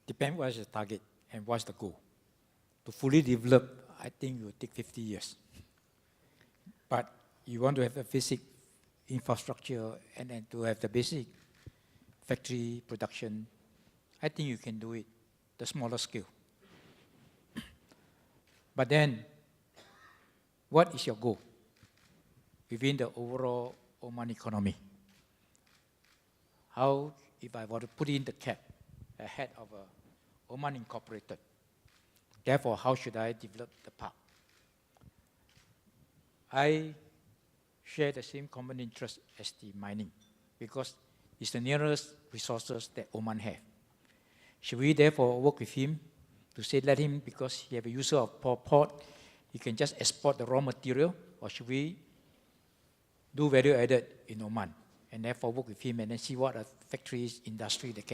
Depends what is the target and what's the goal. To fully develop, I think it will take 50 years. But you want to have a basic infrastructure and then to have the basic factory production, I think you can do it, the smaller scale. But then, what is your goal within the overall Oman economy? How, if I were to put in the cap ahead of Oman Incorporated, therefore, how should I develop the park? I share the same common interest as the mining because it's the nearest resources that Oman have. Should we therefore work with him to say let him, because he have a user of port, he can just export the raw material, or should we do value added in Oman and therefore work with him and then see what are factories, industry that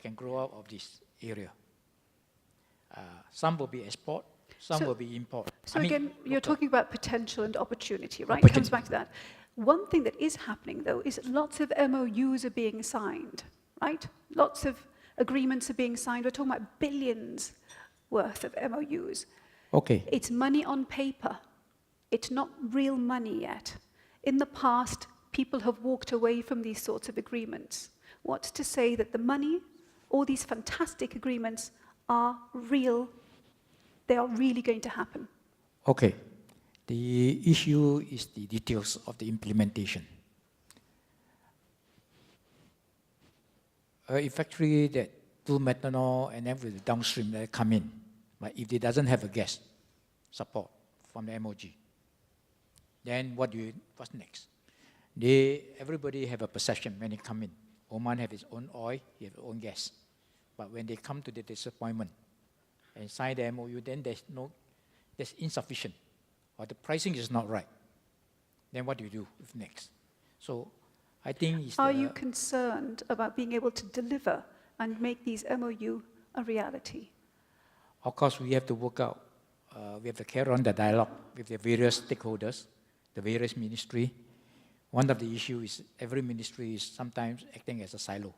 can grow out of this area? Some will be export, some will be import. So again, you're talking about potential and opportunity, right? Opportunity. It comes back to that. One thing that is happening, though, is lots of MOUs are being signed, right? Lots of agreements are being signed. We're talking about billions worth of MOUs. Okay. It's money on paper. It's not real money yet. In the past, people have walked away from these sorts of agreements. What's to say that the money, all these fantastic agreements are real, they are really going to happen? Okay. The issue is the details of the implementation. A factory that do methanol and then with the downstream that come in, but if it doesn't have a gas support from the MOG, then what's next? Everybody have a perception when they come in. Oman have its own oil, he have its own gas. But when they come to the disappointment and sign the MOU, then there's insufficient, or the pricing is not right. Then what do you do with next? So I think Are you concerned about being able to deliver and make these MOU a reality? Of course, we have to work out. We have to carry on the dialogue with the various stakeholders, the various ministry. One of the issues is every ministry is sometimes acting as a silo,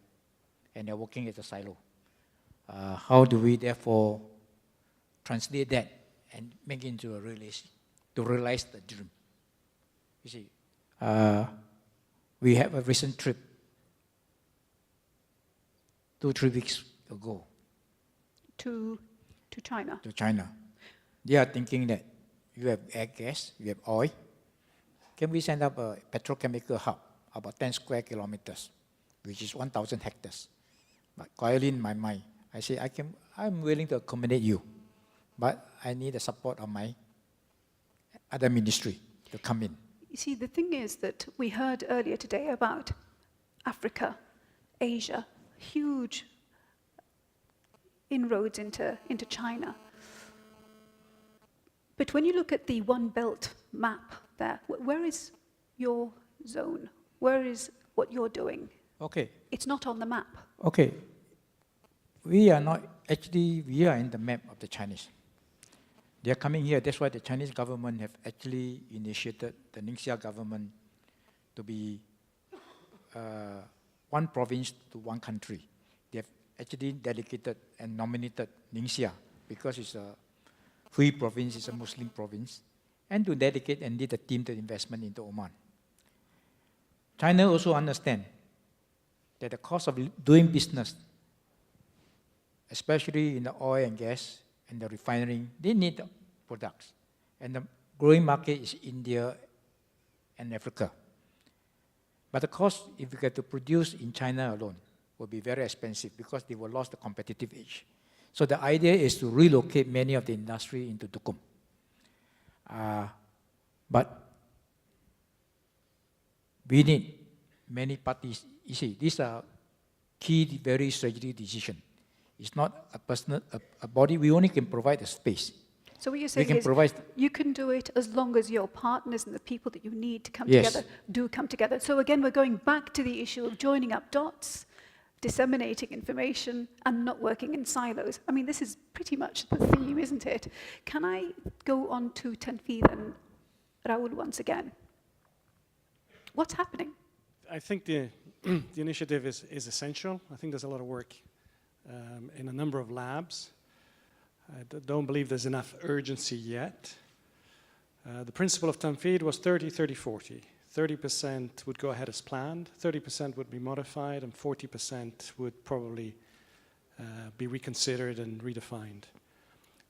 and they're working as a silo. How do we therefore translate that and make it into a reality, to realize the dream? You see, we have a recent trip 2-3 weeks ago. To China? To China. They are thinking that you have air gas, you have oil. Can we send up a petrochemical hub about 10 square kilometers, which is 1,000 hectares? But quietly in my mind, I say, I'm willing to accommodate you, but I need the support of my other ministry to come in. You see, the thing is that we heard earlier today about Africa, Asia, huge inroads into China. But when you look at the One Belt map there, where is your zone? Where is what you're doing? Okay. It's not on the map. Okay. We are not, actually, we are in the map of the Chinese. They are coming here. That's why the Chinese government have actually initiated the Ningxia government to be one province to one country. They have actually dedicated and nominated Ningxia because it's a free province, it's a Muslim province, and to dedicate and lead a team to investment into Oman. China also understands that the cost of doing business, especially in the oil and gas and the refining, they need the products. And the growing market is India and Africa. But the cost, if you get to produce in China alone, will be very expensive because they will lose the competitive edge. So the idea is to relocate many of the industry into Dukum. But we need many parties. You see, these are key, very strategic decisions. It's not a personal, a body. We only can provide a space. So what you're saying is you can do it as long as your partners and the people that you need to come together do come together. So again, we're going back to the issue of joining up dots, disseminating information, and not working in silos. I mean, this is pretty much the theme, isn't it? Can I go on to Tanfeedh and Raoul once again? What's happening? I think the the initiative is essential. I think there's a lot of work in a number of labs. I don't believe there's enough urgency yet. The principle of Tanfeedh was 30-30-40. 30% would go ahead as planned, 30% would be modified, and 40% would probably be reconsidered and redefined.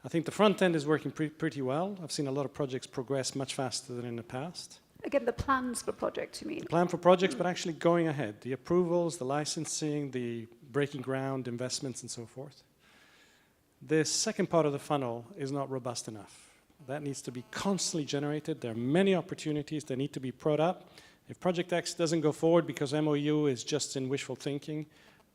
I think the front end is working pretty well. I've seen a lot of projects progress much faster than in the past. Again, the plans for projects, you mean? The plan for projects, but actually going ahead. The approvals, the licensing, the breaking ground, investments, and so forth. The second part of the funnel is not robust enough. That needs to be constantly generated. There are many opportunities that need to be brought up. If Project X doesn't go forward because MOU is just in wishful thinking,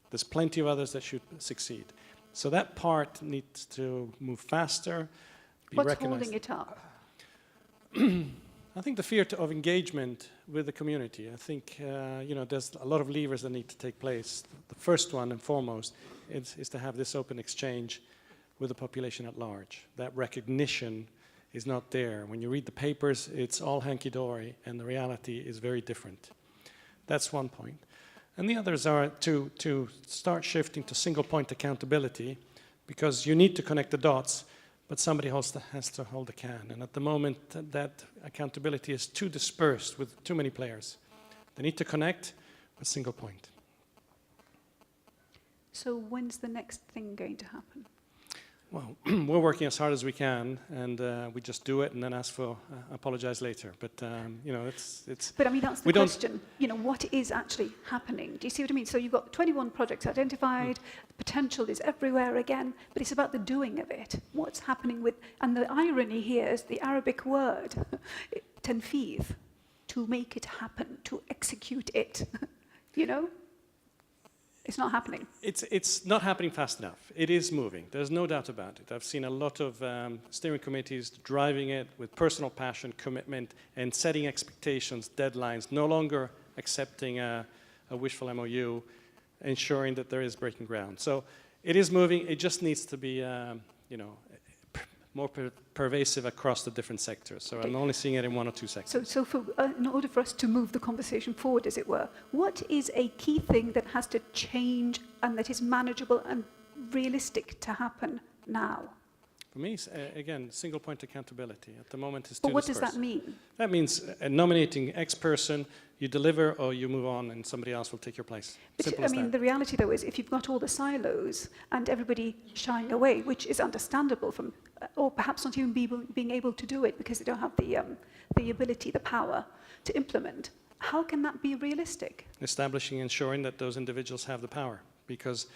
there's plenty of others that should succeed. So that part needs to move faster, be recognized. What's holding it up? I think the fear of engagement with the community. I think there's a lot of levers that need to take place. The first one and foremost is to have this open exchange with the population at large. That recognition is not there. When you read the papers, it's all hanky-dory, and the reality is very different. That's one point. And the others are to start shifting to single-point accountability, because you need to connect the dots, but somebody has to hold the can. And at the moment, that accountability is too dispersed with too many players. They need to connect a single point. So when's the next thing going to happen? Well, we're working as hard as we can, and we just do it and then ask for apologize later. But it's. But I mean, that's the question. What is actually happening? Do you see what I mean? So you've got 21 projects identified. The potential is everywhere again, but it's about the doing of it. What's happening with? And the irony here is the Arabic word, Tanfeedh, to make it happen, to execute it. It's not happening. It's not happening fast enough. It is moving. There's no doubt about it. I've seen a lot of steering committees driving it with personal passion, commitment, and setting expectations, deadlines, no longer accepting a wishful MOU, ensuring that there is breaking ground. So it is moving. It just needs to be more pervasive across the different sectors. So okay. I'm only seeing it in one or two sectors. So in order for us to move the conversation forward, as it were, what is a key thing that has to change and that is manageable and realistic to happen now? For me, again, single point accountability. At the moment, it's too But what dispersed. does that mean? That means nominating X person, you deliver or you move on and somebody else will take your place. But, I mean, the reality, though, is if you've got all the silos and everybody shying away, which is understandable from, or perhaps not even being able to do it because they don't have the ability, the power to implement, how can that be realistic? Establishing, ensuring that those individuals have the power, because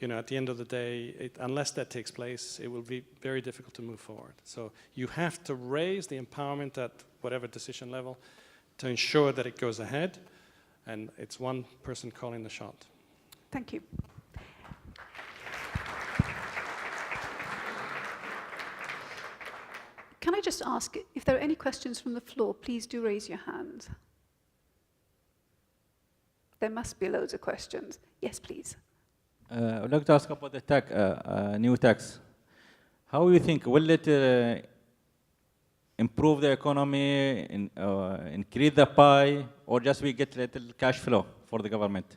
at the end of the day, unless that takes place, it will be very difficult to move forward. So you have to raise the empowerment at whatever decision level to ensure that it goes ahead, and it's one person calling the shot. Thank you. Can I just ask, if there are any questions from the floor, please do raise your hand. There must be loads of questions. Yes, please. I'd like to ask about the new tax. How do you think, will it improve the economy, increase the pie, or just we get little cash flow for the government?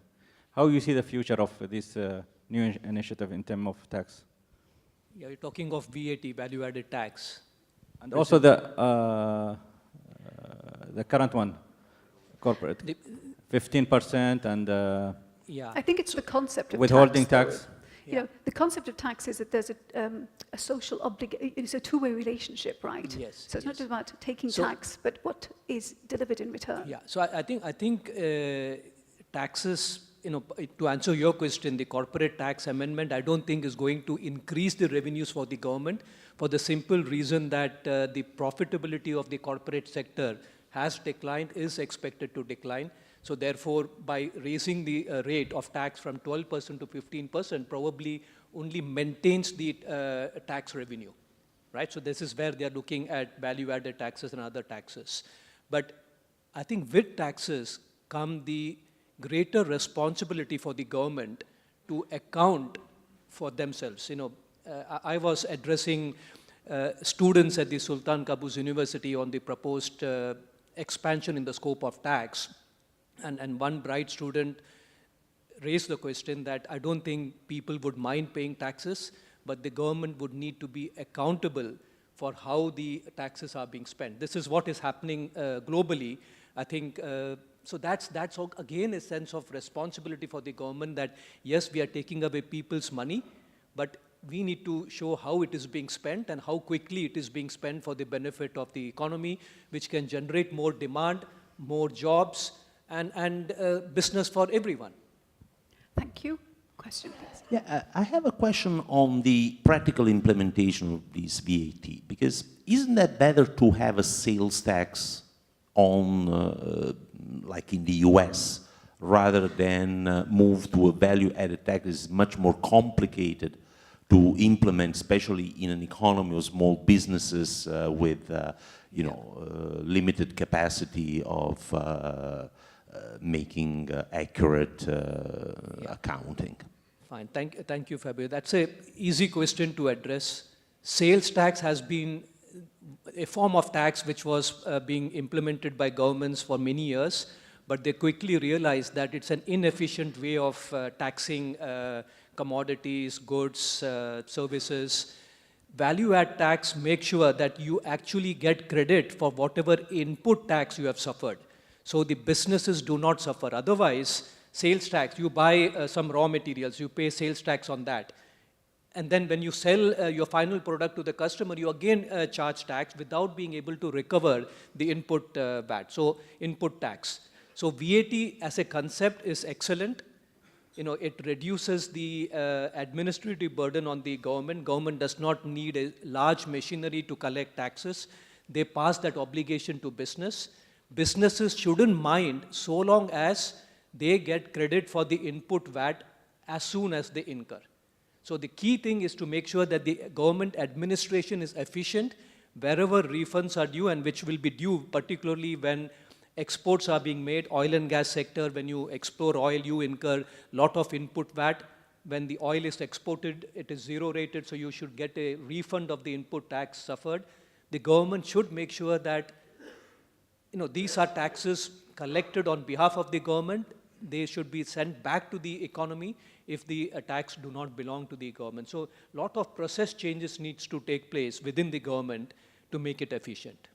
How do you see the future of this new initiative in terms of tax? Yeah, you're talking of VAT, value-added tax. And also the current one, corporate, 15% and... Yeah. I think it's the concept of withholding tax. Yeah. The concept of tax is that there's a social obligation. It's a two-way relationship, right? Yes. So it's not just about taking tax, but what is delivered in return. Yeah. So I think taxes. To answer your question, the corporate tax amendment, I don't think is going to increase the revenues for the government, for the simple reason that the profitability of the corporate sector has declined, is expected to decline. So therefore, by raising the rate of tax from 12% to 15%, probably only maintains the tax revenue, right? So this is where they are looking at value-added taxes and other taxes. But I think with taxes come the greater responsibility for the government to account for themselves. I was addressing students at the Sultan Qaboos University on the proposed expansion in the scope of tax. And one bright student raised the question that I don't think people would mind paying taxes, but the government would need to be accountable for how the taxes are being spent. This is what is happening globally. I think, so that's again a sense of responsibility for the government that, yes, we are taking away people's money, but we need to show how it is being spent and how quickly it is being spent for the benefit of the economy, which can generate more demand, more jobs, and business for everyone. Thank you. Question, please. Yeah, I have a question on the practical implementation of this VAT, because isn't that better to have a sales tax on, like in the US, rather than move to a value-added tax? It's much more complicated to implement, especially in an economy of small businesses with, limited capacity of making accurate accounting. Fine, thank you, Fabio. That's an easy question to address. Sales tax has been a form of tax which was being implemented by governments for many years, but they quickly realized that it's an inefficient way of taxing commodities, goods, services. Value-add tax makes sure that you actually get credit for whatever input tax you have suffered. So the businesses do not suffer. Otherwise, sales tax, you buy some raw materials, you pay sales tax on that. And then when you sell your final product to the customer, you again charge tax without being able to recover the input VAT, so input tax. So VAT as a concept is excellent. It reduces the administrative burden on the government. Government does not need a large machinery to collect taxes. They pass that obligation to business. Businesses shouldn't mind so long as they get credit for the input VAT as soon as they incur. So the key thing is to make sure that the government administration is efficient wherever refunds are due, and which will be due particularly when exports are being made. Oil and gas sector, when you explore oil, you incur lot of input VAT. When the oil is exported, it is zero rated, so you should get a refund of the input tax suffered. The government should make sure that these are taxes collected on behalf of the government. They should be sent back to the economy if the tax do not belong to the government. So a lot of process changes needs to take place within the government to make it efficient.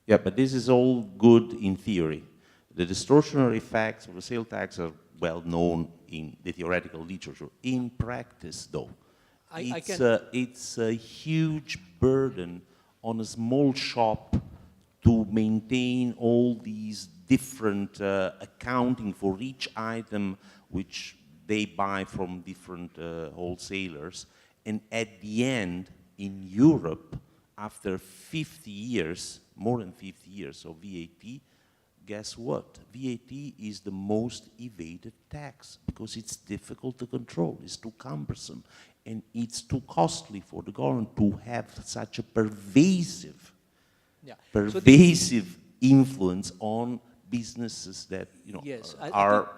Yeah, but this is all good in theory. The distortionary effects of the sales tax are well known in the theoretical literature. In practice, though, it's a huge burden on a small shop to maintain all these different accounting for each item which they buy from different wholesalers. And at the end, in Europe, after 50 years, more than 50 years of VAT, guess what? VAT is the most evaded tax because it's difficult to control, it's too cumbersome, and it's too costly for the government to have such a pervasive influence on businesses that are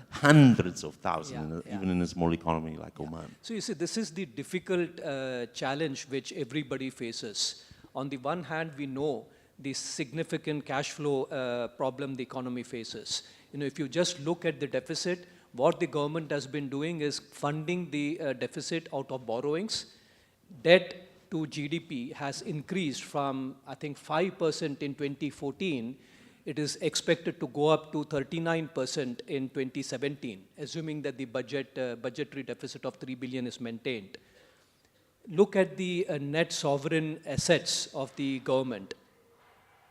hundreds of thousands, even in a small economy like Oman. So you see, this is the difficult challenge which everybody faces. On the one hand, we know the significant cash flow problem the economy faces. If you just look at the deficit, what the government has been doing is funding the deficit out of borrowings. Debt to GDP has increased from, I think, 5% in 2014. It is expected to go up to 39% in 2017, assuming that the budgetary deficit of 3 billion is maintained. Look at the net sovereign assets of the government.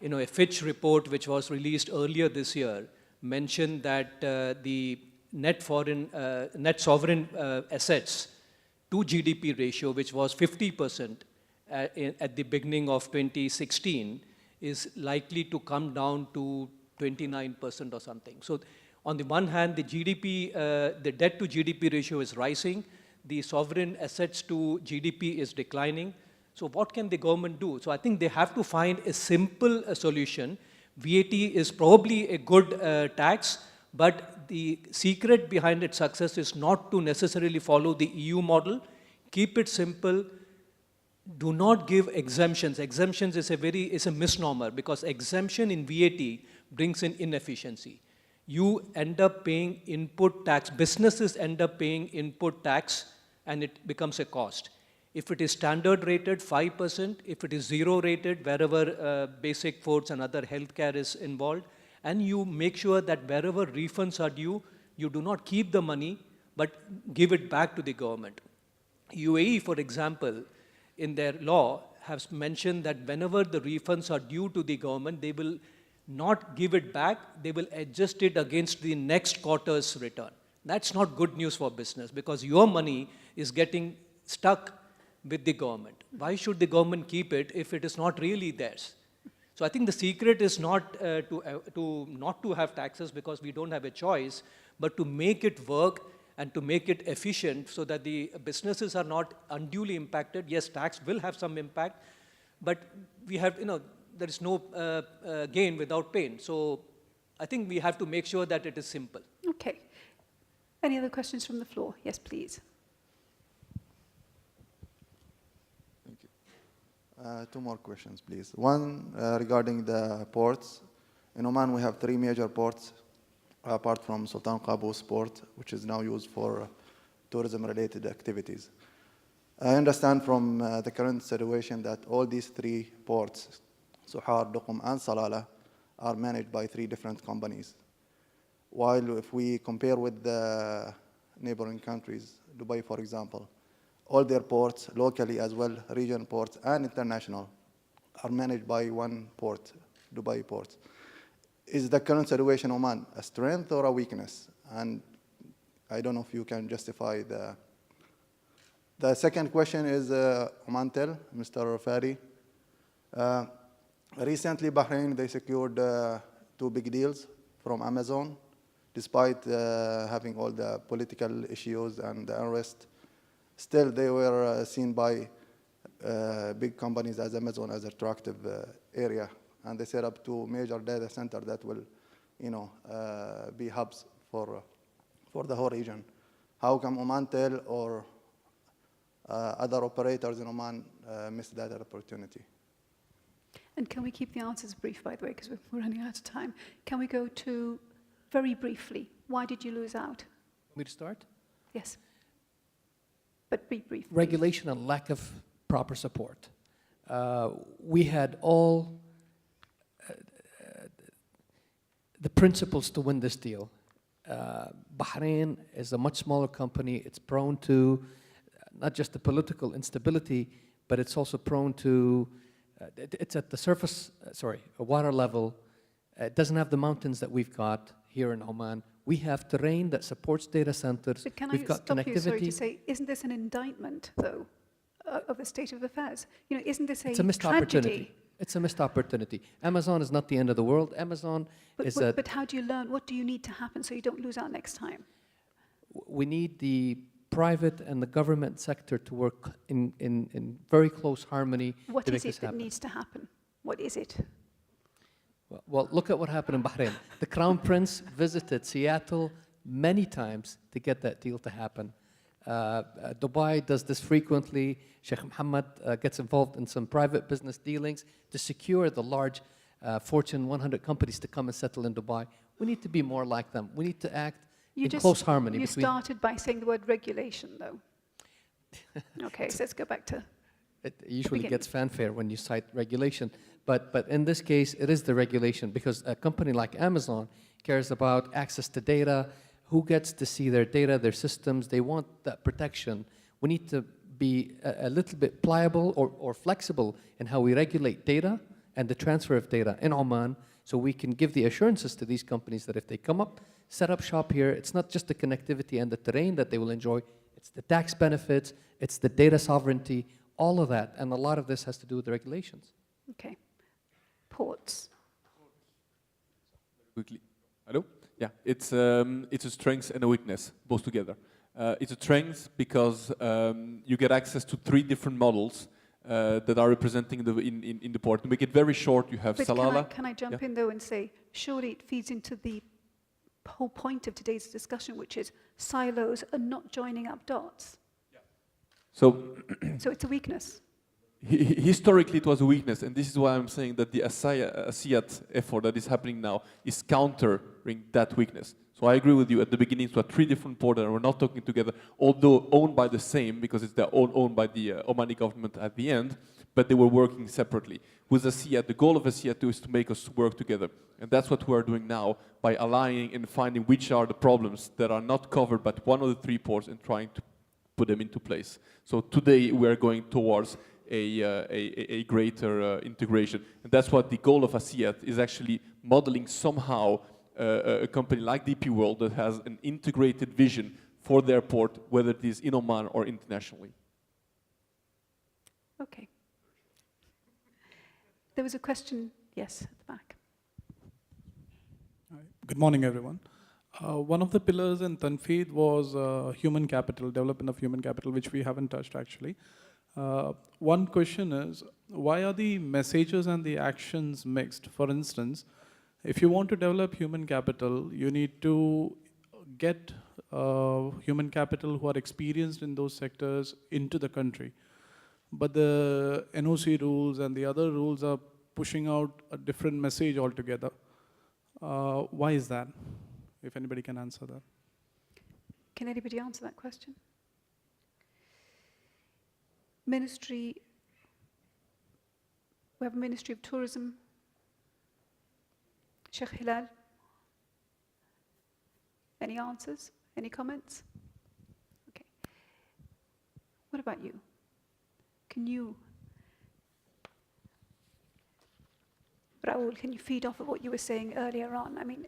A Fitch report which was released earlier this year mentioned that the net sovereign assets to GDP ratio, which was 50% at the beginning of 2016, is likely to come down to 29% or something. So on the one hand, the debt to GDP ratio is rising, the sovereign assets to GDP is declining. So what can the government do? So I think they have to find a simple solution. VAT is probably a good tax, but the secret behind its success is not to necessarily follow the EU model. Keep it simple. Do not give exemptions. Exemptions is a misnomer, because exemption in VAT brings in inefficiency. you end up paying input tax, businesses end up paying input tax, and it becomes a cost. If it is standard rated, 5%. If it is 0 rated, wherever basic foods and other healthcare is involved, and you make sure that wherever refunds are due, you do not keep the money, but give it back to the government. UAE, for example, in their law, has mentioned that whenever the refunds are due to the government, they will not give it back, they will adjust it against the next quarter's return. That's not good news for business, because your money is getting stuck with the government. Why should the government keep it if it is not really theirs? So I think the secret is not not to have taxes because we don't have a choice, but to make it work and to make it efficient so that the businesses are not unduly impacted. Yes, tax will have some impact, but we have, there is no gain without pain. So I think we have to make sure that it is simple. Okay. Any other questions from the floor? Yes, please. Two more questions, please. One regarding the ports. In Oman, we have 3 major ports, apart from Sultan Qaboos port, which is now used for tourism-related activities. I understand from the current situation that all these 3 ports, Suhar, Duqm, and Salalah, are managed by 3 different companies. While if we compare with the neighboring countries, Dubai, for example, all their ports, locally as well, regional ports and international, are managed by one port, Dubai port. Is the current situation in Oman a strength or a weakness? And I don't know if you can justify the... The second question is Omantel, Mr. Fari. Recently, Bahrain, they secured 2 big deals from Amazon, despite having all the political issues and the unrest. Still, they were seen by big companies as Amazon as an attractive area, and they set up 2 major data centers that will, be hubs for the whole region. How come Omantel or other operators in Oman missed that opportunity? And can we keep the answers brief, by the way, because we're running out of time? Can we go to, very briefly, why did you lose out? Me to start? Yes. But be brief. Regulation and lack of proper support. We had all the principles to win this deal. Bahrain is a much smaller company. It's prone to not just the political instability, but it's also prone to, it's at the surface, a water level. It doesn't have the mountains that we've got here in Oman. We have terrain that supports data centers. But can We've I got stop connectivity. you, sorry, to say, isn't this an indictment, though, of the state of affairs? Isn't this It's a missed opportunity. It's a missed opportunity. Amazon is not the end of the world. Amazon is a... But how do you learn? What do you need to happen so you don't lose out next time? We need the private and the government sector to work in very close harmony. What is it that needs to happen? What is it? Well, look at what happened in Bahrain. The Crown Prince visited Seattle many times to get that deal to happen. Dubai does this frequently. Sheikh Mohammed gets involved in some private business dealings to secure the large Fortune 100 companies to come and settle in Dubai. We need to be more like them. We need to act in close harmony. You started by saying the word regulation, though. Okay, so let's go back to... It usually gets fanfare when you cite regulation. But in this case, it is the regulation, because a company like Amazon cares about access to data, who gets to see their data, their systems. They want that protection. We need to be a little bit pliable or flexible in how we regulate data and the transfer of data in Oman, so we can give the assurances to these companies that if they come up, set up shop here, it's not just the connectivity and the terrain that they will enjoy, it's the tax benefits, it's the data sovereignty, all of that, and a lot of this has to do with the regulations. Okay. Ports. Quickly. Hello? Yeah, it's a strength and a weakness, both together. It's a strength because you get access to 3 different models that are representing in the port. To make it very short, you have Salalah. Can I jump in, though, and say, surely it feeds into the whole point of today's discussion, which is silos and not joining up dots. So it's a weakness. historically it was a weakness, and this is why I'm saying that the ASEAT effort that is happening now is countering that weakness. So I agree with you. At the beginning, it was 3 different ports and we're not talking together, although owned by the same, because it's owned by the Omani government at the end, but they were working separately. With ASEAT, the goal of ASEAT is to make us work together. And that's what we're doing now by aligning and finding which are the problems that are not covered by one of the 3 ports and trying to put them into place. So today we're going towards a greater integration. And that's what the goal of ASEAT is, actually modeling somehow a company like DP World that has an integrated vision for their port, whether it is in Oman or internationally. Okay. There was a question, yes, at the back. Good morning, everyone. One of the pillars in Tanfeedh was human capital, development of human capital, which we haven't touched actually. One question is, why are the messages and the actions mixed? For instance, if you want to develop human capital, you need to get human capital who are experienced in those sectors into the country. But the NOC rules and the other rules are pushing out a different message altogether. Why is that? If anybody can answer that. Can anybody answer that question? Ministry, we have a Ministry of Tourism. Sheikh Hilal, any answers? Any comments? Okay. What about you? Can you, Raoul, can you feed off of what you were saying earlier on? I mean,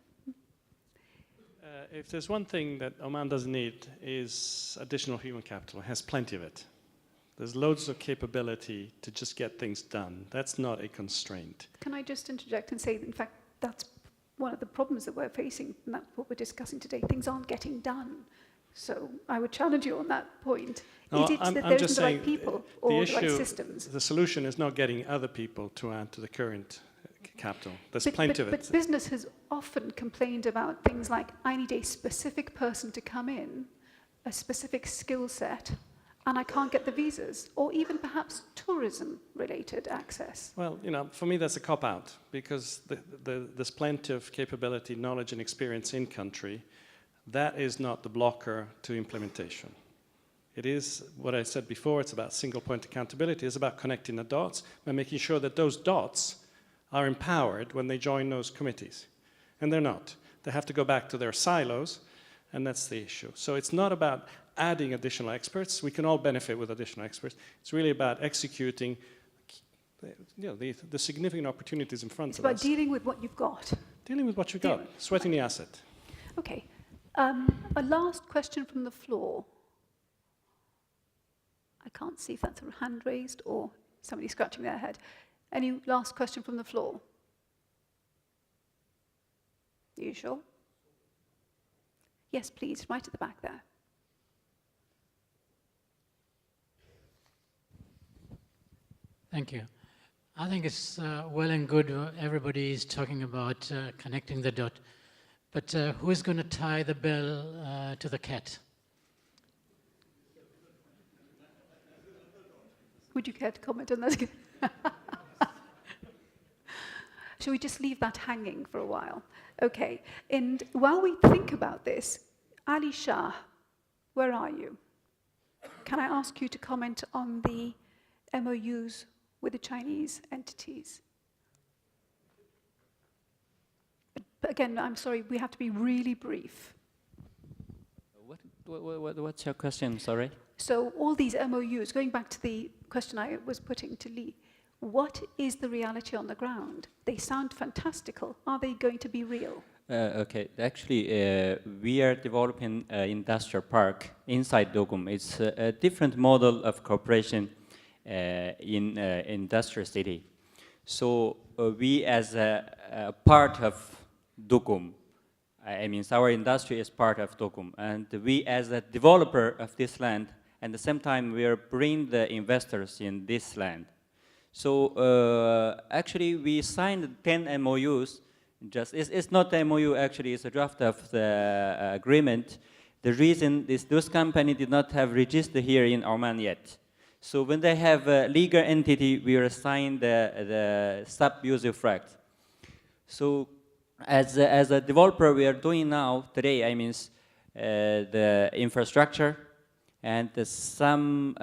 if there's one thing that Oman doesn't need is additional human capital. It has plenty of it. There's loads of capability to just get things done. That's not a constraint. Can I just interject and say that, in fact, that's one of the problems that we're facing, and that's what we're discussing today. Things aren't getting done. So I would challenge you on that point. No, is it that there isn't the right people or the right systems? The solution is not getting other people to add to the current capital. There's plenty of it. But business has often complained about things like, I need a specific person to come in, a specific skill set, and I can't get the visas, or even perhaps tourism-related access. Well, you know, for me that's a cop-out, because there's plenty of capability, knowledge and experience in country. That is not the blocker to implementation. It is what I said before, it's about single point accountability, it's about connecting the dots and making sure that those dots are empowered when they join those committees. And they're not. They have to go back to their silos, and that's the issue. So it's not about adding additional experts. We can all benefit with additional experts. It's really about executing the significant opportunities in front of us. It's about dealing with what you've got. Dealing with what you've got, sweating the asset. Okay. A last question from the floor. I can't see if that's a hand raised or somebody scratching their head. Any last question from the floor? Are you sure? Yes, please, right at the back there. Thank you. I think it's well and good everybody is talking about connecting the dot, but who is going to tie the bell to the cat? Would you care to comment on that? Shall we just leave that hanging for a while? Okay, and while we think about this, Ali Shah, where are you? Can I ask you to comment on the MOUs with the Chinese entities? But again, I'm sorry, we have to be really brief. What's your question, sorry? So all these MOUs, going back to the question I was putting to Lee, what is the reality on the ground? They sound fantastical. Are they going to be real? Okay, actually, we are developing an industrial park inside Dogum. It's a different model of cooperation in industrial city. So we as a part of Dogum, I mean, our industry is part of Dogum, and we as a developer of this land, at the same time, we are bringing the investors in this land. So actually, we signed 10 MOUs. It's not the MOU, actually, it's a draft of the agreement. The reason is those companies did not have registered here in Oman yet. So when they have a legal entity, we assign the sub-usufruct right. So as a developer, we are doing now, today, I mean, the infrastructure and some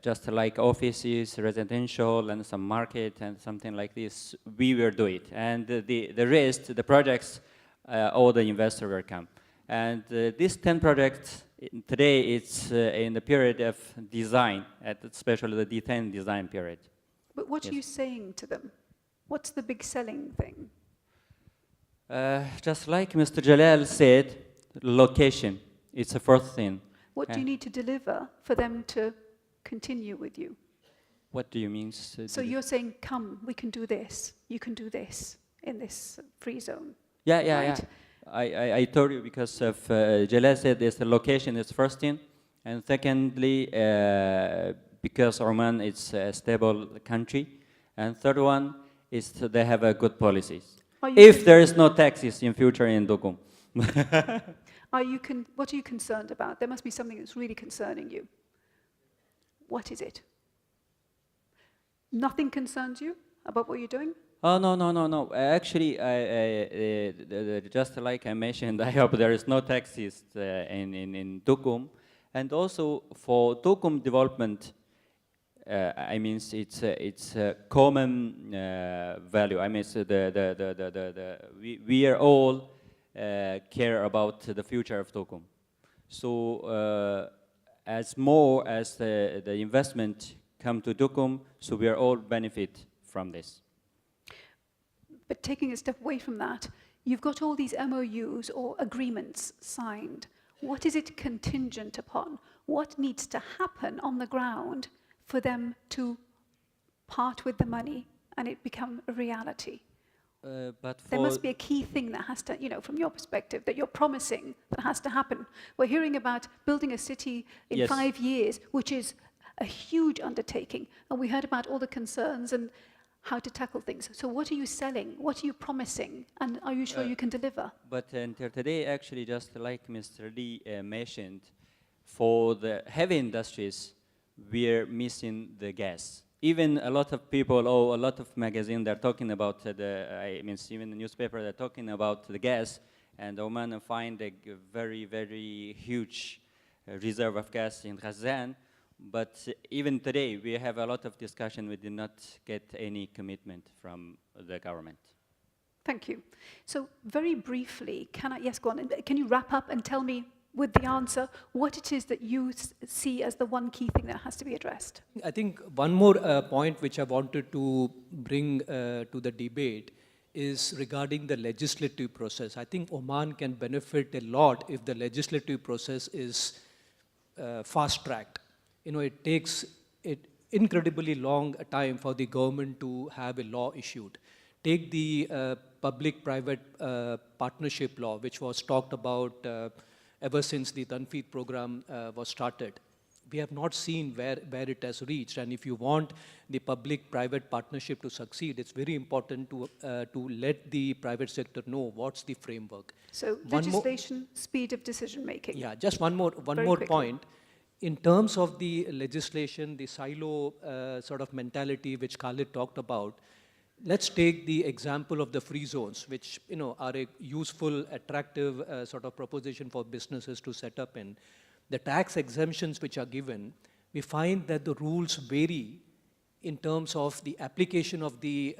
just like offices, residential, and some market, and something like this, we will do it. And the rest, the projects, all the investors will come. And these 10 projects, today it's in the period of design, especially the D10 design period. But what are you saying to them? What's the big selling thing? Just like Mr. Jalal said, location, it's the first thing. What do you need to deliver for them to continue with you? What do you mean? So you're saying, come, we can do this, you can do this in this free zone. Yeah. Right? I told you because of Jalal said this, the location is first thing, and secondly, because Oman is a stable country, and third one is they have a good policies. If there is no taxes in future in Dukum. What are you concerned about? There must be something that's really concerning you. What is it? Nothing concerns you about what you're doing? Oh, no. Actually, just like I mentioned, I hope there is no taxes in Dukum. And also for Dukum development, I mean, it's a common value. I mean, we are all care about the future of Dukum. So as more as the investment come to Dukum, so we are all benefit from this. But taking a step away from that, you've got all these MOUs or agreements signed. What is it contingent upon? What needs to happen on the ground for them to part with the money and it become a reality? There must be a key thing that has to, from your perspective, that you're promising that has to happen. We're hearing about building a city in 5 years, which is a huge undertaking. And we heard about all the concerns and how to tackle things. So what are you selling? What are you promising? And are you sure you can deliver? But until today, actually, just like Mr. Lee mentioned, for the heavy industries, we're missing the gas. Even a lot of people, a lot of magazines, they're talking about even the newspaper, they're talking about the gas, and Oman find a very, very huge reserve of gas in Ghazan. But even today, we have a lot of discussion. We did not get any commitment from the government. Thank you. So very briefly, yes, go on. Can you wrap up and tell me with the answer what it is that you see as the one key thing that has to be addressed? I think one more point which I wanted to bring to the debate is regarding the legislative process. I think Oman can benefit a lot if the legislative process is fast-tracked. It takes incredibly long time for the government to have a law issued. Take the public-private partnership law, which was talked about ever since the Tanfeedh program was started. We have not seen where it has reached, and if you want the public-private partnership to succeed, it's very important to let the private sector know what's the framework. So legislation, speed of decision-making. Yeah, just one more point. In terms of the legislation, the silo sort of mentality which Khalid talked about, let's take the example of the free zones, which are a useful, attractive sort of proposition for businesses to set up in. The tax exemptions which are given, we find that the rules vary in terms of the application of the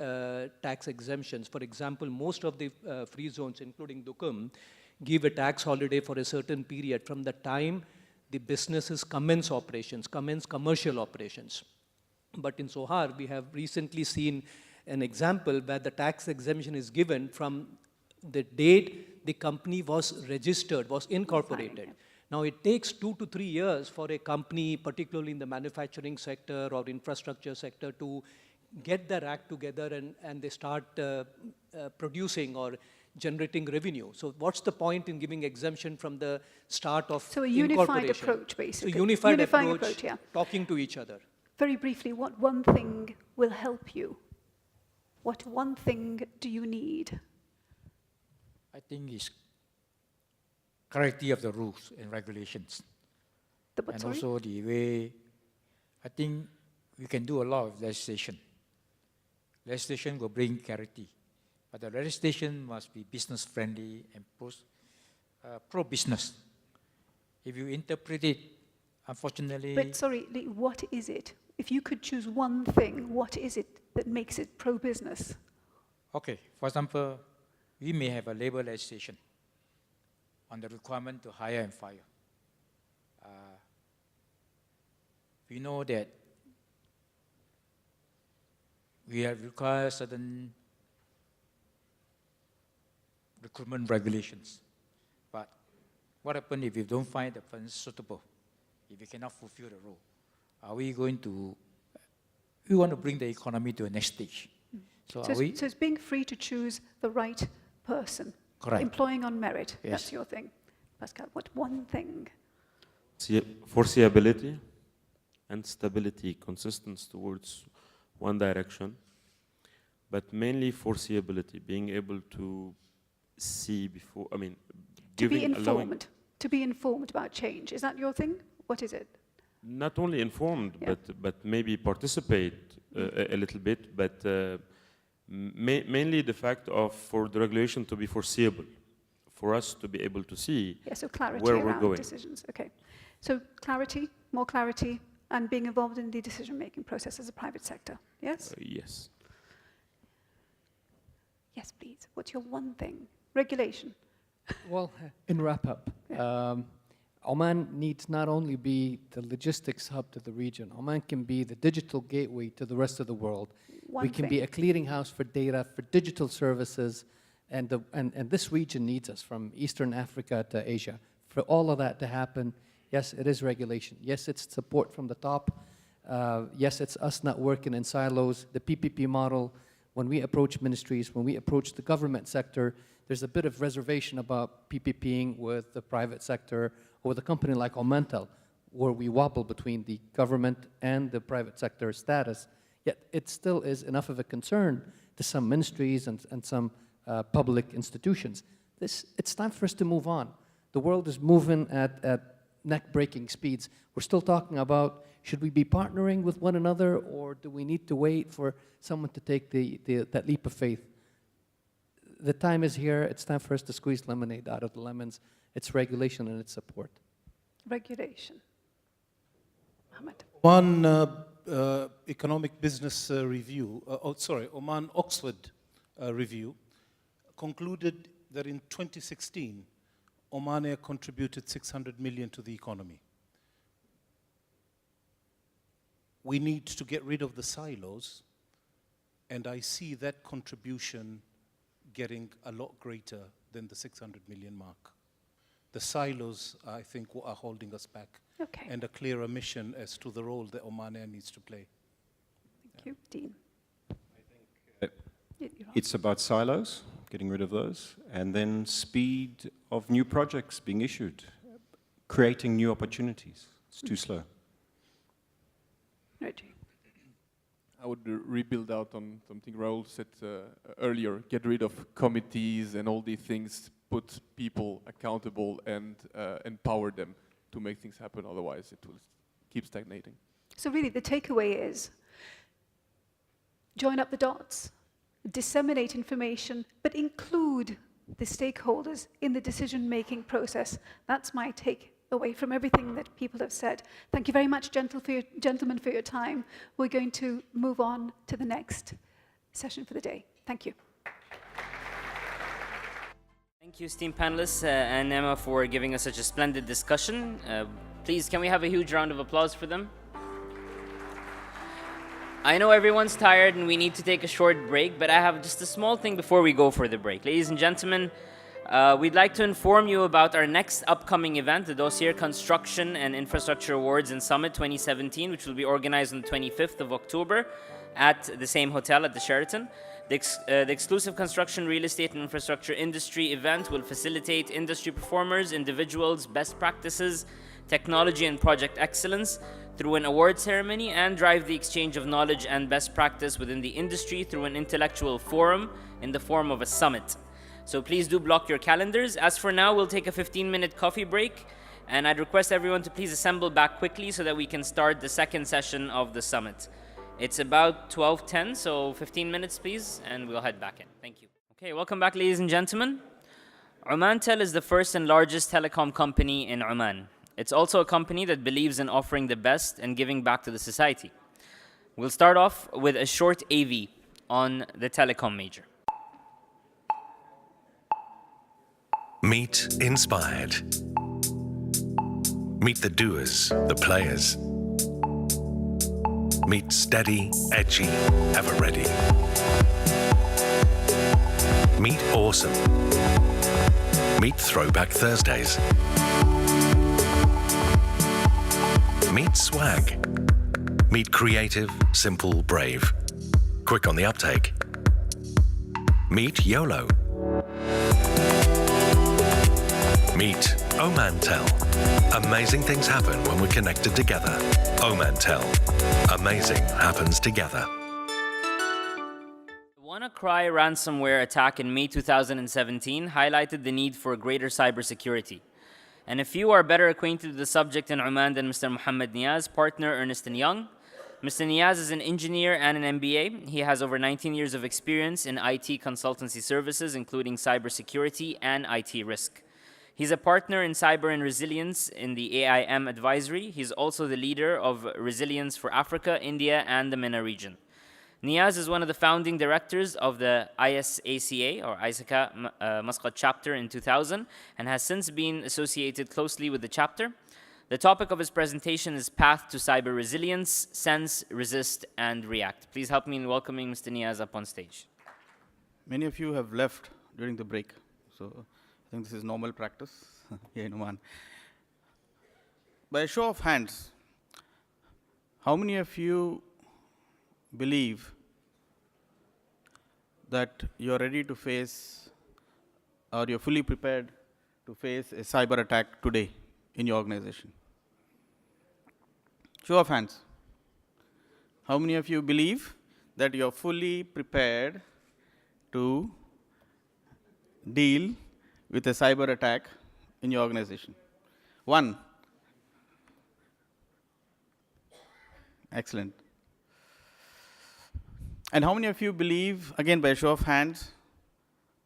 tax exemptions. For example, most of the free zones, including Dukum, give a tax holiday for a certain period from the time the businesses commence commercial operations. But in Sohar, we have recently seen an example where the tax exemption is given from the date the company was registered, was incorporated. Now it takes 2 to 3 years for a company, particularly in the manufacturing sector or infrastructure sector, to get their act together and they start producing or generating revenue. So what's the point in giving exemption from the start of So a unified approach, basically. So unified approach, yeah. Talking to each other. Very briefly, what one thing will help you? What one thing do you need? I think it's clarity of the rules and regulations. And also the way, I think we can do a lot of legislation. Legislation will bring clarity. But the legislation must be business friendly and pro-business. If you interpret it, unfortunately... But sorry, what is it? If you could choose one thing, what is it that makes it pro-business? Okay, for example, we may have a labor legislation on the requirement to hire and fire. We know that we have required certain recruitment regulations. But what happens if you don't find the person suitable, if you cannot fulfill the role? Are we going to, we want to bring the economy to a next stage. So it's being free to choose the right person. Correct. Employing on merit. Yes. That's your thing. Pascal, what one thing? Foreseeability and stability, consistence towards one direction, but mainly foreseeability, being able to see before, I mean, to be informed about change. Is that your thing? What is it? Not only informed, yeah, but maybe participate a little bit, but mainly the fact of for the regulation to be foreseeable, for us to be able to see so clarity where around we're going. Decisions. Okay, so clarity, more clarity, and being involved in the decision-making process as a private sector. Yes. Yes. Yes, please. What's your one thing? Regulation. Well, in wrap-up, Oman needs not only be the logistics hub to the region, Oman can be the digital gateway to the rest of the world. We can be a clearinghouse for data, for digital services, and this region needs us, from Eastern Africa to Asia. For all of that to happen, yes, it is regulation. Yes, it's support from the top. Yes, it's us not working in silos. The PPP model, when we approach ministries, when we approach the government sector, there's a bit of reservation about PPPing with the private sector or with a company like Omantel, where we wobble between the government and the private sector status. Yet it still is enough of a concern to some ministries and some public institutions. It's time for us to move on. The world is moving at neck-breaking speeds. We're still talking about, should we be partnering with one another, or do we need to wait for someone to take that leap of faith? The time is here. It's time for us to squeeze lemonade out of the lemons. It's regulation and it's support. Regulation. Ahmed. One economic business review, Oman Oxford review concluded that in 2016, Oman Air contributed 600 million to the economy. We need to get rid of the silos, and I see that contribution getting a lot greater than the 600 million mark. The silos, I think, are holding us back. Okay. And a clearer mission as to the role that Oman Air needs to play. Thank you. Dean. I think it's about silos, getting rid of those, and then speed of new projects being issued, creating new opportunities. It's too slow. Reggie. I would rebuild out on something Raul said earlier, get rid of committees and all these things, put people accountable and empower them to make things happen, otherwise it will keep stagnating. So really the takeaway is, join up the dots, disseminate information, but include the stakeholders in the decision-making process. That's my take away from everything that people have said. Thank you very much, gentlemen, for your time. We're going to move on to the next session for the day. Thank you. Thank you, esteemed panelists and Emma, for giving us such a splendid discussion. Please, can we have a huge round of applause for them? I know everyone's tired and we need to take a short break, but I have just a small thing before we go for the break. Ladies and gentlemen, we'd like to inform you about our next upcoming event, the OER Construction and Infrastructure Awards and Summit 2017, which will be organized on the 25th of October at the same hotel at the Sheraton. The exclusive construction, real estate, and infrastructure industry event will facilitate industry performers, individuals, best practices, technology, and project excellence through an award ceremony, and drive the exchange of knowledge and best practice within the industry through an intellectual forum in the form of a summit. So please do block your calendars. As for now, we'll take a 15-minute coffee break, And I'd request everyone to please assemble back quickly so that we can start the second session of the summit. It's about 12:10, so 15 minutes, please, and we'll head back in. Thank you. Okay, welcome back, ladies and gentlemen. Omantel is the first and largest telecom company in Oman. It's also a company that believes in offering the best and giving back to the society. We'll start off with a short AV on the telecom major. Meet inspired. Meet the doers, the players. Meet steady, edgy, ever ready. Meet awesome. Meet Throwback Thursdays. Meet swag. Meet creative, simple, brave. Quick on the uptake. Meet YOLO. Meet Omantel. Amazing things happen when we're connected together. Omantel. Amazing happens together. The WannaCry ransomware attack in May 2017 highlighted the need for greater cybersecurity. And if you are better acquainted with the subject in Oman than Mr. Mohammed Niaz, partner Ernst & Young, Mr. Niaz is an engineer and an MBA. He has over 19 years of experience in IT consultancy services, including cybersecurity and IT risk. He's a partner in cyber and resilience in the AIM advisory. He's also the leader of Resilience for Africa, India, and the MENA region. Niaz is one of the founding directors of the ISACA, or ISACA Muscat chapter in 2000, and has since been associated closely with the chapter. The topic of his presentation is Path to Cyber Resilience, Sense, Resist, and React. Please help me in welcoming Mr. Niaz up on stage. Many of you have left during the break, so I think this is normal practice here in Oman. By a show of hands, how many of you believe that you're ready to face, or you're fully prepared to face a cyber attack today in your organization? Show of hands. How many of you believe that you're fully prepared to deal with a cyber attack in your organization? One. Excellent. And how many of you believe, again by a show of hands,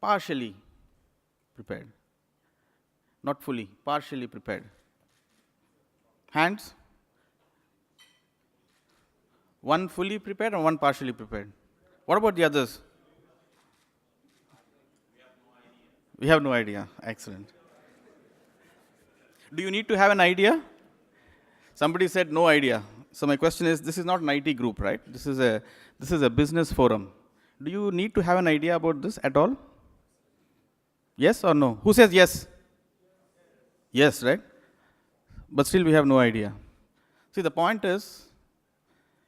partially prepared? Not fully, partially prepared. Hands? One fully prepared and one partially prepared. What about the others? We have no idea. Excellent. Do you need to have an idea? Somebody said no idea. So my question is, this is not an IT group, right? This is a business forum. Do you need to have an idea about this at all? Yes or no? Who says yes? Yes, right? But still we have no idea. See, the point is,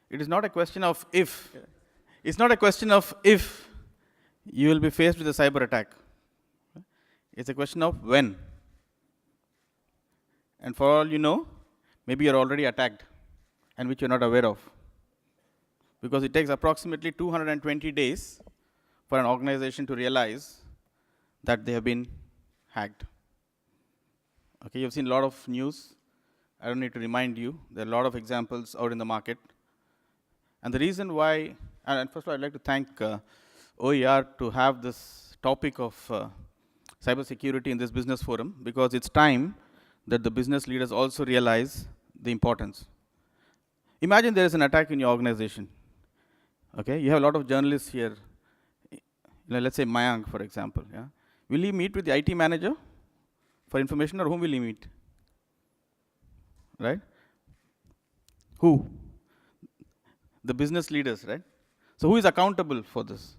it is not a question of if. It's not a question of if you will be faced with a cyber attack. It's a question of when. And for all you know, maybe you're already attacked, and which you're not aware of. Because it takes approximately 220 days for an organization to realize that they have been hacked. Okay, you've seen a lot of news. I don't need to remind you. There are a lot of examples out in the market. And the reason why, and first of all, I'd like to thank OER to have this topic of cybersecurity in this business forum, because it's time that the business leaders also realize the importance. Imagine there is an attack in your organization. Okay, you have a lot of journalists here. Let's say Mayank, for example. Yeah? Will he meet with the IT manager for information, or whom will he meet? Right? Who? The business leaders, right? So who is accountable for this?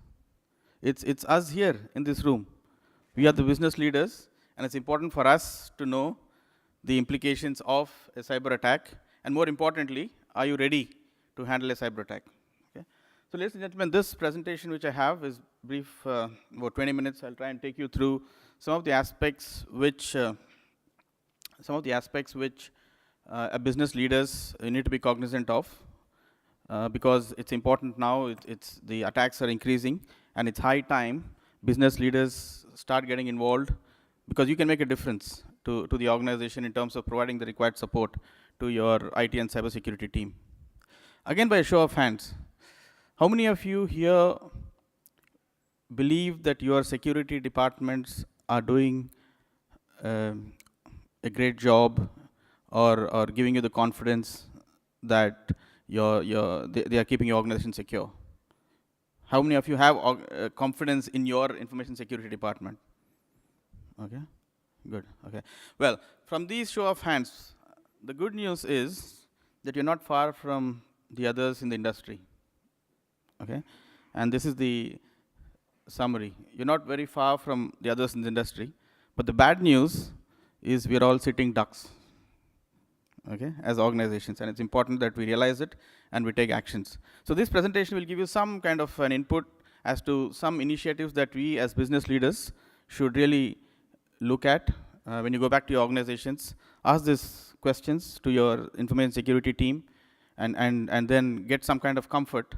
It's us here in this room. We are the business leaders, and it's important for us to know the implications of a cyber attack, and more importantly, are you ready to handle a cyber attack? Okay? So ladies and gentlemen, this presentation which I have is brief, about 20 minutes. I'll try and take you through some of the aspects which a business leaders need to be cognizant of, because it's important now. The attacks are increasing, and it's high time business leaders start getting involved, because you can make a difference to the organization in terms of providing the required support to your IT and cybersecurity team. Again, by a show of hands, how many of you here believe that your security departments are doing a great job or giving you the confidence that they are keeping your organization secure? How many of you have confidence in your information security department? Okay, good, okay. Well, from these show of hands, the good news is that you're not far from the others in the industry, okay? And this is the summary. You're not very far from the others in the industry, but the bad news is we're all sitting ducks, okay, as organizations, and it's important that we realize it and we take actions. So this presentation will give you some kind of an input as to some initiatives that we as business leaders should really look at. When you go back to your organizations, ask these questions to your information security team, and then get some kind of comfort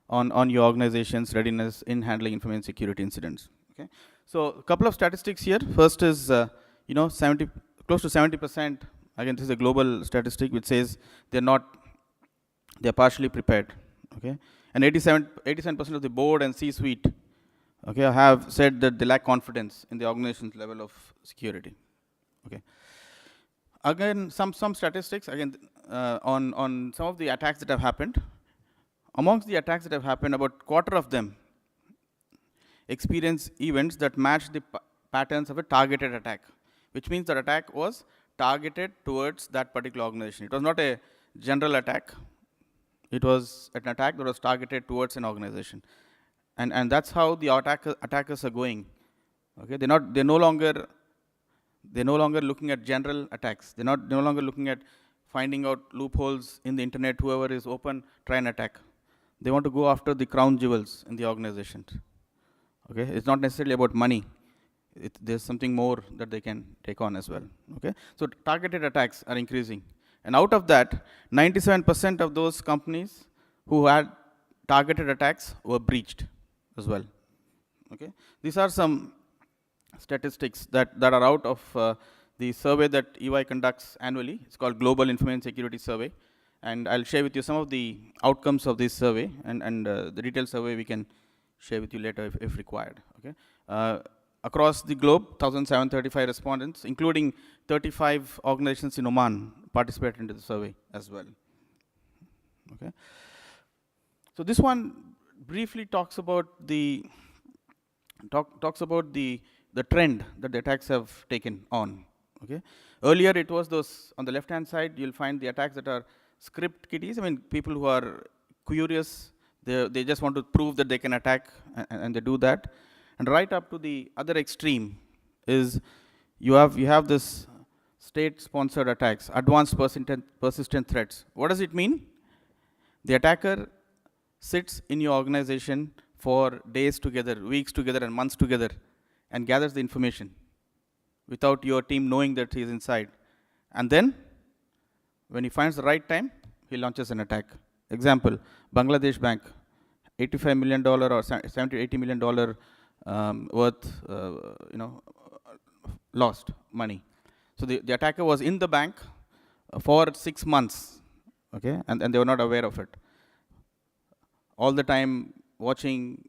on your organization's readiness in handling information security incidents. Okay? So a couple of statistics here. First is, close to 70%, again, this is a global statistic which says they're partially prepared. Okay? And 87% of the board and C-suite, okay, have said that they lack confidence in the organization's level of security. Okay. Again, some statistics, again, on some of the attacks that have happened. Amongst the attacks that have happened, about a quarter of them experience events that match the patterns of a targeted attack, which means that attack was targeted towards that particular organization. It was not a general attack. It was an attack that was targeted towards an organization. And that's how the attackers are going. Okay, they're no longer looking at general attacks. They're no longer looking at finding out loopholes in the internet. Whoever is open, try and attack. They want to go after the crown jewels in the organization. Okay, it's not necessarily about money. There's something more that they can take on as well. Okay, so targeted attacks are increasing, and out of that, 97% of those companies who had targeted attacks were breached as well. Okay, these are some statistics that are out of the survey that EY conducts annually. It's called Global Information Security Survey, and I'll share with you some of the outcomes of this survey, and the detailed survey we can share with you later if required. Okay, across the globe, 1,735 respondents, including 35 organizations in Oman, participated in the survey as well. Okay, so this one briefly talks about the trend that the attacks have taken on. Okay, earlier it was those on the left-hand side. You'll find the attacks that are script kiddies. I mean, people who are curious. They just want to prove that they can attack, and they do that. And right up to the other extreme is you have this state-sponsored attacks, advanced persistent threats. What does it mean? The attacker sits in your organization for days together, weeks together, and months together, and gathers the information without your team knowing that he is inside. And then, when he finds the right time, he launches an attack. Example, Bangladesh Bank, $85 million or $70 to $80 million worth, lost money. So the attacker was in the bank for 6 months, okay, and they were not aware of it. All the time watching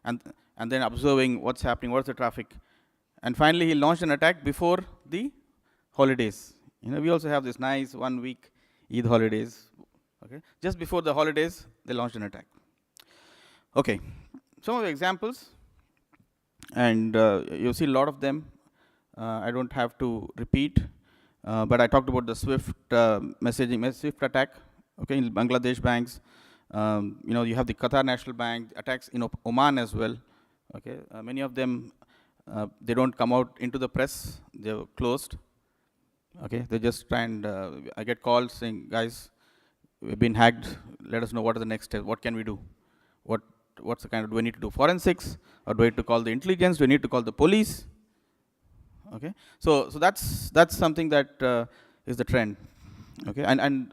and then observing what's happening, what's the traffic. And finally, he launched an attack before the holidays. We also have this nice 1 week Eid holidays. Okay, just before the holidays, they launched an attack. Okay, some of the examples, and you'll see a lot of them. I don't have to repeat, but I talked about the Swift Swift attack. Okay, in Bangladesh banks. You have the Qatar National Bank attacks in Oman as well. Okay, many of them they don't come out into the press; they're closed. Okay, they just try and I get calls saying, "Guys, we've been hacked. Let us know what are the next steps. What can we do? What's the kind of, do we need to do forensics, or do we need to call the intelligence? Do we need to call the police?" Okay, so that's something that is the trend. Okay, and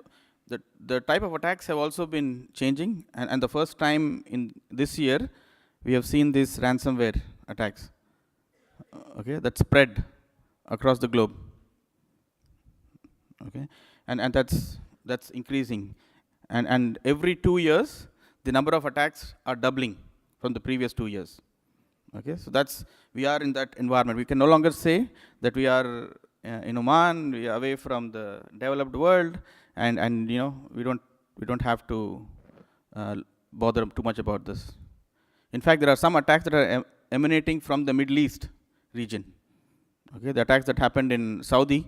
the type of attacks have also been changing, and the first time in this year we have seen these ransomware attacks. Okay, that spread across the globe. Okay, and that's increasing, and every 2 years the number of attacks are doubling from the previous 2 years. Okay, so we are in that environment. We can no longer say that we are in Oman, we are away from the developed world, and you know, we don't have to bother too much about this. In fact, there are some attacks that are emanating from the Middle East region. Okay, the attacks that happened in Saudi,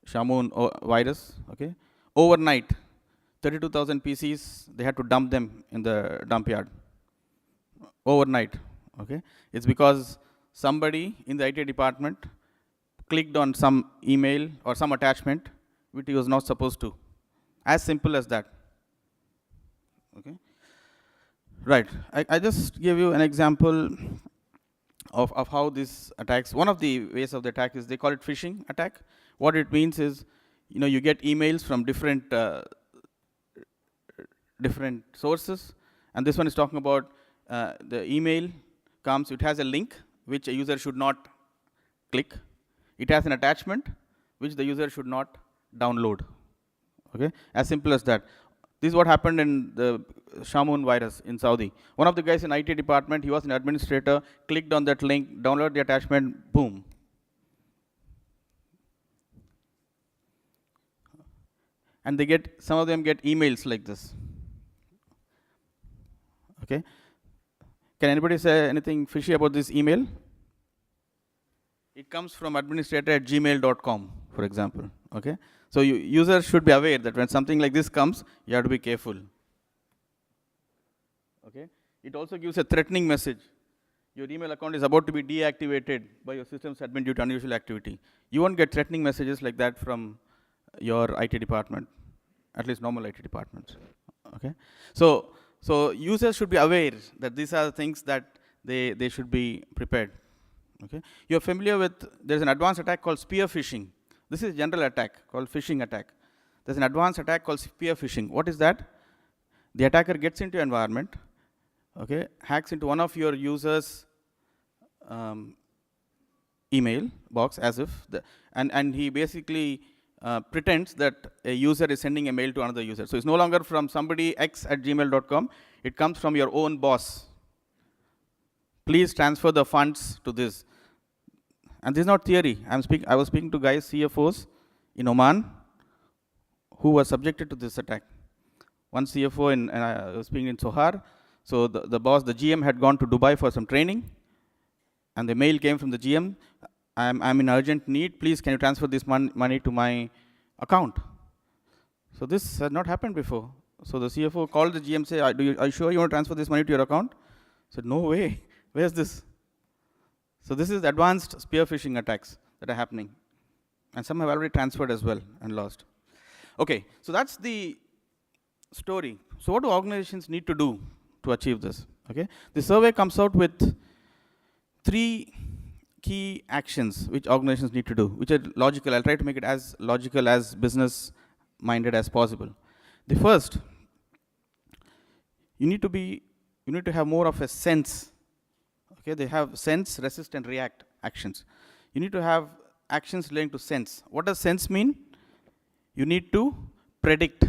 Shamoon virus. Okay, overnight, 32,000 PCs, they had to dump them in the dump yard. Overnight. Okay, it's because somebody in the IT department clicked on some email or some attachment which he was not supposed to. As simple as that. Okay. Right. I just give you an example of how these attacks. One of the ways of the attack is they call it phishing attack. What it means is, you know, you get emails from different sources, and this one is talking about the email comes. It has a link which a user should not click. It has an attachment which the user should not download. Okay, as simple as that. This is what happened in the Shamoon virus in Saudi. One of the guys in IT department, he was an administrator, clicked on that link, downloaded the attachment, boom. And some of them get emails like this. Okay. Can anybody say anything fishy about this email? It comes from administrator@gmail.com, for example. Okay. So users should be aware that when something like this comes, you have to be careful. Okay. It also gives a threatening message. Your email account is about to be deactivated by your system's admin due to unusual activity. You won't get threatening messages like that from your IT department, at least normal IT departments. Okay. So users should be aware that these are the things that they should be prepared. Okay. You're familiar with, there's an advanced attack called spear phishing. This is a general attack called phishing attack. There's an advanced attack called spear phishing. What is that? The attacker gets into your environment, okay, hacks into one of your users' email box as if, and he basically pretends that a user is sending a mail to another user. So it's no longer from somebody x@gmail.com. It comes from your own boss. Please transfer the funds to this. And this is not theory. I was speaking to guys, CFOs in Oman, who were subjected to this attack. One CFO I was speaking in Sohar. So the boss, the GM, had gone to Dubai for some training, and the mail came from the GM. I'm in urgent need. Please, can you transfer this money to my account? So this had not happened before. So the CFO called the GM, say, are you sure you want to transfer this money to your account? I said, no way. Where's this? So this is advanced spear phishing attacks that are happening. And some have already transferred as well and lost. Okay, so that's the story. So what do organizations need to do to achieve this? Okay, the survey comes out with 3 key actions which organizations need to do, which are logical. I'll try to make it as logical, as business-minded as possible. The first, you need to have more of a sense. Okay, they have sense, resist, and react actions. You need to have actions relating to sense. What does sense mean? You need to predict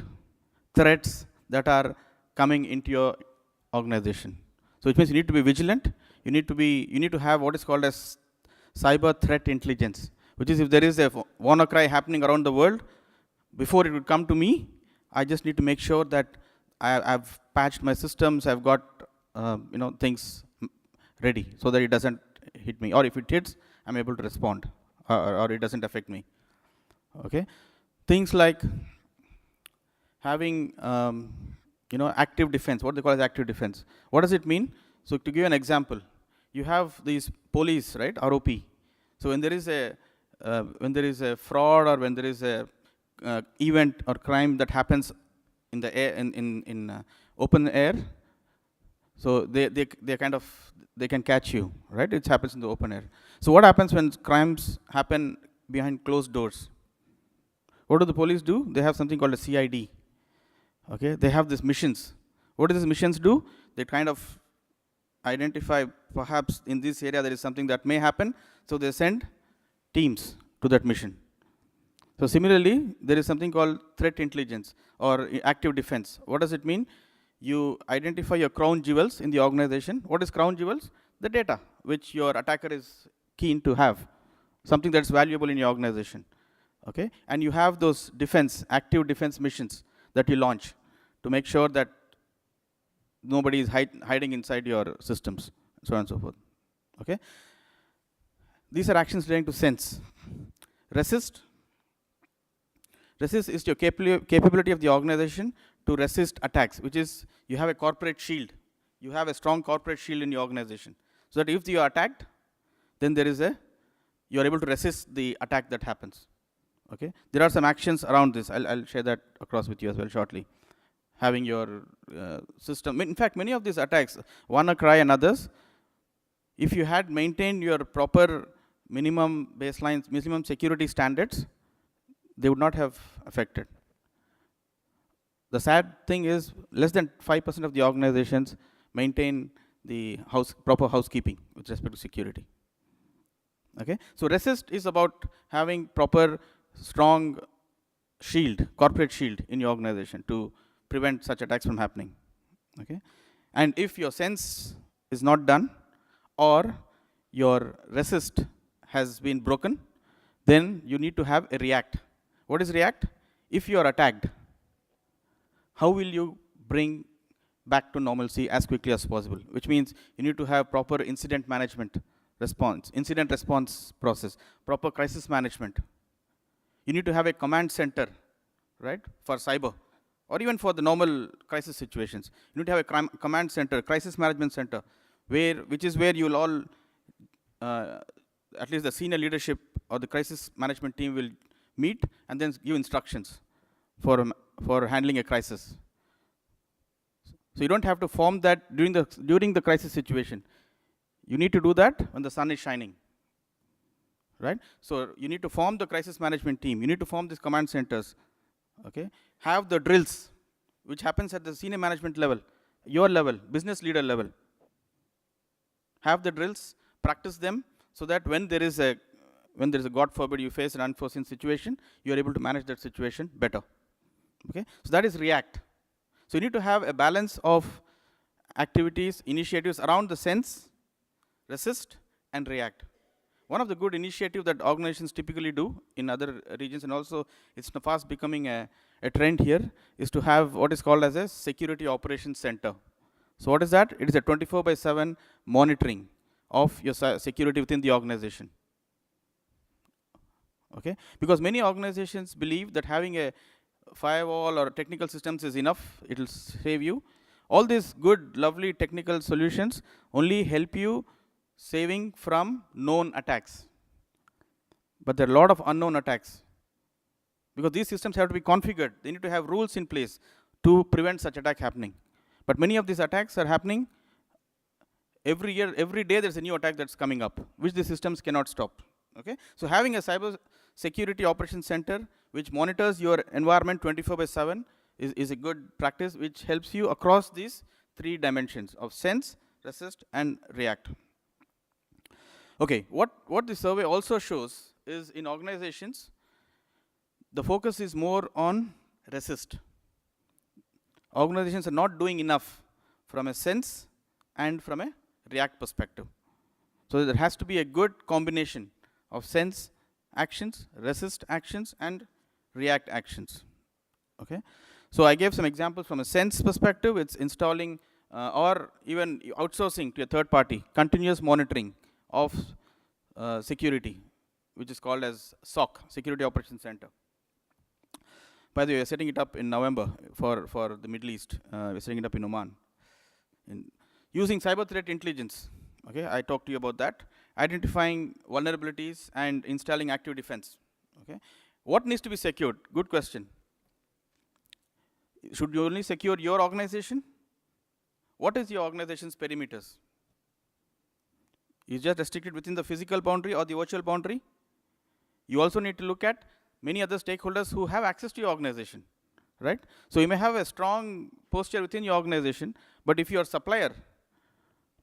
threats that are coming into your organization. So it means you need to be vigilant. You need to have what is called as cyber threat intelligence, which is if there is a WannaCry happening around the world, before it would come to me, I just need to make sure that I've patched my systems, I've got things ready so that it doesn't hit me. Or if it hits, I'm able to respond, or it doesn't affect me. Okay, things like having active defense. What they call as active defense. What does it mean? So to give you an example, you have these police, right? ROP. So when there is a fraud, or when there is a event or crime that happens in the air, in open air, so they can catch you, right? It happens in the open air. So what happens when crimes happen behind closed doors? What do the police do? They have something called a CID. Okay, they have these missions. What do these missions do? They kind of identify, perhaps in this area there is something that may happen, so they send teams to that mission. So similarly, there is something called threat intelligence or active defense. What does it mean? You identify your crown jewels in the organization. What is crown jewels? The data which your attacker is keen to have, something that's valuable in your organization. Okay? And you have those defense, active defense missions that you launch to make sure that nobody is hiding inside your systems, so on and so forth. Okay? These are actions relating to sense. Resist. Resist is your capability of the organization to resist attacks, which is you have a corporate shield. You have a strong corporate shield in your organization. So that if you are attacked, then you are able to resist the attack that happens. Okay? There are some actions around this. I'll share that across with you as well shortly. Having your system. In fact, many of these attacks, WannaCry and others, if you had maintained your proper minimum baselines, minimum security standards, they would not have affected. The sad thing is less than 5% of the organizations maintain the proper housekeeping with respect to security. Okay? So resist is about having proper strong shield, corporate shield in your organization to prevent such attacks from happening. Okay? And if your sense is not done or your resist has been broken, then you need to have a react. What is react? If you are attacked, how will you bring back to normalcy as quickly as possible? Which means you need to have proper incident management response, incident response process, proper crisis management. You need to have a command center, right, for cyber, or even for the normal crisis situations. You need to have a command center, crisis management center, which is where you will all, at least the senior leadership or the crisis management team will meet and then give instructions for handling a crisis. So you don't have to form that during the crisis situation. You need to do that when the sun is shining. Right? So you need to form the crisis management team. You need to form these command centers. Okay? Have the drills, which happens at the senior management level, your level, business leader level. Have the drills, practice them, so that when there is a God forbid you face an unforeseen situation, you are able to manage that situation better. Okay? So that is react. So you need to have a balance of activities, initiatives around the sense, resist, and react. One of the good initiatives that organizations typically do in other regions, and also it's fast becoming a trend here, is to have what is called as a security operations center. So what is that? It is a 24/7 monitoring of your security within the organization. Okay? Because many organizations believe that having a firewall or technical systems is enough, it will save you. All these good, lovely technical solutions only help you saving from known attacks. But there are a lot of unknown attacks. Because these systems have to be configured. They need to have rules in place to prevent such attack happening. But many of these attacks are happening every year, every day there's a new attack that's coming up, which the systems cannot stop. Okay? So having a cyber security operations center which monitors your environment 24/7 is a good practice which helps you across these three dimensions of sense, resist, and react. Okay, what the survey also shows is in organizations, the focus is more on resist. Organizations are not doing enough from a sense and from a react perspective. So there has to be a good combination of sense actions, resist actions, and react actions. Okay? So I gave some examples from a sense perspective. It's installing or even outsourcing to a third party, continuous monitoring of security, which is called as SOC, Security Operations Center. By the way, we're setting it up in November for the Middle East. We're setting it up in Oman. Using cyber threat intelligence, okay, I talked to you about that. Identifying vulnerabilities and installing active defense. Okay, what needs to be secured? Good question. Should you only secure your organization? What is your organization's perimeters? Is just restricted within the physical boundary or the virtual boundary? You also need to look at many other stakeholders who have access to your organization, right? So you may have a strong posture within your organization, but if your supplier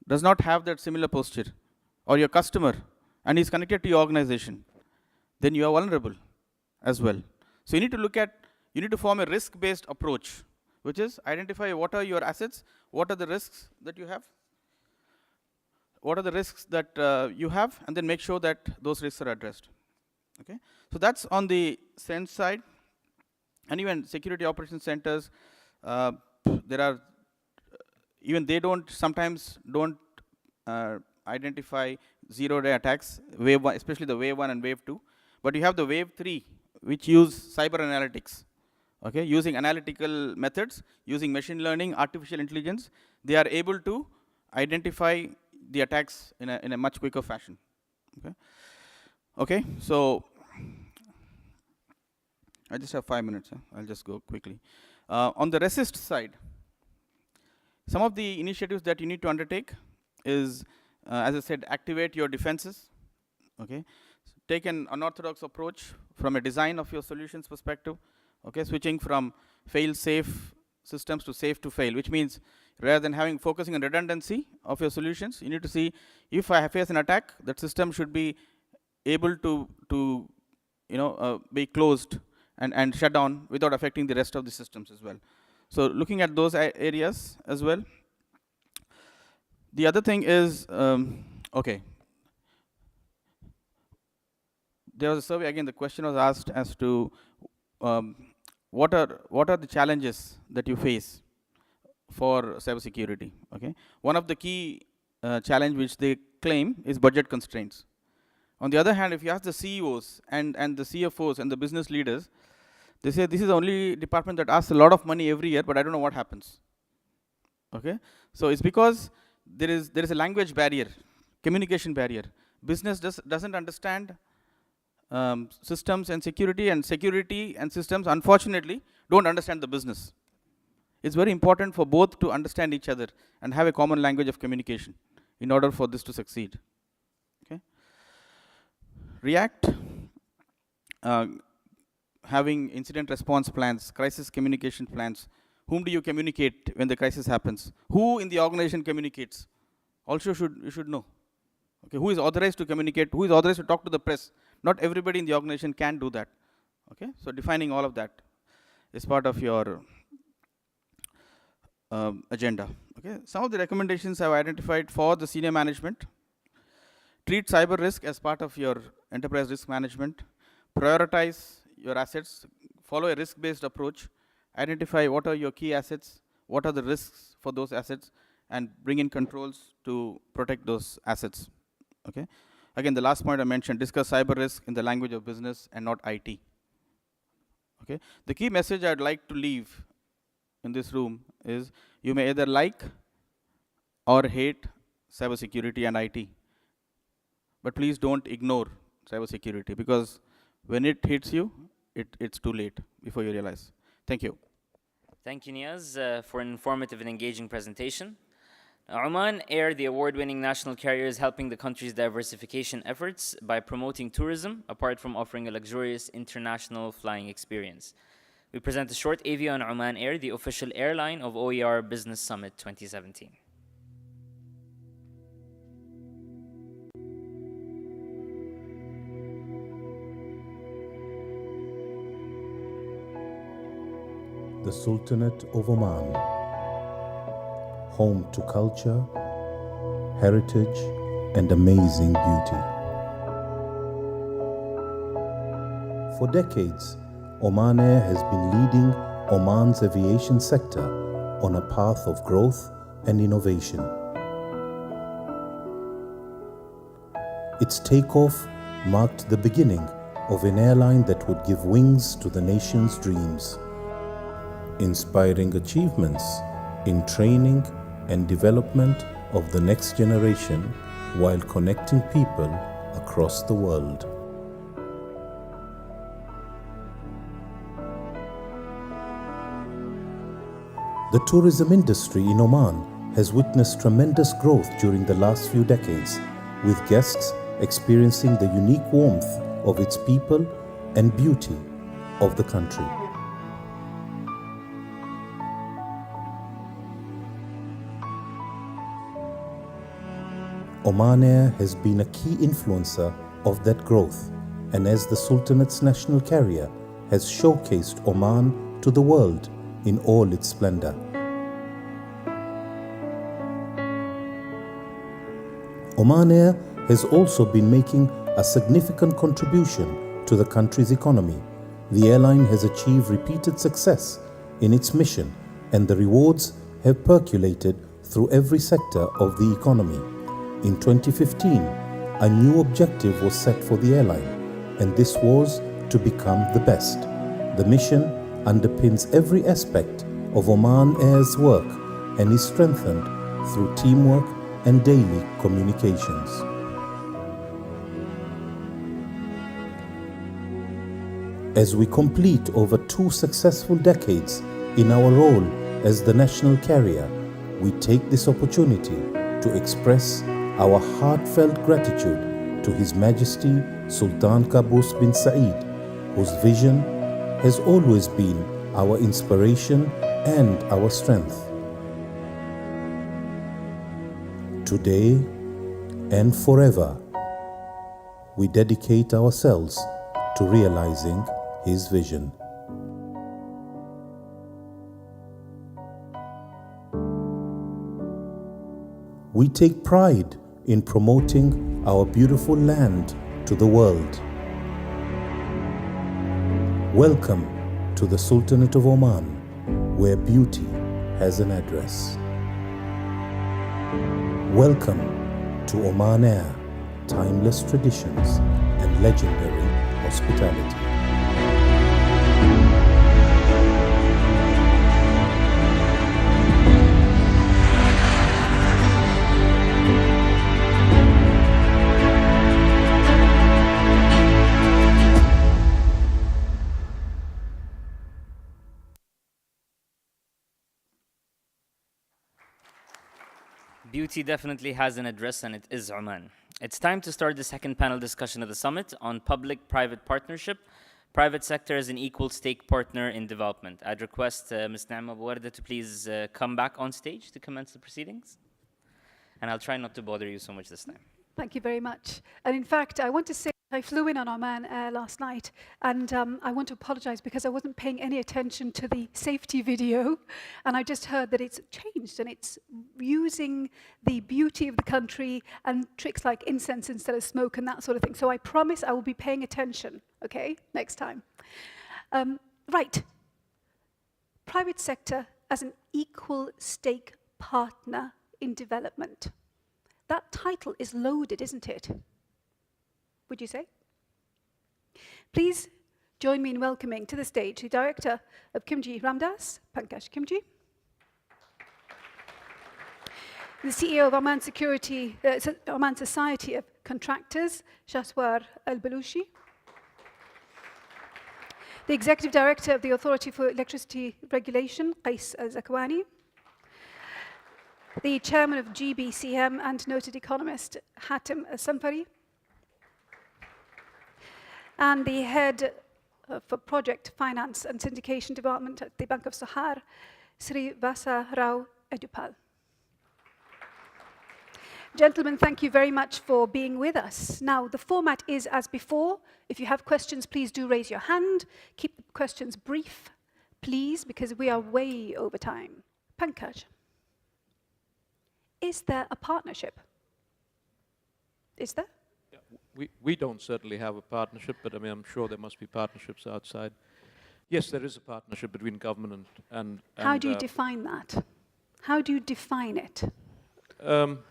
does not have that similar posture, or your customer, and is connected to your organization, then you are vulnerable. as well. So you need to look at, you need to form a risk-based approach, which is identify what are your assets, what are the risks that you have, and then make sure that those risks are addressed. Okay, so that's on the sense side. And even security operations centers, there are, even they sometimes don't identify zero-day attacks, wave 1, especially the wave 1 and wave 2. But you have the wave 3, which use cyber analytics. Okay, using analytical methods, using machine learning, artificial intelligence, they are able to identify the attacks in a much quicker fashion. Okay, so I just have 5 minutes. I'll just go quickly. On the resist side, some of the initiatives that you need to undertake is, as I said, activate your defenses. Okay, take an unorthodox approach from a design of your solutions perspective. Okay, switching from fail-safe systems to safe-to-fail, which means rather than focusing on redundancy of your solutions, you need to see if I face an attack, that system should be able to be closed and shut down without affecting the rest of the systems as well. So looking at those areas as well. The other thing is, okay, there was a survey, again the question was asked as to what are the challenges that you face for cybersecurity. Okay, one of the key challenge which they claim is budget constraints. On the other hand, if you ask the CEOs and the CFOs and the business leaders, they say this is the only department that asks a lot of money every year, but I don't know what happens. Okay, so it's because there is a language barrier, communication barrier. Business doesn't understand systems and security and systems, unfortunately, don't understand the business. It's very important for both to understand each other and have a common language of communication in order for this to succeed. Okay. React, having incident response plans, crisis communication plans. Whom do you communicate when the crisis happens? Who in the organization communicates? Also you should know. Okay, who is authorized to communicate? Who is authorized to talk to the press? Not everybody in the organization can do that. Okay, so defining all of that is part of your agenda. Okay, some of the recommendations I've identified for the senior management: treat cyber risk as part of your enterprise risk management. Prioritize your assets. Follow a risk-based approach. Identify what are your key assets, what are the risks for those assets, and bring in controls to protect those assets. Okay. Again, the last point I mentioned: discuss cyber risk in the language of business and not IT. Okay. The key message I'd like to leave in this room is you may either like or hate cybersecurity and IT, but please don't ignore cybersecurity, because when it hits you, it's too late before you realize. Thank you. Thank you, Niaz, for an informative and engaging presentation. Oman Air, the award-winning national carrier, is helping the country's diversification efforts by promoting tourism, apart from offering a luxurious international flying experience. We present a short AV on Oman Air, the official airline of OER Business Summit 2017. The Sultanate of Oman, home to culture, heritage, and amazing beauty. For decades, Oman Air has been leading Oman's aviation sector on a path of growth and innovation. Its takeoff marked the beginning of an airline that would give wings to the nation's dreams, inspiring achievements in training and development of the next generation while connecting people across the world. The tourism industry in Oman has witnessed tremendous growth during the last few decades, with guests experiencing the unique warmth of its people and beauty of the country. Oman Air has been a key influencer of that growth and as the Sultanate's national carrier, has showcased Oman to the world in all its splendor. Oman Air has also been making a significant contribution to the country's economy. The airline has achieved repeated success in its mission, and the rewards have percolated through every sector of the economy. In 2015, a new objective was set for the airline, and this was to become the best. The mission underpins every aspect of Oman Air's work and is strengthened through teamwork and daily communications. As we complete over 2 successful decades in our role as the national carrier, we take this opportunity to express our heartfelt gratitude to His Majesty Sultan Qaboos bin Said, whose vision has always been our inspiration and our strength. Today and forever, we dedicate ourselves to realizing His vision. We take pride in promoting our beautiful land to the world. Welcome to the Sultanate of Oman, where beauty has an address. Welcome to Oman Air, timeless traditions and legendary hospitality. Beauty definitely has an address, and it is Oman. It's time to start the second panel discussion of the summit on public-private partnership, private sector as an equal stake partner in development. I'd request Ms. Naima Bouwarda to please come back on stage to commence the proceedings. And I'll try not to bother you so much this time. Thank you very much. And in fact, I want to say I flew in on Oman Air last night, and I want to apologize because I wasn't paying any attention to the safety video, and I just heard that it's changed, and it's using the beauty of the country and tricks like incense instead of smoke and that sort of thing. So I promise I will be paying attention, okay, next time. Right. Private sector as an equal stake partner in development. That title is loaded, isn't it? Would you say? Please join me in welcoming to the stage the Director of Kimji Ramdas, Pankaj Kimji, the CEO of Oman Oman Society of Contractors, Shahswar Al-Balushi, the Executive Director of the Authority for Electricity Regulation, Qais Al-Zakwani, the Chairman of GBCM and noted economist, Hatem Al-Sanfari, and the Head for Project Finance and Syndication Development at the Bank of Sahar, Sri Vasa Rao Edupal. Gentlemen, thank you very much for being with us. Now, the format is as before. If you have questions, please do raise your hand. Keep the questions brief, please, because we are way over time. Pankaj, is there a partnership? Is there? Yeah, we don't certainly have a partnership, but I mean, I'm sure there must be partnerships outside. Yes, there is a partnership between government and how do you define that? How do you define it?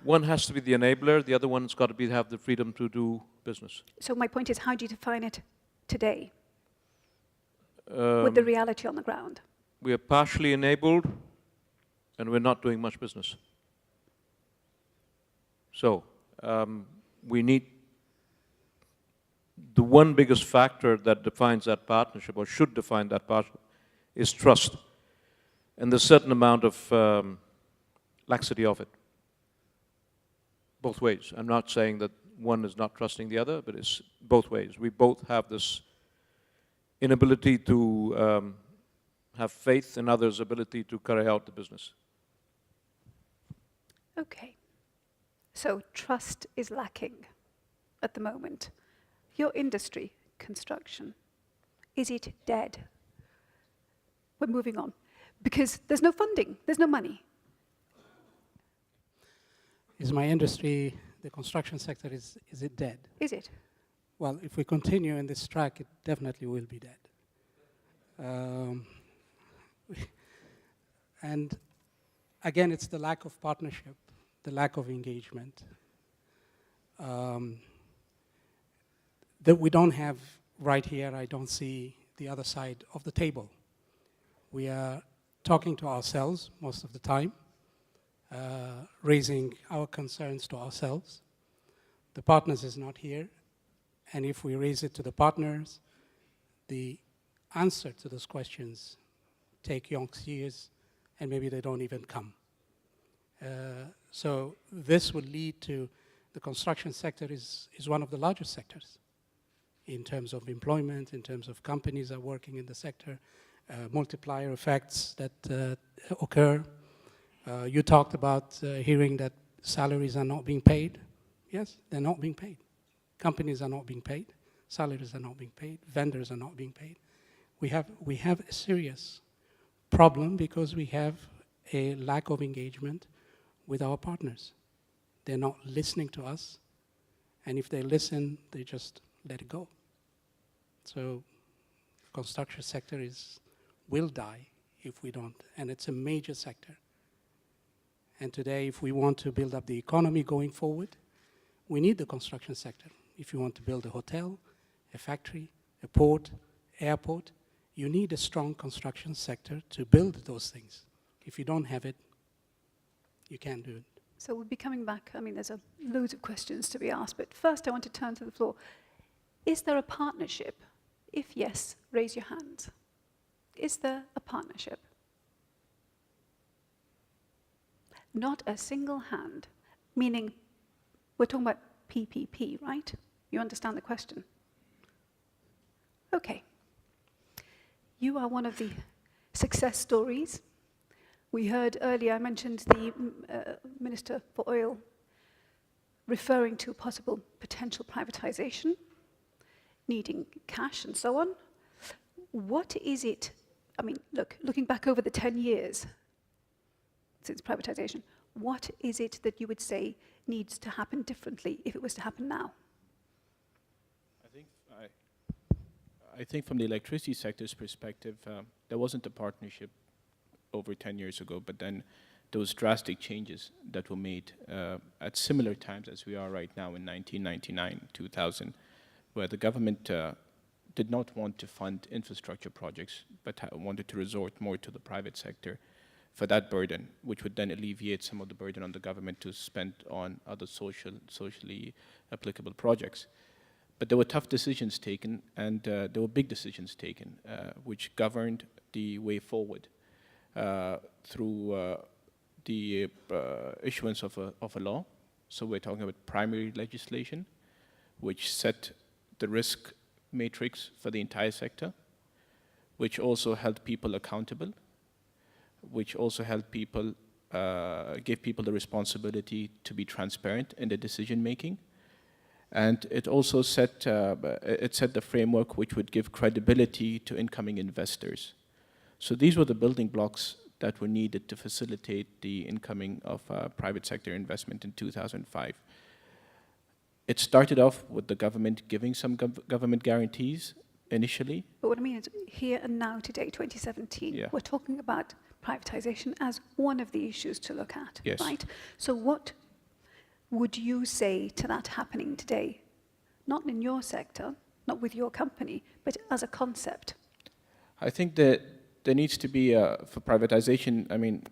One has to be the enabler, the other one's got to have the freedom to do business. So my point is, how do you define it today with the reality on the ground? We are partially enabled and we're not doing much business. So we need the one biggest factor that defines that partnership, or should define that partnership, is trust. And there's a certain amount of laxity of it. Both ways. I'm not saying that one is not trusting the other, but it's both ways. We both have this inability to have faith in others' ability to carry out the business. Okay. So trust is lacking at the moment. Your industry, construction? Is it dead? We're moving on. Because there's no funding, there's no money. Is my industry, the construction sector, is it dead? Is it? Well, if we continue in this track, it definitely will be dead. And again, it's the lack of partnership, the lack of engagement that we don't have right here. I don't see the other side of the table. We are talking to ourselves most of the time, raising our concerns to ourselves. The partners is not here, and if we raise it to the partners, the answer to those questions take yonks years, and maybe they don't even come. So this will lead to the construction sector is one of the largest sectors in terms of employment, in terms of companies that are working in the sector, multiplier effects that occur. You talked about hearing that salaries are not being paid. Yes, they're not being paid. Companies are not being paid. Salaries are not being paid. Vendors are not being paid. We have a serious problem because we have a lack of engagement with our partners. They're not listening to us, and if they listen, they just let it go. So the construction sector will die if we don't, and it's a major sector. And today, if we want to build up the economy going forward, we need the construction sector. If you want to build a hotel, a factory, a port, airport, you need a strong construction sector to build those things. If you don't have it, you can't do it. So we'll be coming back. I mean, there's loads of questions to be asked, but first I want to turn to the floor. Is there a partnership? If yes, raise your hand. Is there a partnership? Not a single hand, meaning we're talking about PPP, right? You understand the question? Okay. You are one of the success stories. We heard earlier, I mentioned the Minister for Oil referring to possible potential privatisation, needing cash and so on. What is it, I mean, looking back over the 10 years since privatisation, what is it that you would say needs to happen differently if it was to happen now? I think from the electricity sector's perspective, there wasn't a partnership over 10 years ago, but then those drastic changes that were made at similar times as we are right now in 1999, 2000, where the government did not want to fund infrastructure projects, but wanted to resort more to the private sector for that burden, which would then alleviate some of the burden on the government to spend on other socially applicable projects. But there were tough decisions taken, and there were big decisions taken, which governed the way forward through the issuance of a law. So we're talking about primary legislation, which set the risk matrix for the entire sector, which also held people accountable, which also held people, gave people the responsibility to be transparent in their decision making. And it also set the framework which would give credibility to incoming investors. So these were the building blocks that were needed to facilitate the incoming of private sector investment in 2005. It started off with the government giving some government guarantees initially. But what I mean is, here and now today, 2017, we're talking about privatisation as one of the issues to look at, right? So what would you say to that happening today? Not in your sector, not with your company, but as a concept. I think that there needs to be, for privatization, I mean,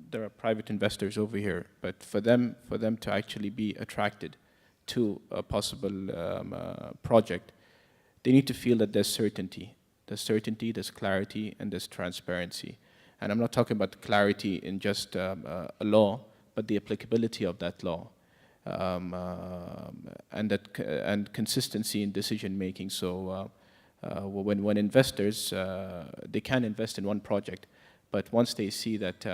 there are private investors over here, but for them to actually be attracted to a possible project, they need to feel that there's certainty. There's certainty, there's clarity, and there's transparency. And I'm not talking about clarity in just a law, but the applicability of that law. And consistency in decision making. So when investors, they can invest in one project, but once they see that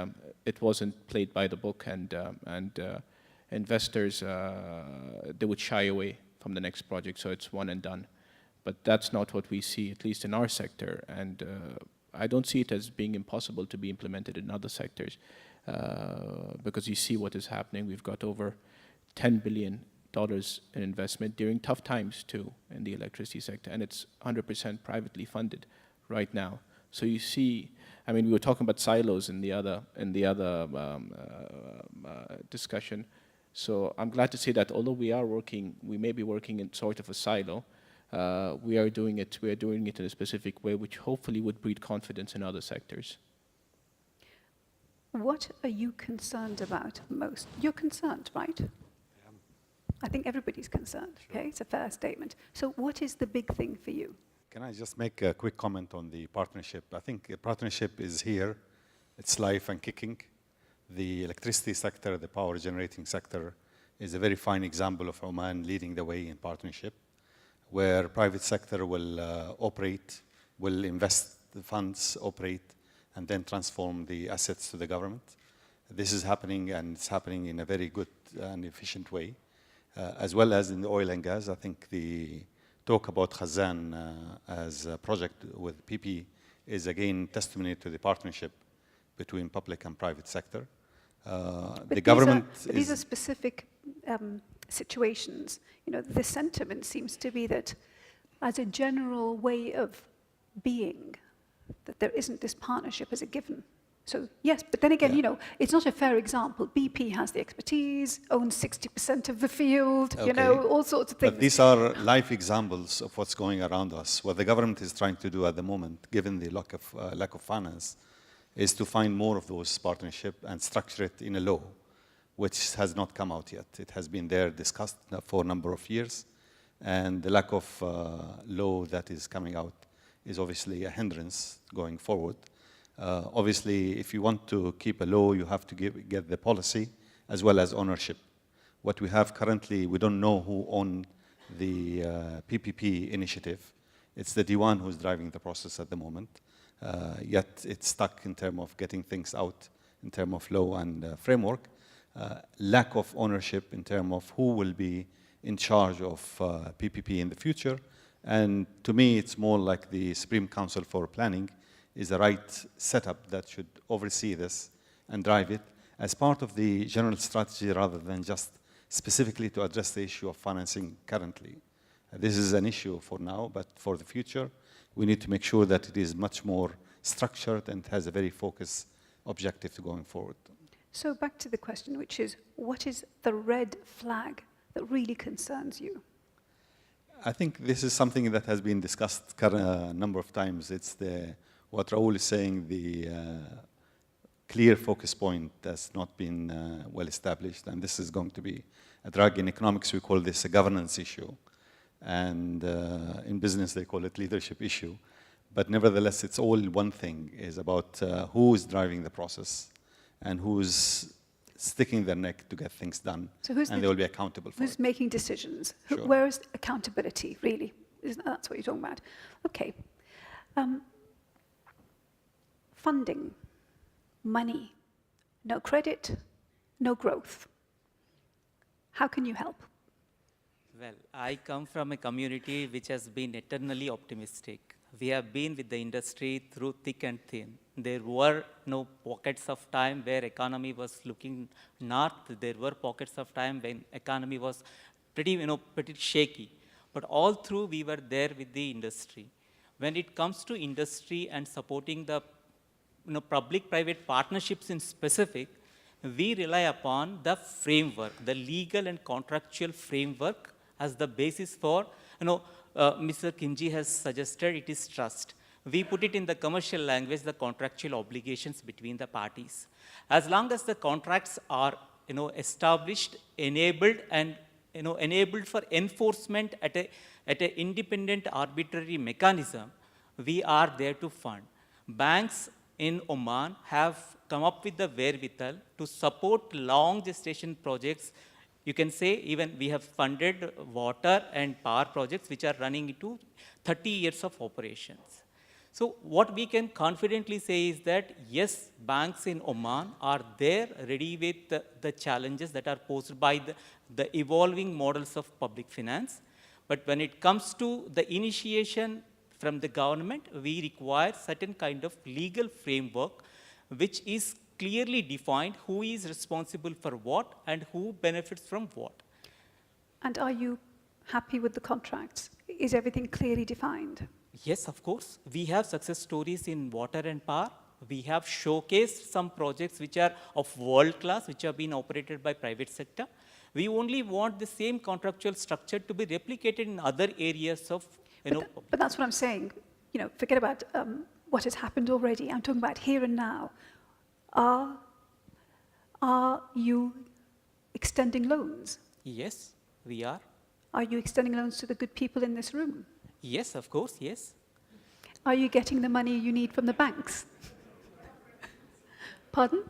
it wasn't played by the book, and investors, they would shy away from the next project, so it's one and done. But that's not what we see, at least in our sector. And I don't see it as being impossible to be implemented in other sectors, because you see what is happening. We've got over $10 billion in investment during tough times too in the electricity sector, and it's 100% privately funded right now. So you see, I mean, we were talking about silos in the other discussion. So I'm glad to say that although we may be working in sort of a silo, we are doing it in a specific way, which hopefully would breed confidence in other sectors. What are you concerned about most? You're concerned, right? I think everybody's concerned, okay? It's a fair statement. So what is the big thing for you? Can I just make a quick comment on the partnership? I think the partnership is here. It's live and kicking. The electricity sector, the power generating sector, is a very fine example of Oman leading the way in partnership, where private sector will operate, will invest the funds, operate, and then transform the assets to the government. This is happening, and it's happening in a very good and efficient way. As well as in the oil and gas. I think the talk about Khazan as a project with PP is again testimony to the partnership between public and private sector. The government these are specific situations. You know, the sentiment seems to be that as a general way of being, that there isn't this partnership as a given. So yes, but then again, you know, it's not a fair example. BP has the expertise, owns 60% of the field, you know, all sorts of things. But these are live examples of what's going around us. What the government is trying to do at the moment, given the lack of finance, is to find more of those partnerships and structure it in a law, which has not come out yet. It has been there discussed for a number of years, and the lack of law that is coming out is obviously a hindrance going forward. Obviously, if you want to keep a law, you have to get the policy as well as ownership. What we have currently, we don't know who owns the PPP initiative. It's the Diwan who's driving the process at the moment. Yet it's stuck in terms of getting things out in terms of law and framework. Lack of ownership in terms of who will be in charge of PPP in the future. And to me, it's more like the Supreme Council for Planning is the right setup that should oversee this and drive it as part of the general strategy rather than just specifically to address the issue of financing currently. This is an issue for now, but for the future, we need to make sure that it is much more structured and has a very focused objective to going forward. So back to the question, which is, what is the red flag that really concerns you? I think this is something that has been discussed a number of times. It's what Raul is saying, the clear focus point that's not been well established, and this is going to be a drag. In economics, we call this a governance issue, and in business, they call it leadership issue. But nevertheless, it's all one thing, is about who is driving the process and who's sticking their neck to get things done, so and they will be accountable for it. Who's making decisions? Sure. Where is accountability, really? That's what you're talking about. Okay. Funding, money, no credit, no growth. How can you help? Well, I come from a community which has been eternally optimistic. We have been with the industry through thick and thin. There were no pockets of time where economy was looking north. There were pockets of time when economy was pretty shaky. But all through, we were there with the industry. When it comes to industry and supporting the public-private partnerships in specific, we rely upon the framework, the legal and contractual framework as the basis for, Mr. Kimji has suggested it is trust. We put it in the commercial language, the contractual obligations between the parties. As long as the contracts are, established, enabled, and enabled for enforcement at an independent arbitrary mechanism, we are there to fund. Banks in Oman have come up with the wherewithal to support long gestation projects. You can say even we have funded water and power projects which are running into 30 years of operations. So what we can confidently say is that yes, banks in Oman are there ready with the challenges that are posed by the evolving models of public finance. But when it comes to the initiation from the government, we require certain kind of legal framework which is clearly defined who is responsible for what and who benefits from what. And are you happy with the contracts? Is everything clearly defined? Yes, of course. We have success stories in water and power. We have showcased some projects which are of world class, which have been operated by private sector. We only want the same contractual structure to be replicated in other areas of, But that's what I'm saying. You know, forget about what has happened already. I'm talking about here and now. Are you extending loans? Yes, we are. Are you extending loans to the good people in this room? Yes, of course, yes. Are you getting the money you need from the banks? Pardon?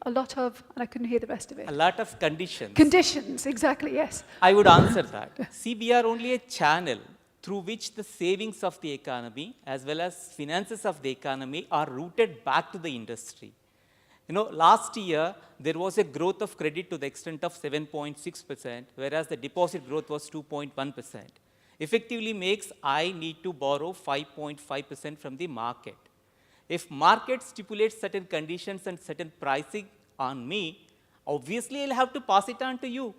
A lot of, and I couldn't hear the rest of it. A lot of conditions. Conditions, exactly, yes. I would answer that. See, we are only a channel through which the savings of the economy as well as finances of the economy are routed back to the industry. You know, last year, there was a growth of credit to the extent of 7.6%, whereas the deposit growth was 2.1%. Effectively makes I need to borrow 5.5% from the market. If market stipulates certain conditions and certain pricing on me, obviously I'll have to pass it on to you.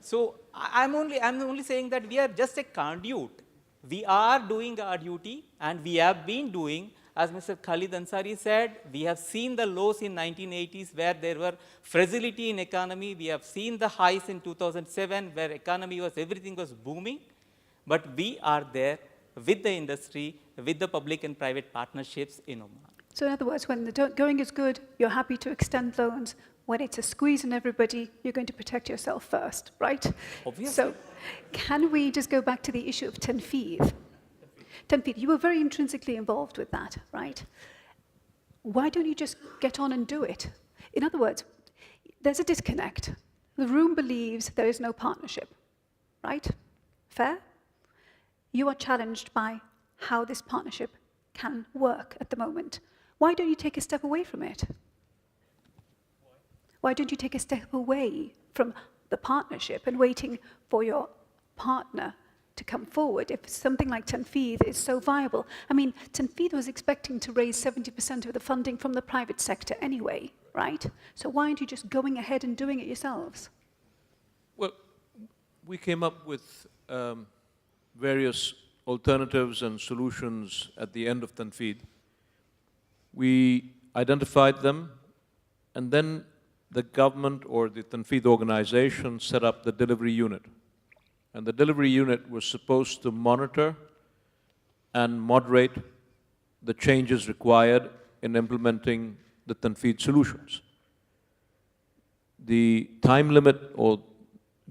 So I'm only saying that we are just a conduit. We are doing our duty, and we have been doing, as Mr. Khalid Ansari said, we have seen the lows in 1980s where there were fragility in economy. We have seen the highs in 2007 where economy was, everything was booming. But we are there with the industry, with the public and private partnerships in Oman. So in other words, when the going is good, you're happy to extend loans. When it's a squeeze on everybody, you're going to protect yourself first, right? Obviously. So can we just go back to the issue of Tanfeedh? Tanfeedh, you were very intrinsically involved with that, right? Why don't you just get on and do it? In other words, there's a disconnect. The room believes there is no partnership, right? Fair? You are challenged by how this partnership can work at the moment. Why don't you take a step away from it? Why don't you take a step away from the partnership and waiting for your partner to come forward if something like Tanfeedh is so viable? I mean, Tanfeedh was expecting to raise 70% of the funding from the private sector anyway, right? So why aren't you just going ahead and doing it yourselves? Well, we came up with various alternatives and solutions at the end of Tanfeedh. We identified them, and then the government or the Tanfeedh organization set up the delivery unit. And the delivery unit was supposed to monitor and moderate the changes required in implementing the Tanfeedh solutions. The time limit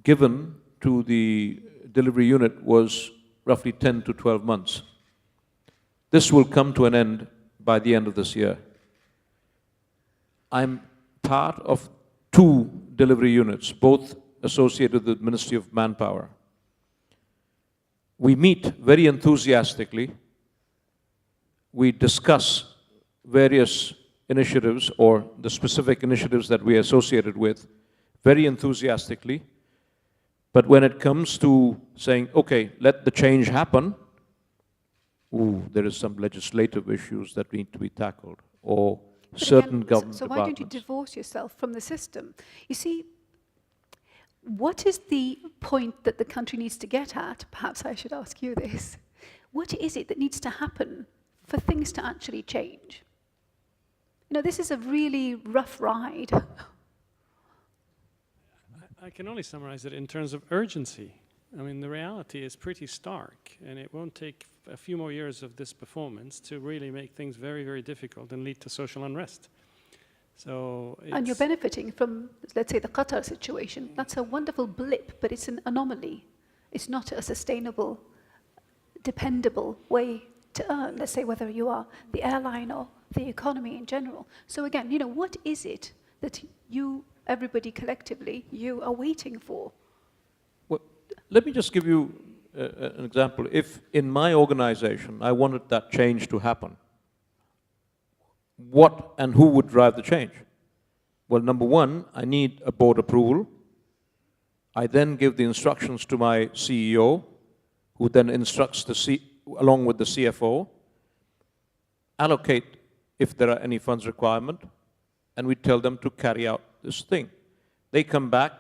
given to the delivery unit was roughly 10 to 12 months. This will come to an end by the end of this year. I'm part of 2 delivery units, both associated with the Ministry of Manpower. We meet very enthusiastically. We discuss various initiatives or the specific initiatives that we are associated with very enthusiastically. But when it comes to saying, okay, let the change happen, there is some legislative issues that need to be tackled, or certain government departments. So why don't you divorce yourself from the system? You see, what is the point that the country needs to get at? Perhaps I should ask you this. What is it that needs to happen for things to actually change? You know, this is a really rough ride. I can only summarize it in terms of urgency. I mean, the reality is pretty stark, and it won't take a few more years of this performance to really make things very, very difficult and lead to social unrest. So and you're benefiting from, let's say, the Qatar situation. That's a wonderful blip, but it's an anomaly. It's not a sustainable, dependable way to earn, let's say, whether you are the airline or the economy in general. So again, you know, what is it that you, everybody collectively, you are waiting for? Well, let me just give you an example. If in my organization I wanted that change to happen, what and who would drive the change? Well, number one, I need a board approval. I then give the instructions to my CEO, who then instructs along with the CFO, allocate if there are any funds requirement, and we tell them to carry out this thing. They come back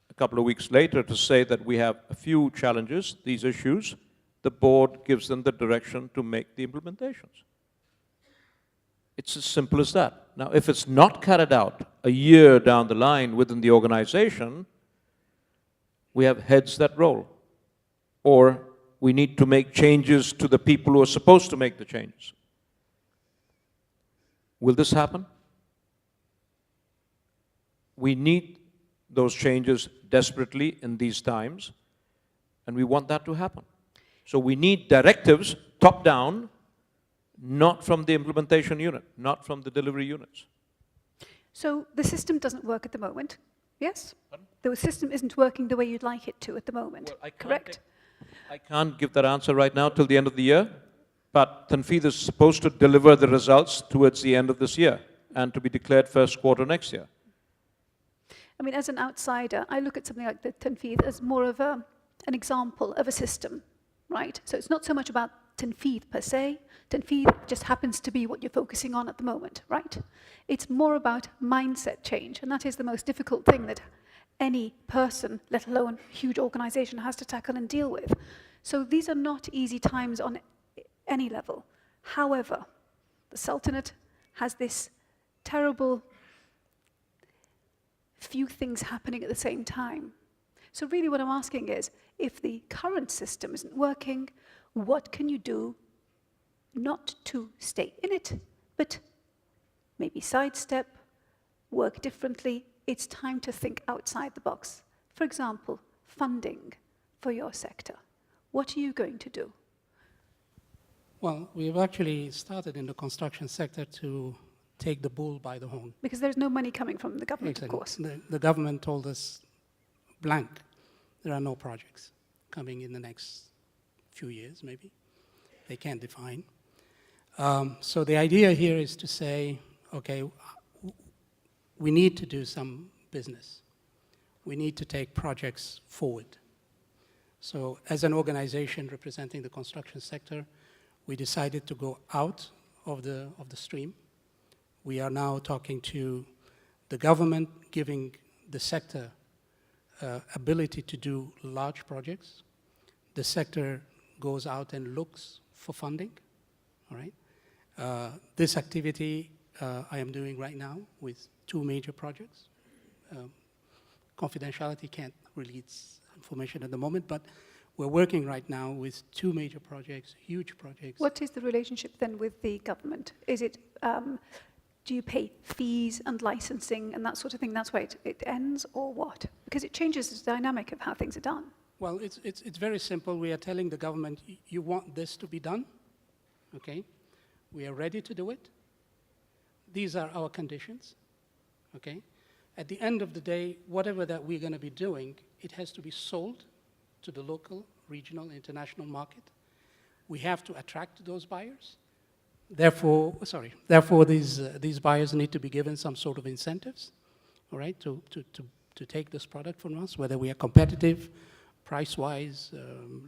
a couple of weeks later to say that we have a few challenges, these issues. The board gives them the direction to make the implementations. It's as simple as that. Now, if it's not carried out a year down the line within the organization, we have heads that roll. Or we need to make changes to the people who are supposed to make the changes. Will this happen? We need those changes desperately in these times, and we want that to happen. So we need directives, top down, not from the implementation unit, not from the delivery units. So the system doesn't work at the moment, yes? Pardon? The system isn't working the way you'd like it to at the moment, well, correct? I can't give that answer right now till the end of the year, but Tanfeedh is supposed to deliver the results towards the end of this year and to be declared first quarter next year. I mean, as an outsider, I look at something like the Tanfeedh as more of an example of a system, right? So it's not so much about Tanfeedh per se. Tanfeedh just happens to be what you're focusing on at the moment, right? It's more about mindset change, and that is the most difficult thing that any person, let alone a huge organization, has to tackle and deal with. So these are not easy times on any level. However, the Sultanate has this terrible few things happening at the same time. So really what I'm asking is, if the current system isn't working, what can you do not to stay in it, but maybe sidestep, work differently? It's time to think outside the box. For example, funding for your sector. What are you going to do? Well, we've actually started in the construction sector to take the bull by the horn. Because there's no money coming from the government, Exactly. Of course. The government told us blank. There are no projects coming in the next few years, maybe. They can't define. So the idea here is to say, okay, we need to do some business. We need to take projects forward. So as an organization representing the construction sector, we decided to go out of the stream. We are now talking to the government, giving the sector ability to do large projects. The sector goes out and looks for funding, all right? This activity I am doing right now with 2 major projects. Confidentiality can't release information at the moment, but we're working right now with 2 major projects, huge projects. What is the relationship then with the government? Is it, do you pay fees and licensing and that sort of thing? That's why it ends, or what? Because it changes the dynamic of how things are done. Well, it's very simple. We are telling the government, you want this to be done, okay? We are ready to do it. These are our conditions, okay? At the end of the day, whatever that we're going to be doing, it has to be sold to the local, regional, international market. We have to attract those buyers. Therefore, these buyers need to be given some sort of incentives, all right, to take this product from us, whether we are competitive, price-wise,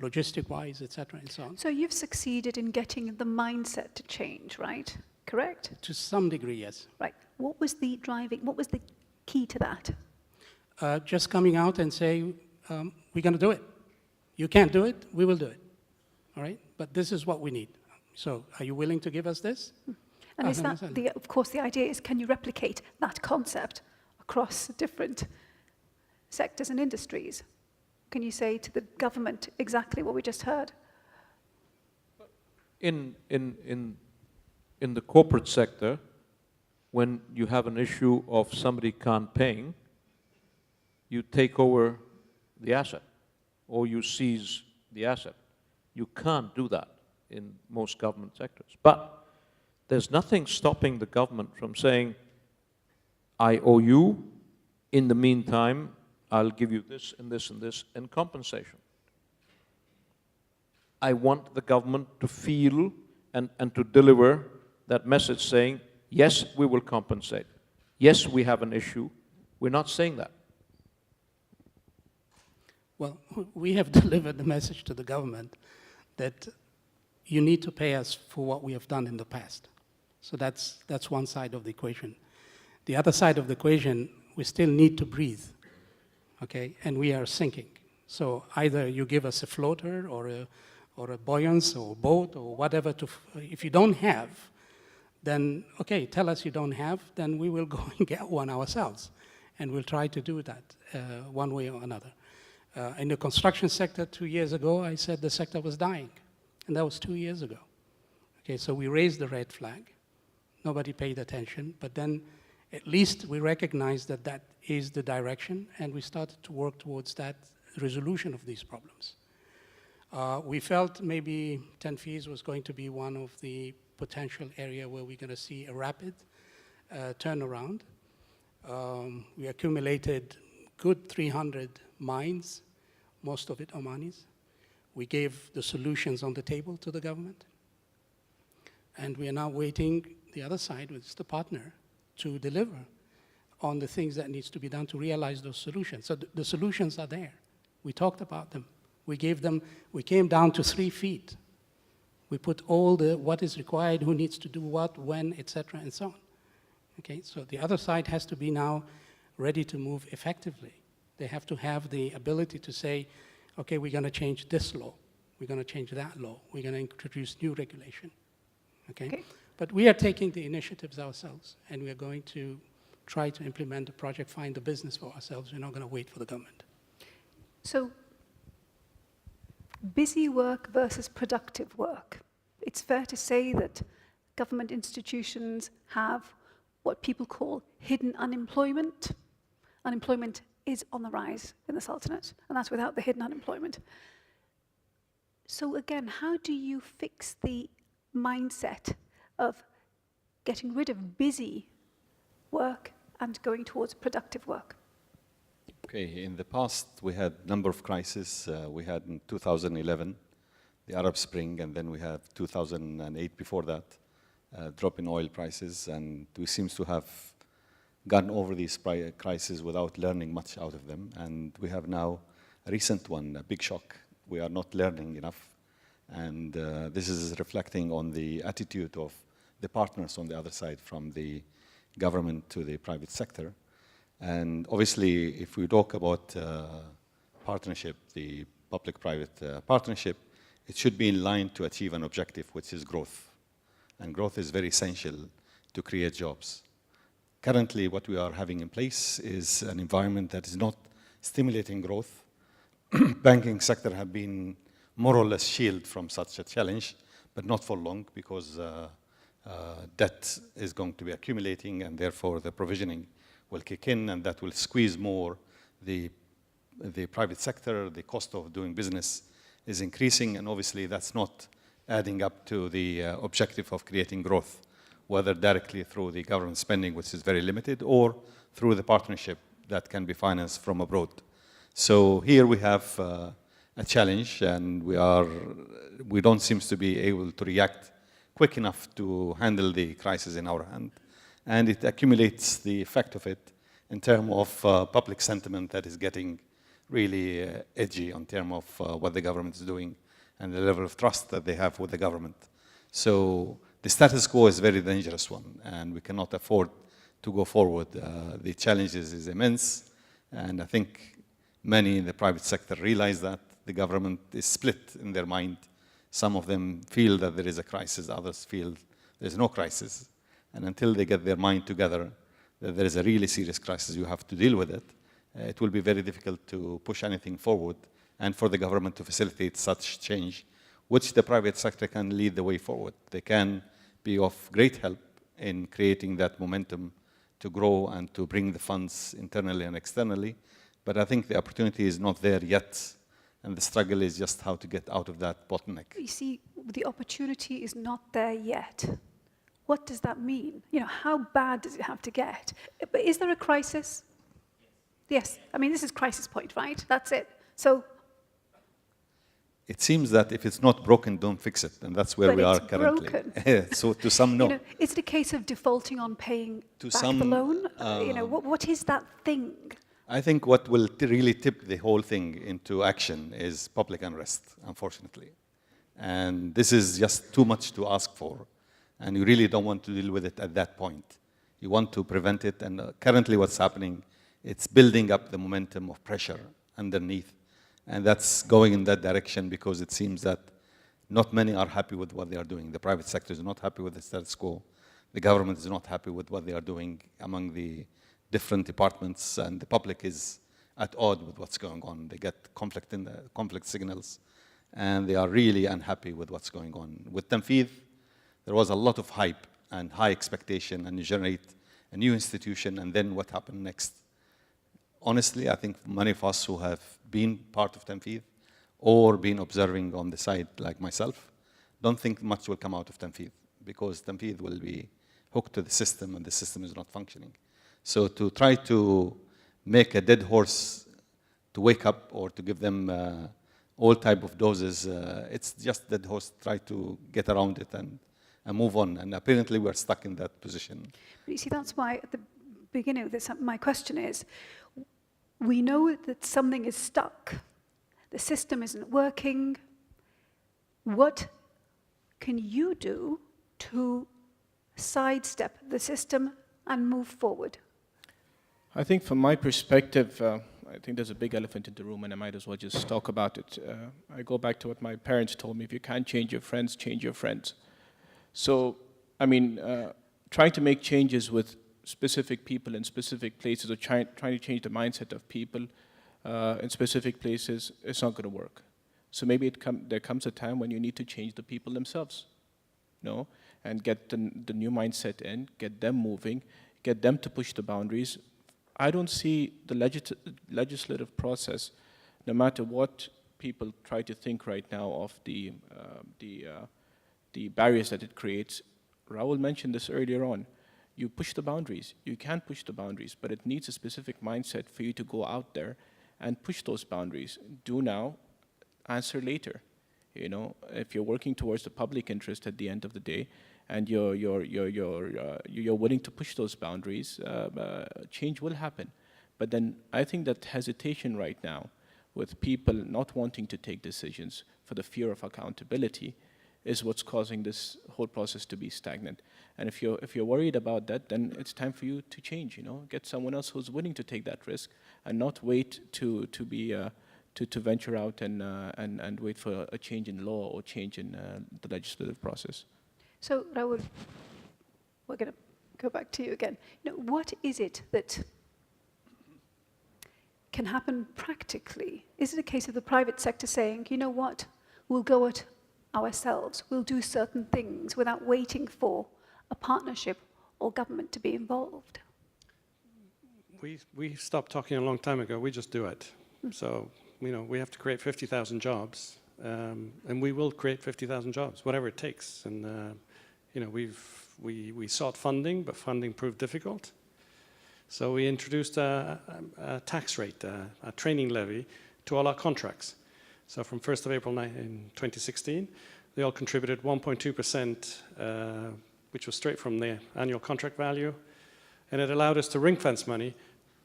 logistic-wise, et cetera, and so on. So you've succeeded in getting the mindset to change, right? Correct? To some degree, yes. Right. What was the key to that? Just coming out and saying, we're going to do it. You can't do it, we will do it. All right? But this is what we need. So are you willing to give us this? And is that, of course, the idea is, can you replicate that concept across different sectors and industries? Can you say to the government exactly what we just heard? In the corporate sector, when you have an issue of somebody can't paying, you take over the asset or you seize the asset. You can't do that in most government sectors. But there's nothing stopping the government from saying, I owe you, in the meantime, I'll give you this and this and this in compensation. I want the government to feel and to deliver that message saying, yes, we will compensate. Yes, we have an issue. We're not saying that. Well, we have delivered the message to the government that you need to pay us for what we have done in the past. So that's one side of the equation. The other side of the equation, we still need to breathe, okay? And we are sinking. So either you give us a floater or a buoyance or a boat or whatever. If you don't have, then okay, tell us you don't have, then we will go and get one ourselves. And we'll try to do that one way or another. In the construction sector 2 years ago, I said the sector was dying. And that was 2 years ago. Okay, so we raised the red flag. Nobody paid attention, but then at least we recognized that that is the direction, and we started to work towards that resolution of these problems. We felt maybe Tanfeedh was going to be one of the potential area where we're going to see a rapid turnaround. We accumulated good 300 mines, most of it Omanis. We gave the solutions on the table to the government. And we are now waiting the other side, which is the partner, to deliver on the things that needs to be done to realize those solutions. So the solutions are there. We talked about them. We gave them, we came down to 3 feet. We put all the, what is required, who needs to do what, when, etc., and so on. Okay, so the other side has to be now ready to move effectively. They have to have the ability to say, okay, we're going to change this law. We're going to change that law. We're going to introduce new regulation. Okay? But we are taking the initiatives ourselves, and we are going to try to implement the project, find the business for ourselves. We're not going to wait for the government. So, busy work versus productive work. It's fair to say that government institutions have what people call hidden unemployment. Unemployment is on the rise in the Sultanate, and that's without the hidden unemployment. So again, how do you fix the mindset of getting rid of busy work and going towards productive work? Okay, in the past we had a number of crises. We had in 2011 the Arab Spring, and then we have 2008 before that, drop in oil prices, and we seem to have gone over these crises without learning much out of them. And we have now a recent one, a big shock. We are not learning enough. And this is reflecting on the attitude of the partners on the other side, from the government to the private sector. And obviously, if we talk about partnership, the public-private partnership, it should be in line to achieve an objective, which is growth. And growth is very essential to create jobs. Currently, what we are having in place is an environment that is not stimulating growth. Banking sector have been more or less shielded from such a challenge, but not for long, because debt is going to be accumulating, and therefore the provisioning will kick in, and that will squeeze more the private sector. The cost of doing business is increasing, and obviously that's not adding up to the objective of creating growth, whether directly through the government spending, which is very limited, or through the partnership that can be financed from abroad. So here we have a challenge, and we don't seem to be able to react quick enough to handle the crisis in our hand. And it accumulates the effect of it in terms of public sentiment that is getting really edgy in terms of what the government is doing and the level of trust that they have with the government. So the status quo is a very dangerous one, and we cannot afford to go forward. The challenges is immense, and I think many in the private sector realize that. The government is split in their mind. Some of them feel that there is a crisis, others feel there's no crisis. And until they get their mind together, that there is a really serious crisis, you have to deal with it. It will be very difficult to push anything forward, and for the government to facilitate such change, which the private sector can lead the way forward. They can be of great help in creating that momentum to grow and to bring the funds internally and externally. But I think the opportunity is not there yet, and the struggle is just how to get out of that bottleneck. You see, the opportunity is not there yet. What does that mean? You know, how bad does it have to get? But is there a crisis? Yes. I mean, this is crisis point, right? That's it. So it seems that if it's not broken, don't fix it, and that's where but we are it's currently. Broken. So to some, no. You know, is it a case of defaulting on paying To back some, the loan? You know, what is that thing? I think what will really tip the whole thing into action is public unrest, unfortunately. And this is just too much to ask for, and you really don't want to deal with it at that point. You want to prevent it, and currently what's happening, it's building up the momentum of pressure underneath. And that's going in that direction because it seems that not many are happy with what they are doing. The private sector is not happy with the status quo. The government is not happy with what they are doing among the different departments, and the public is at odds with what's going on. They get conflict signals, and they are really unhappy with what's going on. With Tanfeedh, there was a lot of hype and high expectation, and you generate a new institution, and then what happened next? Honestly, I think many of us who have been part of Tanfeedh or been observing on the side like myself, don't think much will come out of Tanfeedh, because Tanfeedh will be hooked to the system and the system is not functioning. So to try to make a dead horse to wake up or to give them all type of doses, it's just dead horse, try to get around it and move on. And apparently we're stuck in that position. But you see, that's why at the beginning of this, my question is, we know that something is stuck. The system isn't working. What can you do to sidestep the system and move forward? I think from my perspective, I think there's a big elephant in the room, and I might as well just talk about it. I go back to what my parents told me: if you can't change your friends, change your friends. So, I mean, trying to make changes with specific people in specific places, or trying to change the mindset of people in specific places, it's not going to work. So maybe there comes a time when you need to change the people themselves, and get the new mindset in, get them moving, get them to push the boundaries. I don't see the legislative process, no matter what people try to think right now of the barriers that it creates. Rahul mentioned this earlier on. You push the boundaries. You can push the boundaries, but it needs a specific mindset for you to go out there and push those boundaries. Do now, answer later. If you're working towards the public interest at the end of the day, and you're willing to push those boundaries, change will happen. But then I think that hesitation right now, with people not wanting to take decisions for the fear of accountability, is what's causing this whole process to be stagnant. And if you're worried about that, then it's time for you to change. Get someone else who's willing to take that risk, and not wait to venture out and wait for a change in law or change in the legislative process. So, Rahul, we're going to go back to you again. What is it that can happen practically? Is it a case of the private sector saying, you know what, we'll go it ourselves, we'll do certain things without waiting for a partnership or government to be involved? We stopped talking a long time ago. We just do it. So, we have to create 50,000 jobs, and we will create 50,000 jobs, whatever it takes. And we sought funding, but funding proved difficult. So we introduced a tax rate, a training levy, to all our contracts. So from 1st of April in 2016, they all contributed 1.2%, which was straight from the annual contract value, and it allowed us to ring-fence money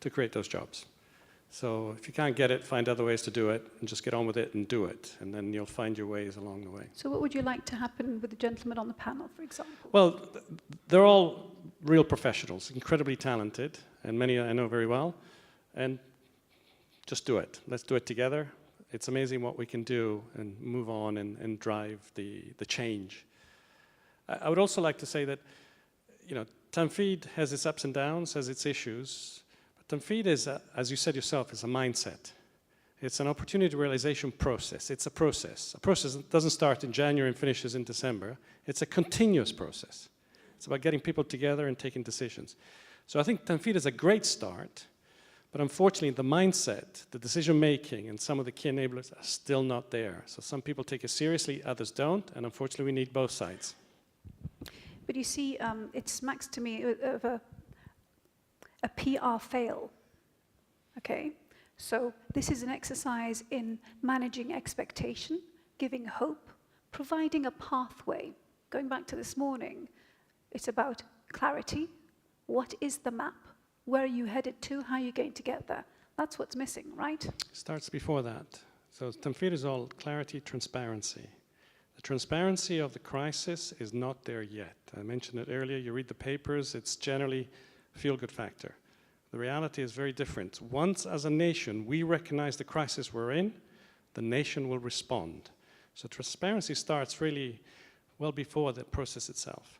to create those jobs. So if you can't get it, find other ways to do it, and just get on with it and do it, and then you'll find your ways along the way. So what would you like to happen with the gentlemen on the panel, for example? Well, they're all real professionals, incredibly talented, and many I know very well, and just do it. Let's do it together. It's amazing what we can do and move on and drive the change. I would also like to say that, Tanfeedh has its ups and downs, has its issues. Tanfeedh is, as you said yourself, is a mindset. It's an opportunity realization process. It's a process. A process that doesn't start in January and finishes in December. It's a continuous process. It's about getting people together and taking decisions. So I think Tanfeedh is a great start, but unfortunately the mindset, the decision-making, and some of the key enablers are still not there. So some people take it seriously, others don't, and unfortunately we need both sides. But you see, it smacks to me of a PR fail, okay? So this is an exercise in managing expectation, giving hope, providing a pathway. Going back to this morning, it's about clarity. What is the map? Where are you headed to? How are you going to get there? That's what's missing, right? Starts before that. So Tanfeedh is all clarity, transparency. The transparency of the crisis is not there yet. I mentioned it earlier. You read the papers, it's generally a feel-good factor. The reality is very different. Once, as a nation, we recognize the crisis we're in, the nation will respond. So transparency starts really well before the process itself.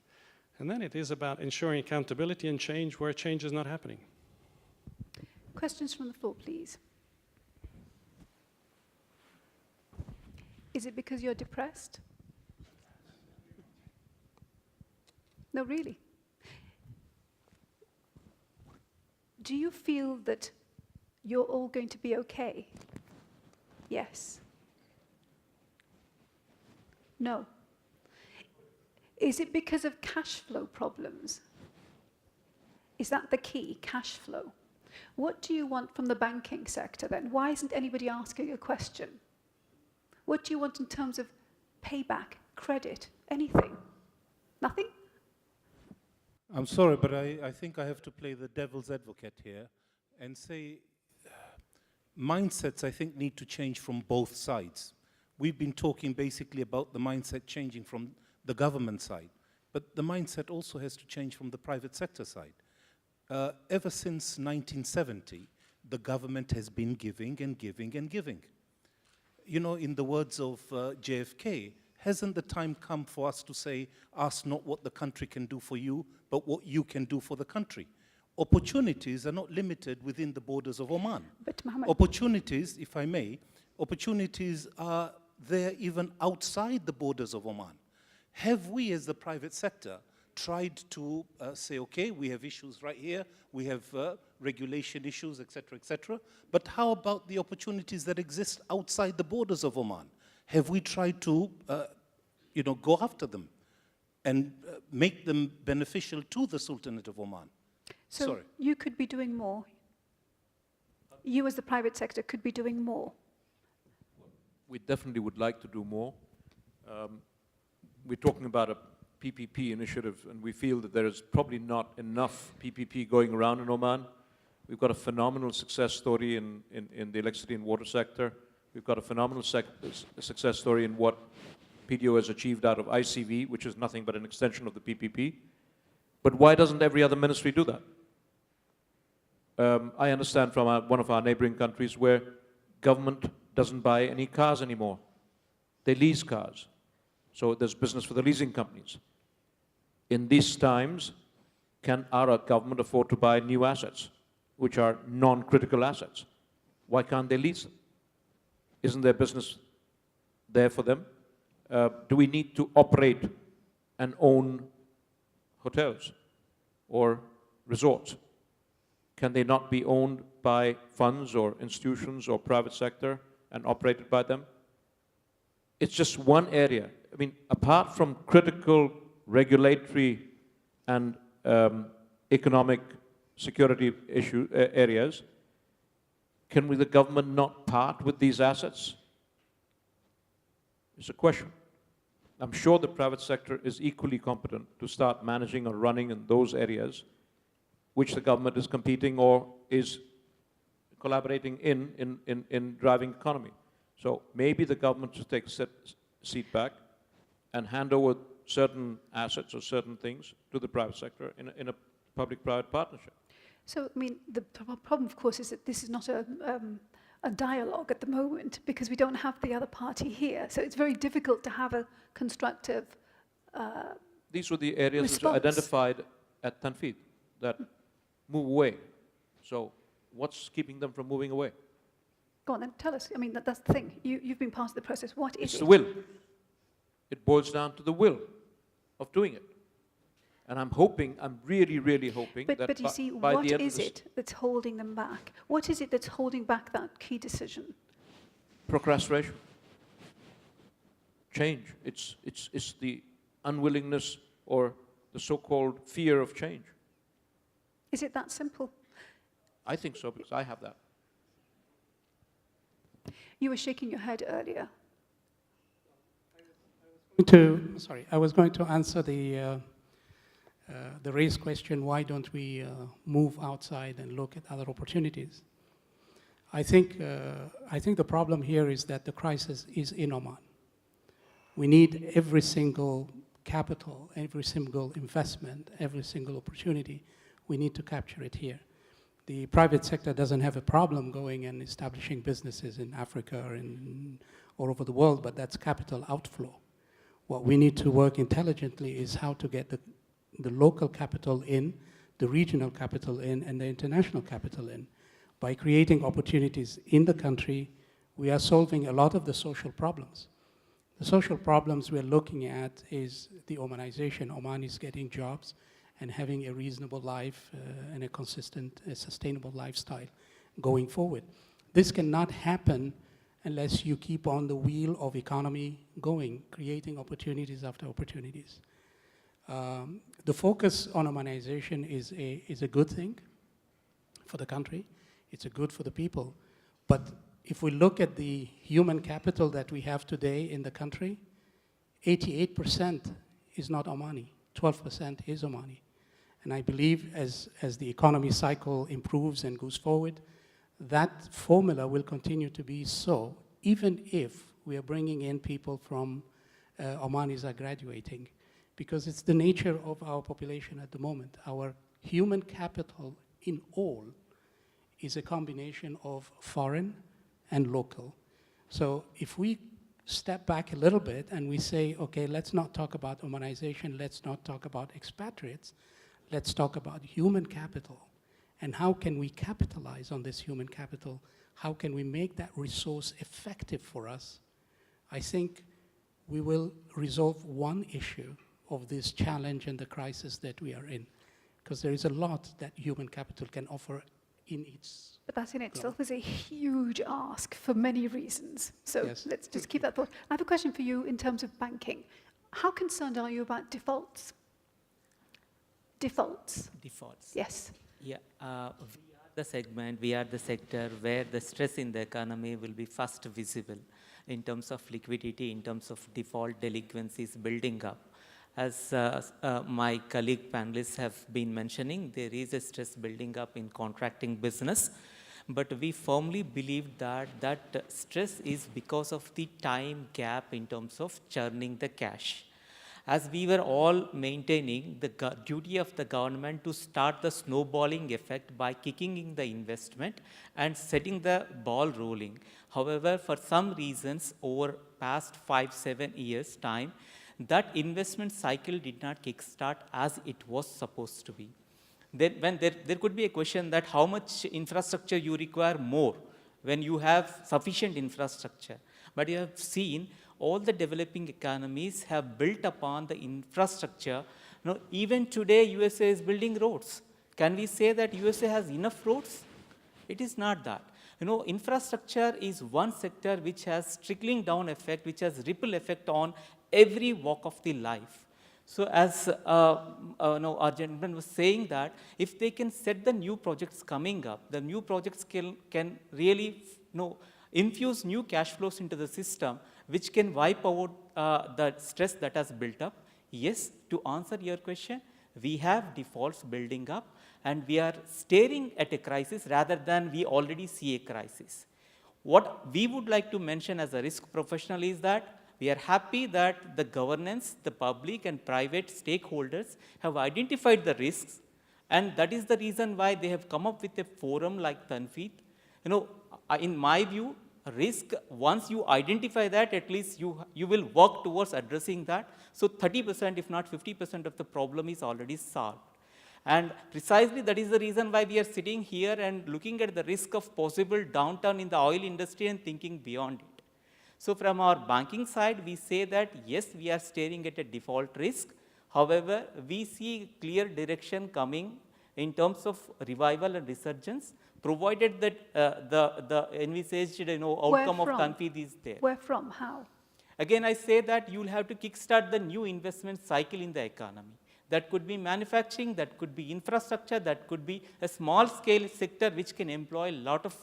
And then it is about ensuring accountability and change where change is not happening. Questions from the floor, please. Is it because you're depressed? No, really. Do you feel that you're all going to be okay? Yes. No. Is it because of cash flow problems? Is that the key, cash flow? What do you want from the banking sector then? Why isn't anybody asking a question? What do you want in terms of payback, credit, anything? Nothing? I'm sorry, but I think I have to play the devil's advocate here and say mindsets, I think, need to change from both sides. We've been talking basically about the mindset changing from the government side, but the mindset also has to change from the private sector side. Ever since 1970, the government has been giving and giving and giving. You know, in the words of JFK, hasn't the time come for us to say, ask not what the country can do for you, but what you can do for the country? Opportunities are not limited within the borders of Oman. But Mohammed, opportunities, if I may, opportunities are there even outside the borders of Oman. Have we as the private sector tried to say, okay, we have issues right here, we have regulation issues, etc., but how about the opportunities that exist outside the borders of Oman? Have we tried to, go after them and make them beneficial to the Sultanate of Oman? so Sorry. you could be doing more. You as the private sector could be doing more. We definitely would like to do more. We're talking about a PPP initiative, and we feel that there is probably not enough PPP going around in Oman. We've got a phenomenal success story in the electricity and water sector. We've got a phenomenal success story in what PDO has achieved out of ICV, which is nothing but an extension of the PPP. But why doesn't every other ministry do that? I understand from one of our neighboring countries where government doesn't buy any cars anymore. They lease cars. So there's business for the leasing companies. In these times, can our government afford to buy new assets, which are non-critical assets? Why can't they lease them? Isn't there business there for them? Do we need to operate and own hotels or resorts? Can they not be owned by funds or institutions or private sector and operated by them? It's just one area. I mean, apart from critical regulatory and economic security areas, can the government not part with these assets? It's a question. I'm sure the private sector is equally competent to start managing or running in those areas which the government is competing or is collaborating in driving economy. So maybe the government should take a seat back and hand over certain assets or certain things to the private sector in a public-private partnership. So, I mean, the problem, of course, is that this is not a dialogue at the moment because we don't have the other party here. So it's very difficult to have a constructive These were the areas response. which are identified at Tanfeedh that move away. So what's keeping them from moving away? Go on then, tell us. I mean, that's the thing. You've been part of the process. What is it? It's the will. It boils down to the will of doing it. And I'm really, really hoping that But you see, by what the end is of this it that's holding them back? What is it that's holding back that key decision? procrastination, change. It's the unwillingness or the so-called fear of change. Is it that simple? I think so, because I have that. You were shaking your head earlier. I was going to answer the raised question, why don't we move outside and look at other opportunities? I think the problem here is that the crisis is in Oman. We need every single capital, every single investment, every single opportunity. We need to capture it here. The private sector doesn't have a problem going and establishing businesses in Africa or all over the world, but that's capital outflow. What we need to work intelligently is how to get the local capital in, the regional capital in, and the international capital in. By creating opportunities in the country, we are solving a lot of the social problems. The social problems we're looking at is the Omanization. Oman is getting jobs and having a reasonable life and a consistent, sustainable lifestyle going forward. This cannot happen unless you keep on the wheel of economy going, creating opportunities after opportunities. The focus on Omanization is a good thing for the country. It's a good for the people. But if we look at the human capital that we have today in the country, 88% is not Omani, 12% is Omani. And I believe as the economy cycle improves and goes forward, that formula will continue to be so, even if we are bringing in people from Omanis are graduating, because it's the nature of our population at the moment. Our human capital in all is a combination of foreign and local. So if we step back a little bit and we say, okay, let's not talk about Omanization, let's not talk about expatriates, let's talk about human capital. And how can we capitalize on this human capital? How can we make that resource effective for us? I think we will resolve one issue of this challenge and the crisis that we are in, because there is a lot that human capital can offer in its... But that in itself is a huge ask for many reasons. So yes, let's just keep that thought. I have a question for you in terms of banking. How concerned are you about defaults? Defaults. Yes. Yeah, we are the segment, we are the sector where the stress in the economy will be first visible in terms of liquidity, in terms of default delinquencies building up. As my colleague panelists have been mentioning, there is a stress building up in contracting business, but we firmly believe that that stress is because of the time gap in terms of churning the cash. As we were all maintaining the duty of the government to start the snowballing effect by kicking in the investment and setting the ball rolling. However, for some reasons over past 5-7 years time, that investment cycle did not kickstart as it was supposed to be. Then when there could be a question that how much infrastructure you require more when you have sufficient infrastructure. But you have seen all the developing economies have built upon the infrastructure. Now, even today, USA is building roads. Can we say that USA has enough roads? It is not that. You know, infrastructure is one sector which has trickling down effect, which has ripple effect on every walk of the life. So as our gentleman was saying that if they can set the new projects coming up, the new projects can really infuse new cash flows into the system, which can wipe out the stress that has built up. Yes, to answer your question, we have defaults building up, and we are staring at a crisis rather than we already see a crisis. What we would like to mention as a risk professional is that we are happy that the governance, the public and private stakeholders have identified the risks, and that is the reason why they have come up with a forum like Tanfeedh. You know, in my view, risk, once you identify that, at least you will work towards addressing that. So 30%, if not 50% of the problem is already solved. And precisely that is the reason why we are sitting here and looking at the risk of possible downturn in the oil industry and thinking beyond it. So from our banking side, we say that yes, we are staring at a default risk. However, we see clear direction coming in terms of revival and resurgence, provided that the envisaged outcome of Tanfeedh is there. Where from? How? Again, I say that you will have to kickstart the new investment cycle in the economy. That could be manufacturing, that could be infrastructure, that could be a small scale sector which can employ a lot of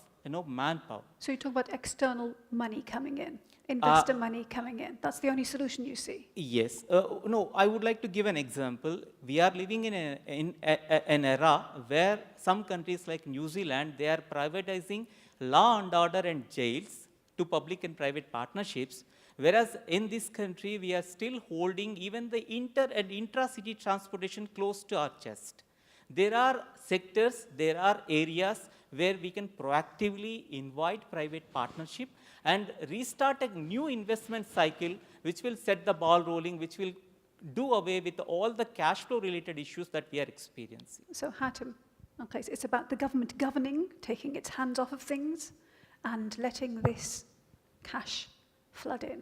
manpower. So you talk about external money coming in, investor money coming in. That's the only solution you see? Yes. No, I would like to give an example. We are living in an era where some countries like New Zealand, they are privatizing law and order and jails to public and private partnerships. Whereas in this country, we are still holding even the inter and intra-city transportation close to our chest. There are sectors, there are areas where we can proactively invite private partnership and restart a new investment cycle which will set the ball rolling, which will do away with all the cash flow related issues that we are experiencing. So Hatem, okay, so it's about the government governing, taking its hands off of things and letting this cash flood in.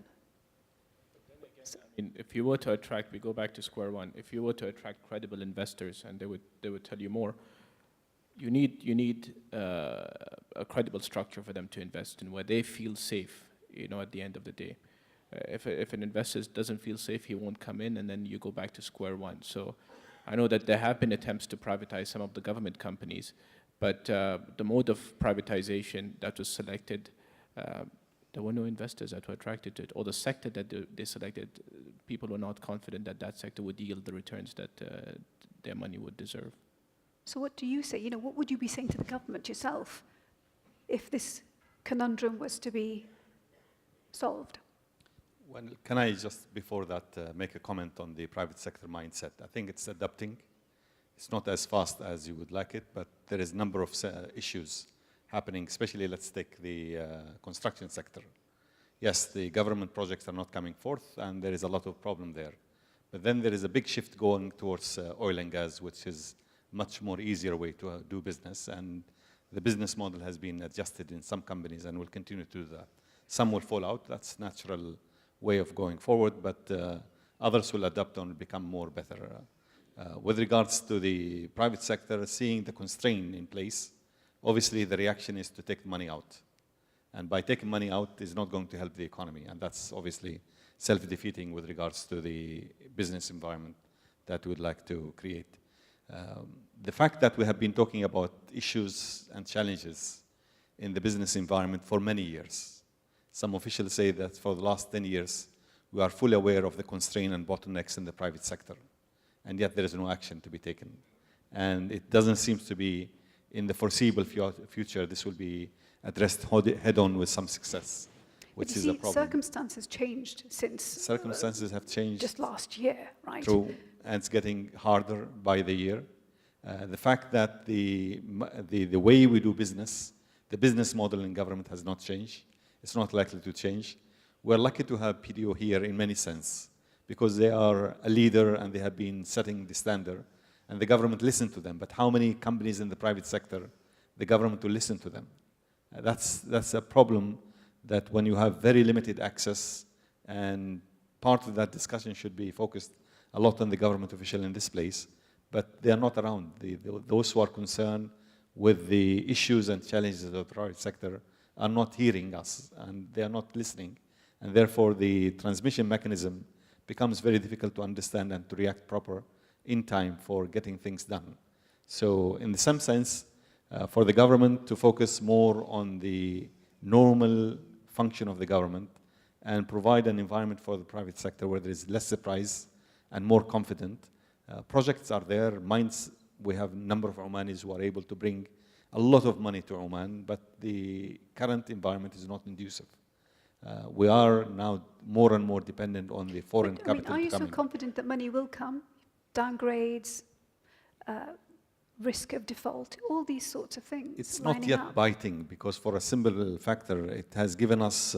I mean, if you were to attract, we go back to square one, if you were to attract credible investors, and they would tell you more, you need a credible structure for them to invest in, where they feel safe, at the end of the day. If an investor doesn't feel safe, he won't come in, and then you go back to square one. So I know that there have been attempts to privatize some of the government companies, but the mode of privatization that was selected, there were no investors that were attracted to it, or the sector that they selected, people were not confident that that sector would yield the returns that their money would deserve. So what do you say? What would you be saying to the government yourself if this conundrum was to be solved? Well, can I just, before that, make a comment on the private sector mindset? I think it's adapting. It's not as fast as you would like it, but there is a number of issues happening, especially let's take the construction sector. Yes, the government projects are not coming forth, and there is a lot of problem there. But then there is a big shift going towards oil and gas, which is much more easier way to do business, and the business model has been adjusted in some companies and will continue to do that. Some will fall out, that's natural way of going forward, but others will adapt and become more better. With regards to the private sector, seeing the constraint in place, obviously the reaction is to take money out. And by taking money out is not going to help the economy, and that's obviously self-defeating with regards to the business environment that we would like to create. The fact that we have been talking about issues and challenges in the business environment for many years. Some officials say that for the last 10 years, we are fully aware of the constraint and bottlenecks in the private sector, and yet there is no action to be taken. And it doesn't seem to be in the foreseeable future this will be addressed head-on with some success, which is a problem. Circumstances changed since... Circumstances have changed. Just last year, right? True, and it's getting harder by the year. The fact that the way we do business, the business model in government has not changed. It's not likely to change. We're lucky to have PDO here in many sense, because they are a leader and they have been setting the standard, and the government listened to them. But how many companies in the private sector, the government will listen to them? That's a problem, that when you have very limited access, and part of that discussion should be focused a lot on the government official in this place, but they are not around. Those who are concerned with the issues and challenges of the private sector are not hearing us, and they are not listening. And therefore, the transmission mechanism becomes very difficult to understand and to react proper in time for getting things done. So in some sense, for the government to focus more on the normal function of the government and provide an environment for the private sector where there is less surprise and more confident. Projects are there, mines, we have a number of Omanis who are able to bring a lot of money to Oman, but the current environment is not conducive. We are now more and more dependent on the foreign capital. Are you so confident that money will come? Downgrades, risk of default, all these sorts of things. It's not yet biting, because for a simple factor, it has given us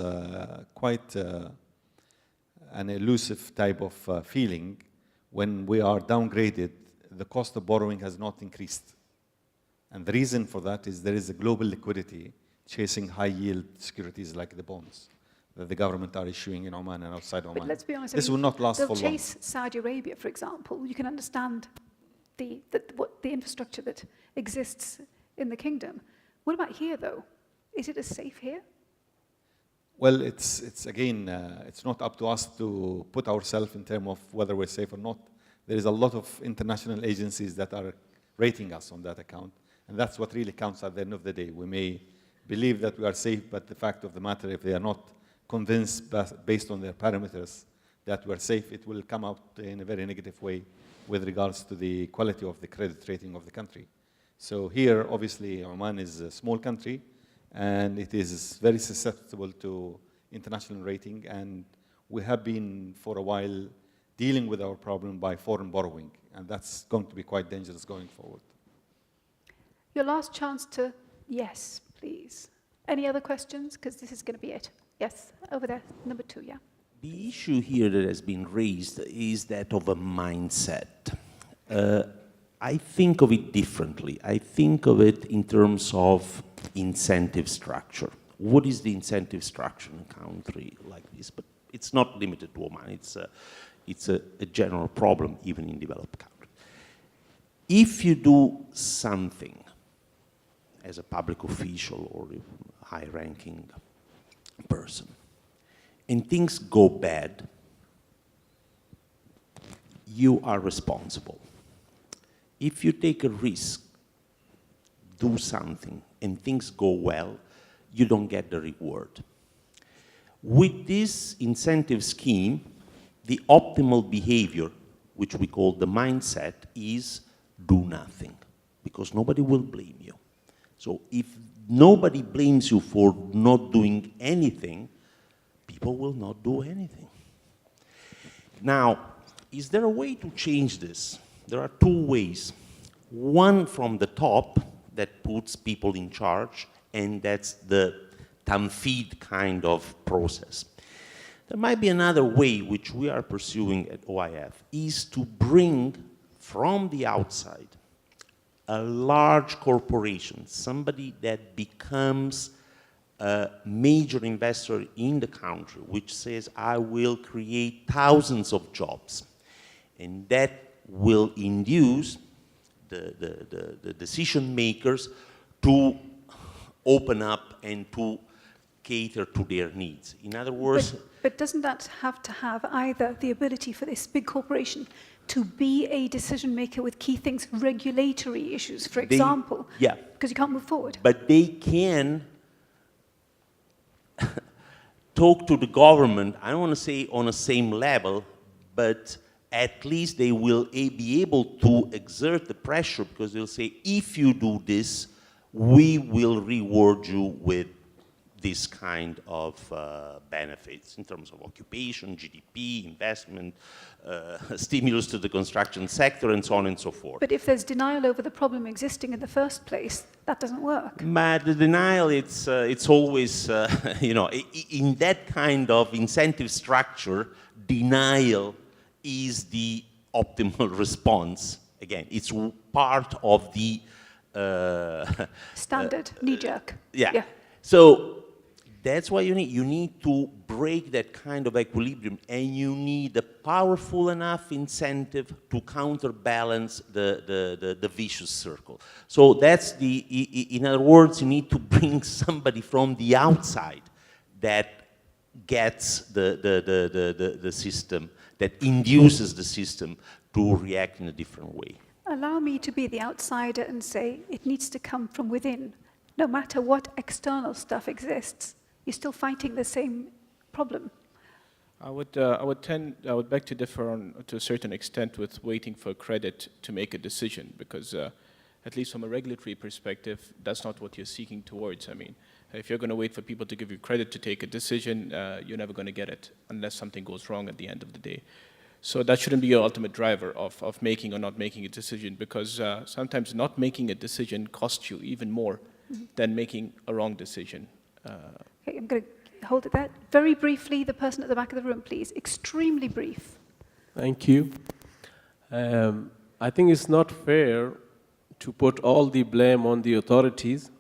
quite an elusive type of feeling. When we are downgraded, the cost of borrowing has not increased. And the reason for that is there is a global liquidity chasing high-yield securities like the bonds that the government are issuing in Oman and outside Oman. But let's be honest, this will not last for long. They'll chase Saudi Arabia, for example. You can understand the infrastructure that exists in the kingdom. What about here, though? Is it as safe here? Well, it's again, it's not up to us to put ourselves in terms of whether we're safe or not. There is a lot of international agencies that are rating us on that account, and that's what really counts at the end of the day. We may believe that we are safe, but the fact of the matter, if they are not convinced based on their parameters that we are safe, it will come out in a very negative way with regards to the quality of the credit rating of the country. So here, obviously, Oman is a small country, and it is very susceptible to international rating, and we have been for a while dealing with our problem by foreign borrowing, and that's going to be quite dangerous going forward. Your last chance to, yes, please. Any other questions? Because this is going to be it. Yes, over there, number 2, yeah. The issue here that has been raised is that of a mindset. I think of it differently. I think of it in terms of incentive structure. What is the incentive structure in a country like this? But it's not limited to Oman. It's a general problem even in developed countries. If you do something as a public official or a high-ranking person, and things go bad, you are responsible. If you take a risk, do something, and things go well, you don't get the reward. With this incentive scheme, the optimal behavior, which we call the mindset, is do nothing, because nobody will blame you. So if nobody blames you for not doing anything, people will not do anything. Now, is there a way to change this? There are 2 ways. One from the top that puts people in charge, and that's the Tanfeedh kind of process. There might be another way, which we are pursuing at OIF, is to bring from the outside a large corporation, somebody that becomes a major investor in the country, which says, I will create thousands of jobs. And that will induce the decision makers to open up and to cater to their needs. In other words... But doesn't that have to have either the ability for this big corporation to be a decision maker with key things, regulatory issues, for example? Yeah. Because you can't move forward. But they can talk to the government, I don't want to say on the same level, but at least they will be able to exert the pressure, because they'll say, if you do this, we will reward you with this kind of benefits in terms of occupation, GDP, investment, stimulus to the construction sector, and so on and so forth. But if there's denial over the problem existing in the first place, that doesn't work. But the denial, it's always, you know, in that kind of incentive structure, denial is the optimal response. Again, it's part of the... standard, knee-jerk. Yeah. So that's what you need to break that kind of equilibrium, and you need a powerful enough incentive to counterbalance the vicious circle. So that's in other words, you need to bring somebody from the outside that gets the system, that induces the system to react in a different way. Allow me to be the outsider and say it needs to come from within. No matter what external stuff exists, you're still fighting the same problem. I would beg to differ to a certain extent with waiting for credit to make a decision, because at least from a regulatory perspective, that's not what you're seeking towards. I mean, if you're going to wait for people to give you credit to take a decision, you're never going to get it unless something goes wrong at the end of the day. So that shouldn't be your ultimate driver of making or not making a decision, because sometimes not making a decision costs you even more than making a wrong decision. Okay, I'm going to hold it there. Very briefly, the person at the back of the room, please. Extremely brief. Thank you. I think it's not fair to put all the blame on the authorities,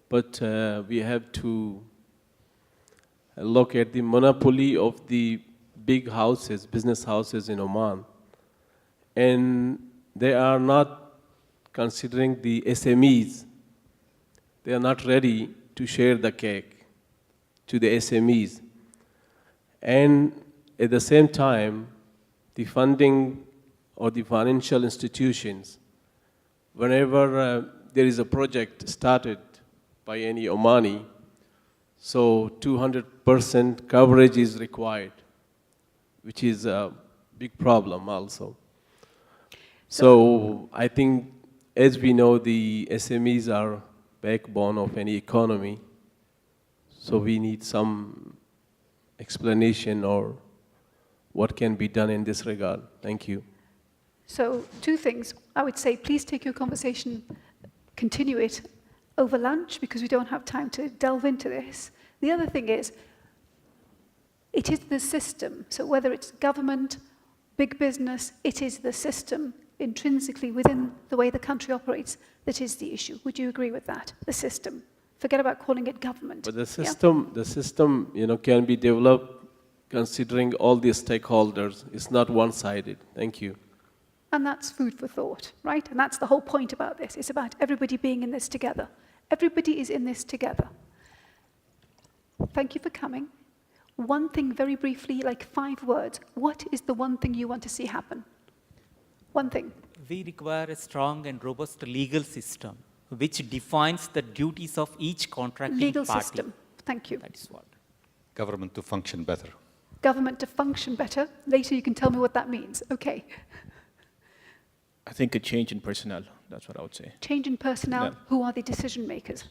but we have to look at the monopoly of the big houses, business houses in Oman. And they are not considering the SMEs. They are not ready to share the cake to the SMEs. And at the same time, the funding or the financial institutions, whenever there is a project started by any Omani. So 200% coverage is required, which is a big problem also. So I think, as we know, the SMEs are backbone of any economy. So we need some explanation or what can be done in this regard. Thank you. So 2 things. I would say, please take your conversation, continue it over lunch, because we don't have time to delve into this. The other thing is, it is the system. So whether it's government, big business, it is the system intrinsically within the way the country operates that is the issue. Would you agree with that? The system. Forget about calling it government. But the system, can be developed considering all the stakeholders. It's not one-sided. Thank you. And that's food for thought, right? And that's the whole point about this. It's about everybody being in this together. Everybody is in this together. Thank you for coming. One thing very briefly, like 5 words. What is the one thing you want to see happen? One thing. We require a strong and robust legal system which defines the duties of each contracting legal party. System. Thank you. That is what. Government to function better. Government to function better. Later you can tell me what that means. Okay. I think a change in personnel. That's what I would say. Change in personnel. Yeah. Who are the decision makers?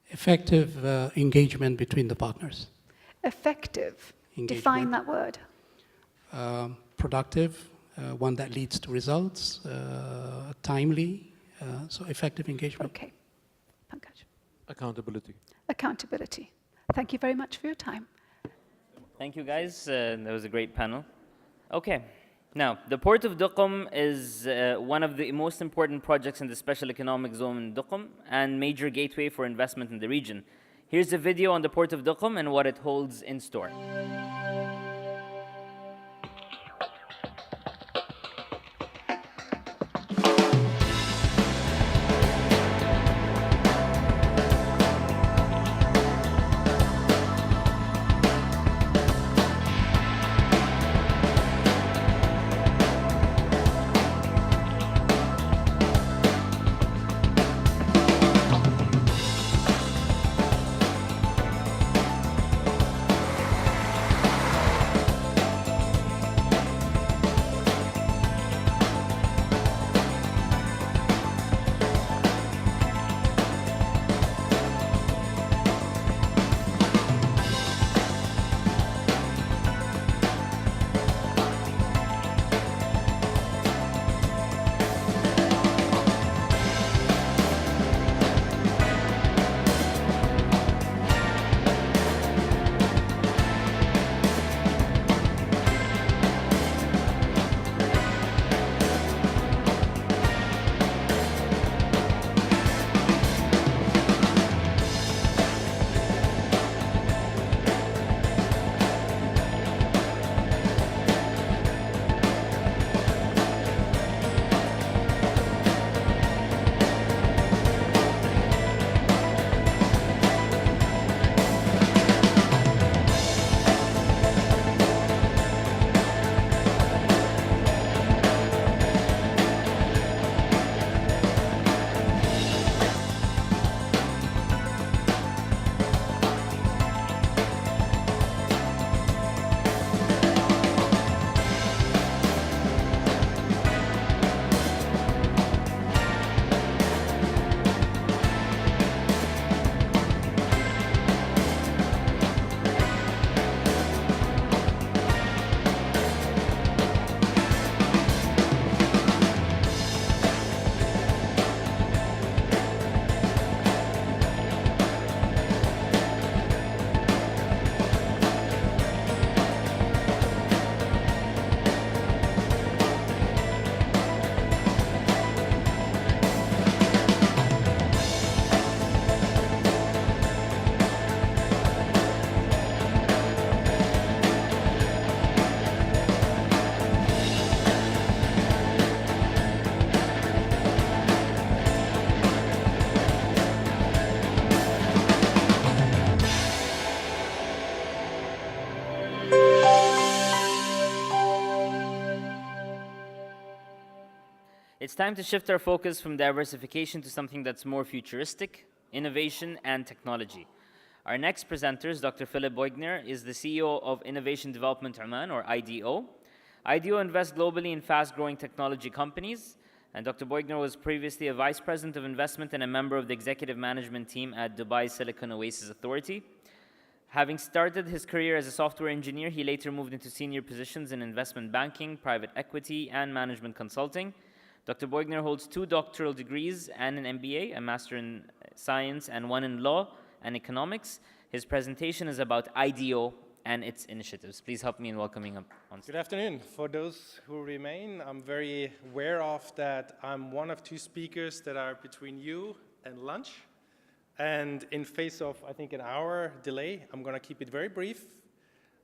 Effective engagement between the partners. Effective. Engagement. Define that word. Productive, one that leads to results, timely, so effective engagement. Okay. Pankaj. Accountability. Accountability. Thank you very much for your time. Thank you, guys. That was a great panel. Okay. Now, the Port of Duqm is one of the most important projects in the Special Economic Zone in Duqm and major gateway for investment in the region. Here's a video on the Port of Duqm and what it holds in store. It's time to shift our focus from diversification to something that's more futuristic, innovation, and technology. Our next presenter is Dr. Philip Boigner, is the CEO of Innovation Development Oman, or IDO. IDO invests globally in fast-growing technology companies, and Dr. Boigner was previously a Vice President of Investment and a member of the executive management team at Dubai Silicon Oasis Authority. Having started his career as a software engineer, he later moved into senior positions in investment banking, private equity, and management consulting. Dr. Boigner holds 2 doctoral degrees and an MBA, a Master in Science, and 1 in Law and Economics. His presentation is about IDO and its initiatives. Please help me in welcoming him on stage. Good afternoon. For those who remain, I'm very aware of that I'm one of 2 speakers that are between you and lunch. And in face of, I think, an hour delay, I'm going to keep it very brief.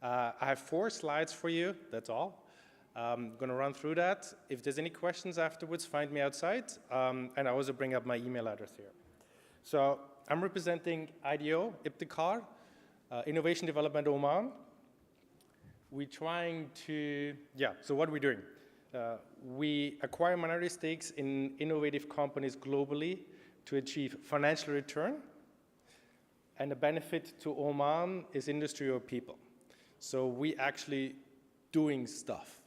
I have 4 slides for you, that's all. I'm going to run through that. If there's any questions afterwards, find me outside. And I also bring up my email address here. So I'm representing IDO, Ibtikar, Innovation Development Oman. We're trying to, so what are we doing? We acquire minority stakes in innovative companies globally to achieve financial return. And the benefit to Oman is industry or people. So we actually doing stuff.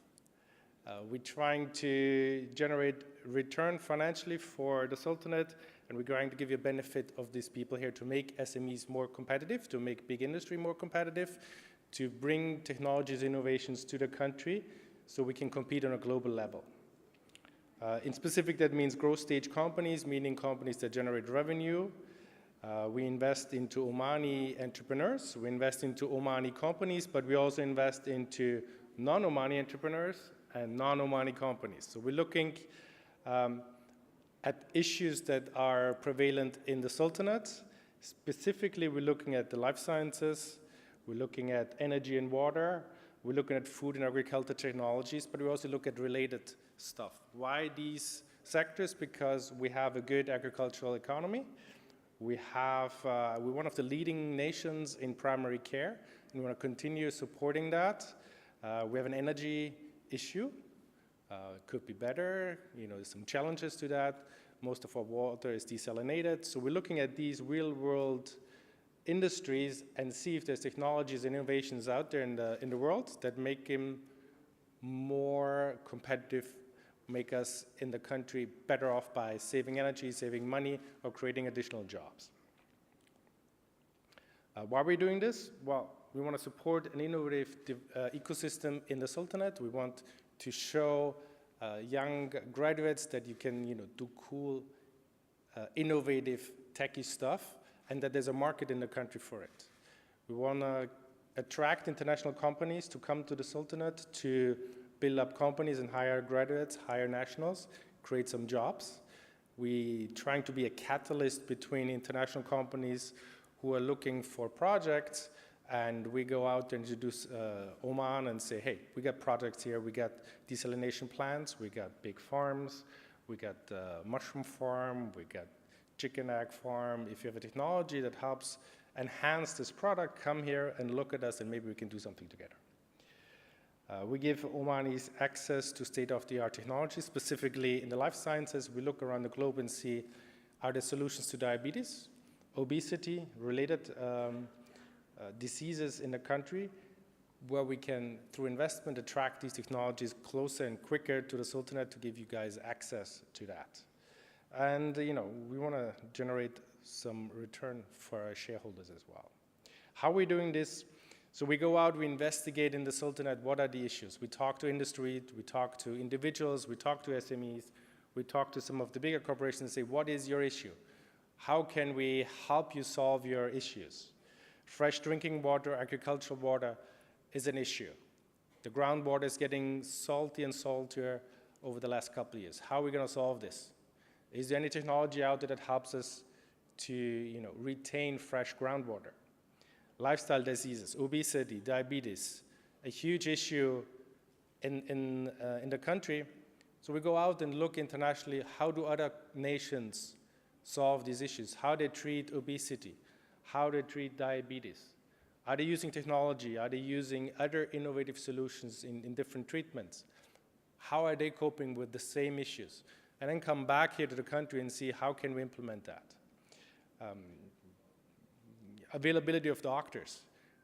We're trying to generate return financially for the Sultanate, and we're going to give you a benefit of these people here to make SMEs more competitive, to make big industry more competitive, to bring technologies, innovations to the country so we can compete on a global level. In specific, that means growth stage companies, meaning companies that generate revenue. We invest into Omani entrepreneurs, we invest into Omani companies, but we also invest into non-Omani entrepreneurs and non-Omani companies. So we're looking at issues that are prevalent in the Sultanate. Specifically, we're looking at the life sciences, we're looking at energy and water, we're looking at food and agriculture technologies, but we also look at related stuff. Why these sectors? Because we have a good agricultural economy. We're one of the leading nations in primary care, and we want to continue supporting that. We have an energy issue. It could be better. There's some challenges to that. Most of our water is desalinated. So we're looking at these real-world industries and see if there's technologies and innovations out there in the world that make them more competitive, make us in the country better off by saving energy, saving money, or creating additional jobs. Why are we doing this? Well, we want to support an innovative ecosystem in the Sultanate. We want to show young graduates that you can do cool, innovative, techy stuff, and that there's a market in the country for it. We want to attract international companies to come to the Sultanate to build up companies and hire graduates, hire nationals, create some jobs. We're trying to be a catalyst between international companies who are looking for projects, and we go out and introduce Oman and say, hey, we got projects here, we got desalination plants, we got big farms, we got mushroom farm, we got chicken egg farm. If you have a technology that helps enhance this product, come here and look at us and maybe we can do something together. We give Omanis access to state-of-the-art technology, specifically in the life sciences. We look around the globe and see, are there solutions to diabetes, obesity, related diseases in the country, where we can, through investment, attract these technologies closer and quicker to the Sultanate to give you guys access to that. And we want to generate some return for our shareholders as well. How are we doing this? So we go out, we investigate in the Sultanate, what are the issues? We talk to industry, we talk to individuals, we talk to SMEs, we talk to some of the bigger corporations and say, what is your issue? How can we help you solve your issues? Fresh drinking water, agricultural water is an issue. The groundwater is getting salty and saltier over the last couple of years. How are we going to solve this? Is there any technology out there that helps us to retain fresh groundwater? Lifestyle diseases, obesity, diabetes, a huge issue in the country. So we go out and look internationally, how do other nations solve these issues? How they treat obesity? How they treat diabetes? Are they using technology? Are they using other innovative solutions in different treatments? How are they coping with the same issues? And then come back here to the country and see how can we implement that. Availability of doctors.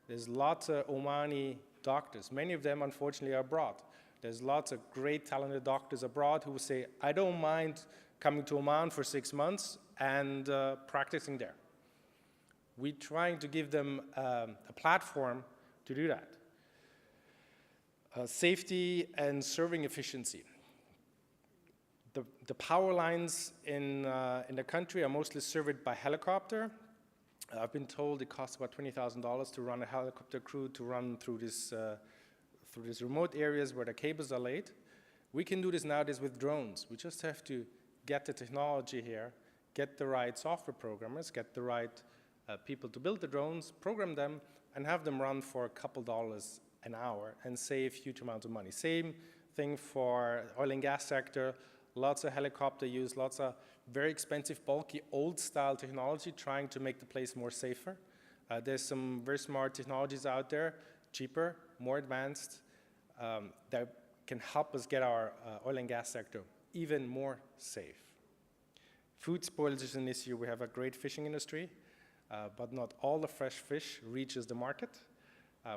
There's lots of Omani doctors. Many of them, unfortunately, are abroad. There's lots of great, talented doctors abroad who say, I don't mind coming to Oman for 6 months and practicing there. We're trying to give them a platform to do that. Safety and serving efficiency. The power lines in the country are mostly served by helicopter. I've been told it costs about $20,000 to run a helicopter crew to run through these remote areas where the cables are laid. We can do this nowadays with drones. We just have to get the technology here, get the right software programmers, get the right people to build the drones, program them, and have them run for a couple dollars an hour and save huge amounts of money. Same thing for oil and gas sector. Lots of helicopter use, lots of very expensive, bulky, old-style technology trying to make the place more safer. There's some very smart technologies out there, cheaper, more advanced, that can help us get our oil and gas sector even more safe. Food spoilage is an issue. We have a great fishing industry, but not all the fresh fish reaches the market.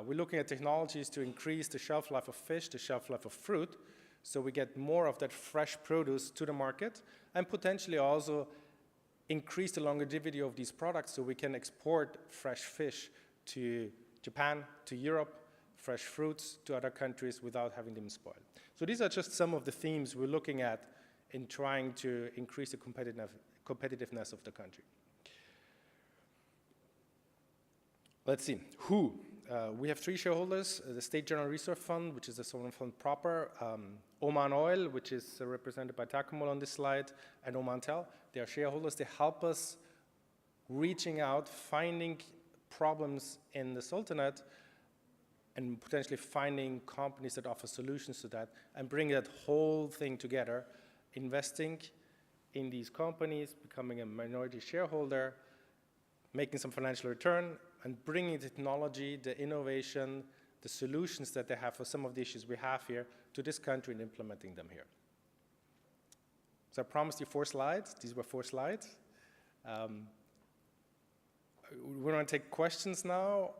We're looking at technologies to increase the shelf life of fish, the shelf life of fruit, so we get more of that fresh produce to the market, and potentially also increase the longevity of these products so we can export fresh fish to Japan, to Europe, fresh fruits to other countries without having them spoiled. So these are just some of the themes we're looking at in trying to increase the competitiveness of the country. Let's see, who? We have 3 shareholders, the State General Reserve Fund, which is a sovereign fund proper, Oman Oil, which is represented by Takamul on this slide, and Omantel. They are shareholders. They help us reaching out, finding problems in the Sultanate, and potentially finding companies that offer solutions to that, and bring that whole thing together, investing in these companies, becoming a minority shareholder, making some financial return, and bringing the technology, the innovation, the solutions that they have for some of the issues we have here to this country and implementing them here. So I promised you 4 slides. These were 4 slides. We want to take questions now.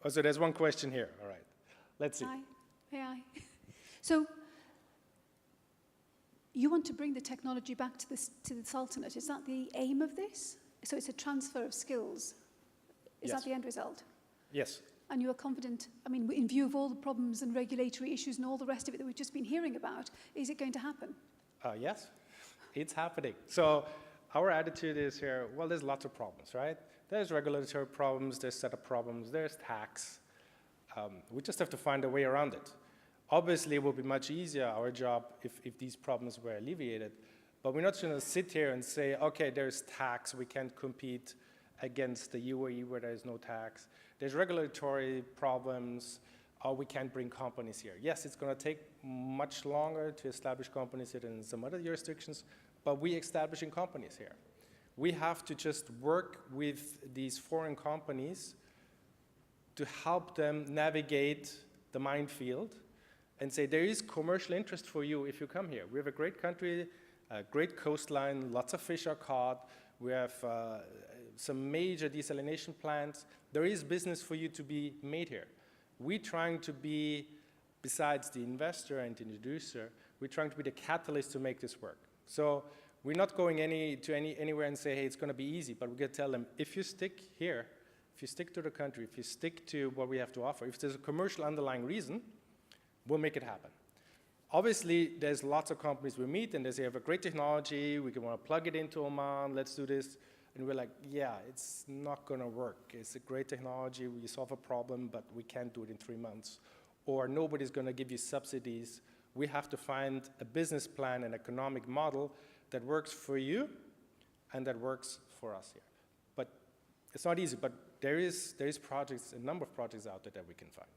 Oh, so there's one question here. All right. Let's see. Hi. May I? So you want to bring the technology back to the Sultanate. Is that the aim of this? So it's a transfer of skills. Is that the end result? Yes. And you are confident, I mean, in view of all the problems and regulatory issues and all the rest of it that we've just been hearing about, is it going to happen? Yes, it's happening. So our attitude is here, well, there's lots of problems, right? There's regulatory problems, there's setup problems, there's tax. We just have to find a way around it. Obviously, it would be much easier, our job, if these problems were alleviated. But we're not going to sit here and say, okay, there's tax, we can't compete against the UAE where there is no tax. There's regulatory problems, or we can't bring companies here. Yes, it's going to take much longer to establish companies here than in some other jurisdictions, but we're establishing companies here. We have to just work with these foreign companies to help them navigate the minefield and say, there is commercial interest for you if you come here. We have a great country, a great coastline, lots of fish are caught. We have some major desalination plants. There is business for you to be made here. We're trying to be, besides the investor and the introducer, we're trying to be the catalyst to make this work. So we're not going anywhere and say, hey, it's going to be easy, but we're going to tell them, if you stick here, if you stick to the country, if you stick to what we have to offer, if there's a commercial underlying reason, we'll make it happen. Obviously, there's lots of companies we meet, and they say, have a great technology, we can want to plug it into Oman, let's do this. And we're like, yeah, it's not going to work. It's a great technology, we solve a problem, but we can't do it in 3 months. Or nobody's going to give you subsidies. We have to find a business plan, an economic model that works for you and that works for us here. But it's not easy, but there is projects, a number of projects out there that we can find.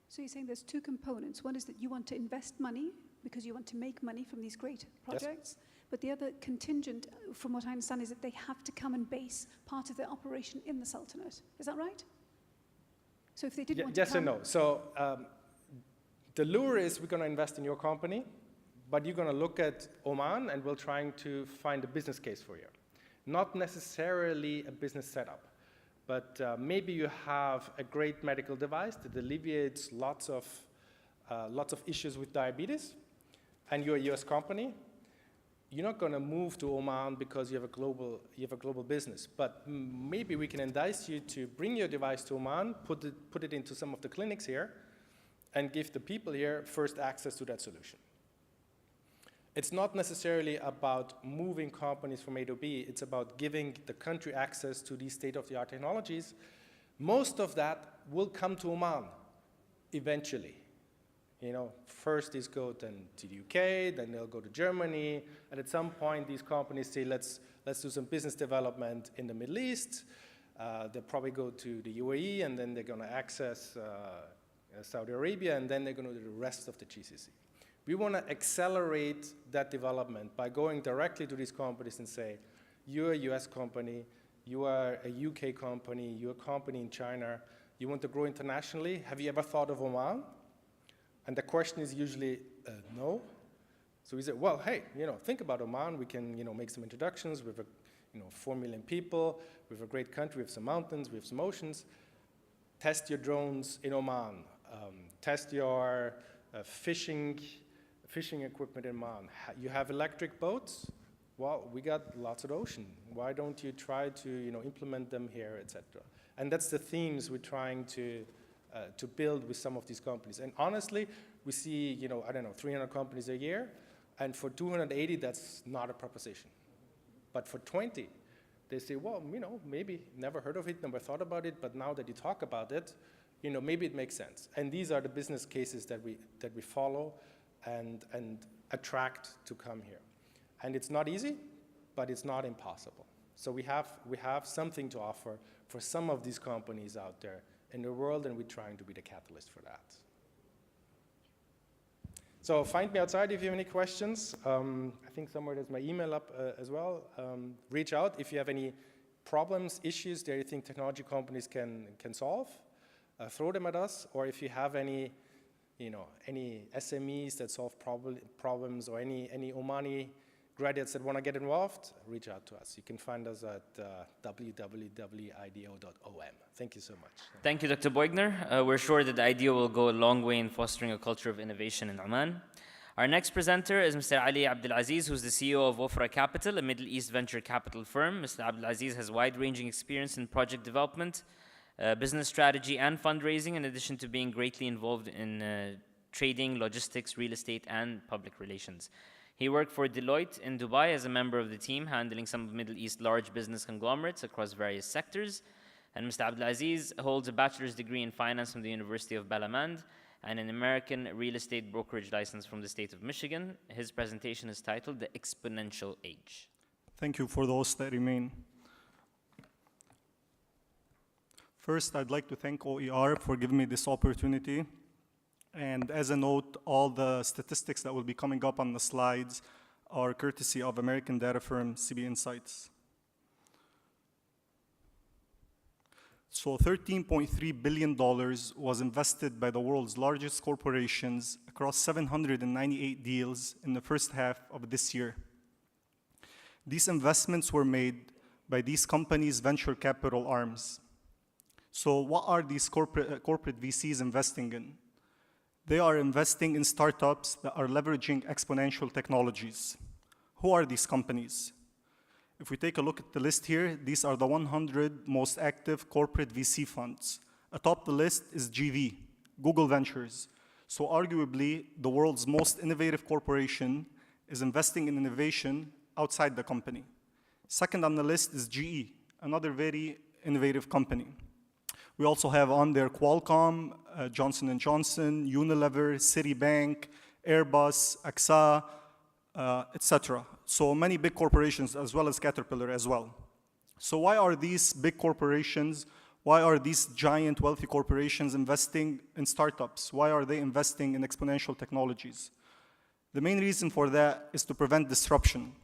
So you're saying there's 2 components. One is that you want to invest money because you want to make money from these great projects. Yes. But the other contingent, from what I understand, is that they have to come and base part of their operation in the Sultanate. Is that right? So if they didn't want to come... Yes and no. So the lure is we're going to invest in your company, but you're going to look at Oman and we're trying to find a business case for you. Not necessarily a business setup, but maybe you have a great medical device that alleviates lots of issues with diabetes, and you're a US company. You're not going to move to Oman because you have a global business, but maybe we can entice you to bring your device to Oman, put it into some of the clinics here, and give the people here first access to that solution. It's not necessarily about moving companies from A to B, it's about giving the country access to these state-of-the-art technologies. Most of that will come to Oman eventually. You know, first these go then to the UK, then they'll go to Germany, and at some point these companies say, let's do some business development in the Middle East. They'll probably go to the UAE, and then they're going to access Saudi Arabia, and then they're going to do the rest of the GCC. We want to accelerate that development by going directly to these companies and say, you're a US company, you are a UK company, you're a company in China, you want to grow internationally, have you ever thought of Oman? And the question is usually, no. So we say, well, hey, think about Oman. We can, make some introductions. We have, 4 million people. We have a great country. We have some mountains. We have some oceans. Test your drones in Oman. Test your fishing equipment in Oman. You have electric boats? Well, we got lots of ocean. Why don't you try to, implement them here, etc. And that's the themes we're trying to build with some of these companies. And honestly, we see, 300 companies a year, and for 280, that's not a proposition. But for 20, they say, well, maybe never heard of it, never thought about it, but now that you talk about it, maybe it makes sense. And these are the business cases that we follow and attract to come here. And it's not easy, but it's not impossible. So we have something to offer for some of these companies out there in the world, and we're trying to be the catalyst for that. So find me outside if you have any questions. I think somewhere there's my email up as well. Reach out if you have any problems, issues that you think technology companies can solve. Throw them at us, or if you have any SMEs that solve problems, or any Omani graduates that want to get involved, reach out to us. You can find us at www.ido.om. Thank you so much. Thank you, Dr. Beugner. We're sure that the IDEO will go a long way in fostering a culture of innovation in Oman. Our next presenter is Mr. Ali Abdulaziz, who's the CEO of Wafra Capital, a Middle East venture capital firm. Mr. Abdulaziz has wide-ranging experience in project development, business strategy, and fundraising, in addition to being greatly involved in trading, logistics, real estate, and public relations. He worked for Deloitte in Dubai as a member of the team, handling some of Middle East large business conglomerates across various sectors. And Mr. Abdulaziz holds a bachelor's degree in finance from the University of Balamand and an American real estate brokerage license from the state of Michigan. His presentation is titled The Exponential Age. Thank you for those that remain. First, I'd like to thank OER for giving me this opportunity. And as a note, all the statistics that will be coming up on the slides are courtesy of American data firm CB Insights. So $13.3 billion was invested by the world's largest corporations across 798 deals in the first half of this year. These investments were made by these companies' venture capital arms. So what are these corporate VCs investing in? They are investing in startups that are leveraging exponential technologies. Who are these companies? If we take a look at the list here, these are the 100 most active corporate VC funds. Atop the list is GV, Google Ventures. So arguably, the world's most innovative corporation is investing in innovation outside the company. Second on the list is GE, another very innovative company. We also have on there Qualcomm, Johnson & Johnson, Unilever, Citibank, Airbus, AXA, etc. So many big corporations, as well as Caterpillar as well. So why are these big corporations, why are these giant wealthy corporations investing in startups? Why are they investing in exponential technologies? The main reason for that is to prevent disruption.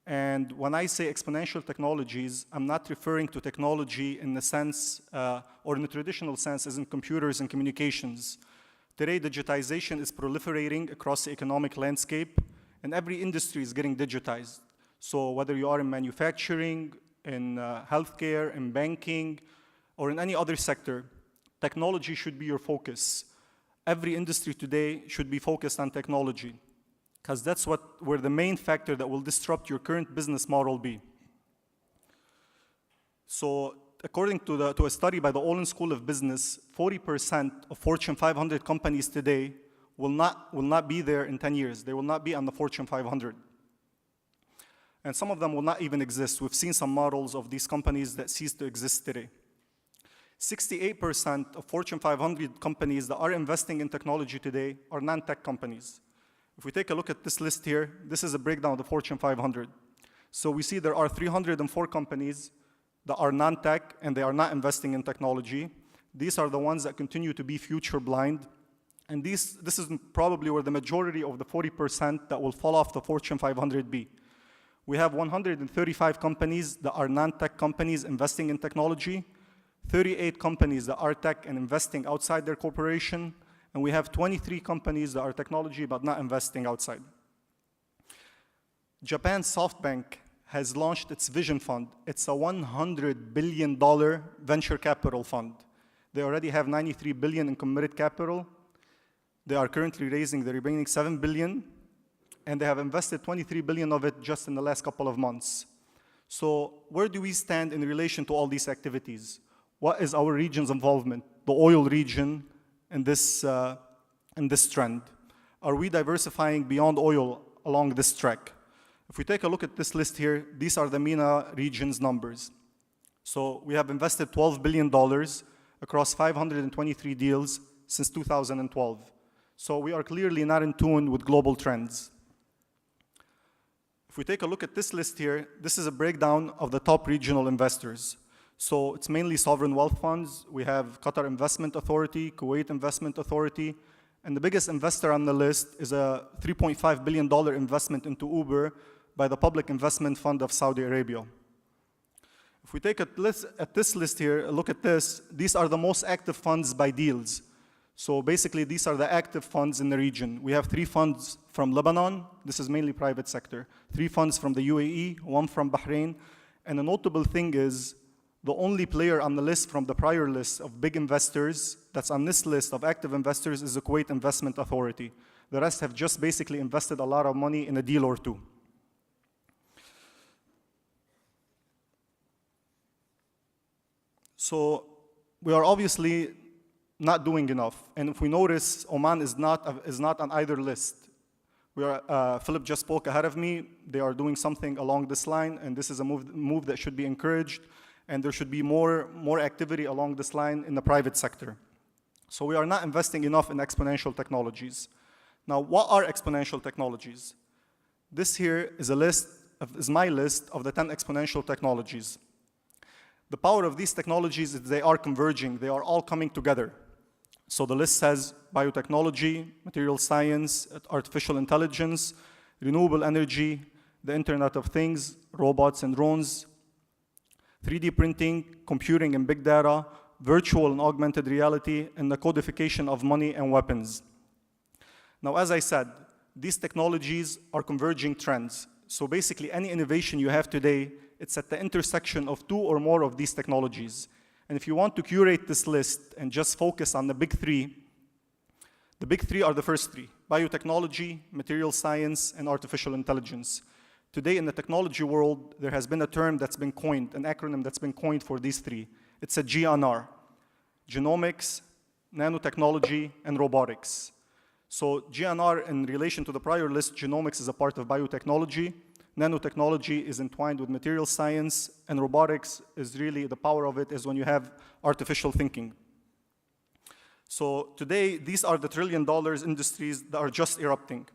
And when I say exponential technologies, I'm not referring to technology in the sense, or in the traditional sense, as in computers and communications. Today, digitization is proliferating across the economic landscape, and every industry is getting digitized. So whether you are in manufacturing, in healthcare, in banking, or in any other sector, technology should be your focus. Every industry today should be focused on technology, because that's where the main factor that will disrupt your current business model be. So according to a study by the Oman School of Business, 40% of Fortune 500 companies today will not be there in 10 years. They will not be on the Fortune 500. And some of them will not even exist. We've seen some models of these companies that cease to exist today. 68% of Fortune 500 companies that are investing in technology today are non-tech companies. If we take a look at this list here, this is a breakdown of the Fortune 500. So we see there are 304 companies that are non-tech and they are not investing in technology. These are the ones that continue to be future blind. And this is probably where the majority of the 40% that will fall off the Fortune 500 be. We have 135 companies that are non-tech companies investing in technology, 38 companies that are tech and investing outside their corporation, and we have 23 companies that are technology but not investing outside. Japan's SoftBank has launched its Vision Fund. It's a $100 billion venture capital fund. They already have $93 billion in committed capital. They are currently raising the remaining $7 billion, and they have invested $23 billion of it just in the last couple of months. So where do we stand in relation to all these activities? What is our region's involvement, the oil region, in this trend? Are we diversifying beyond oil along this track? If we take a look at this list here, these are the MENA region's numbers. So we have invested $12 billion across 523 deals since 2012. So we are clearly not in tune with global trends. If we take a look at this list here, this is a breakdown of the top regional investors. So it's mainly sovereign wealth funds. We have Qatar Investment Authority, Kuwait Investment Authority, and the biggest investor on the list is a $3.5 billion investment into Uber by the Public Investment Fund of Saudi Arabia. If we take a look at this list here, look at this, these are the most active funds by deals. So basically, these are the active funds in the region. We have 3 funds from Lebanon. This is mainly private sector. 3 funds from the UAE, 1 from Bahrain. And a notable thing is, the only player on the list from the prior list of big investors that's on this list of active investors is the Kuwait Investment Authority. The rest have just basically invested a lot of money in a deal or two. So we are obviously not doing enough. And if we notice, Oman is not on either list. Philip just spoke ahead of me. They are doing something along this line, and this is a move that should be encouraged. And there should be more activity along this line in the private sector. So we are not investing enough in exponential technologies. Now, what are exponential technologies? This here is my list of the 10 exponential technologies. The power of these technologies is they are converging. They are all coming together. So the list says biotechnology, material science, artificial intelligence, renewable energy, the Internet of Things, robots and drones, 3D printing, computing and big data, virtual and augmented reality, and the codification of money and weapons. Now, as I said, these technologies are converging trends. So basically, any innovation you have today, it's at the intersection of 2 or more of these technologies. And if you want to curate this list and just focus on the big 3 are the first 3: biotechnology, material science, and artificial intelligence. Today in the technology world, there has been a term that's been coined, an acronym that's been coined for these 3. It's a GNR: genomics, nanotechnology, and robotics. So GNR, in relation to the prior list, genomics is a part of biotechnology, nanotechnology is entwined with material science, and robotics is really, the power of it is when you have artificial thinking. So today, these are the trillion-dollar industries that are just erupting.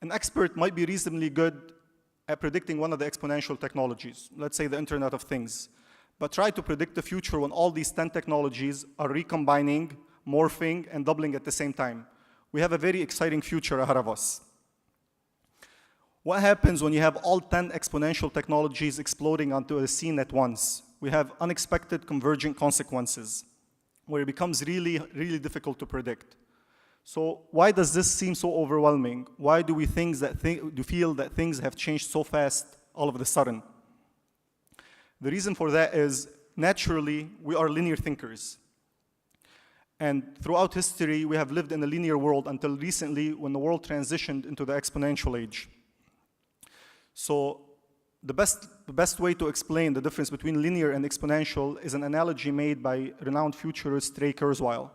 An expert might be reasonably good at predicting one of the exponential technologies, let's say the Internet of Things, but try to predict the future when all these 10 technologies are recombining, morphing, and doubling at the same time. We have a very exciting future ahead of us. What happens when you have all 10 exponential technologies exploding onto a scene at once? We have unexpected convergent consequences, where it becomes really, really difficult to predict. So why does this seem so overwhelming? Why do we feel that things have changed so fast all of a sudden? The reason for that is, naturally, we are linear thinkers. And throughout history, we have lived in a linear world until recently, when the world transitioned into the exponential age. So the best way to explain the difference between linear and exponential is an analogy made by renowned futurist Ray Kurzweil.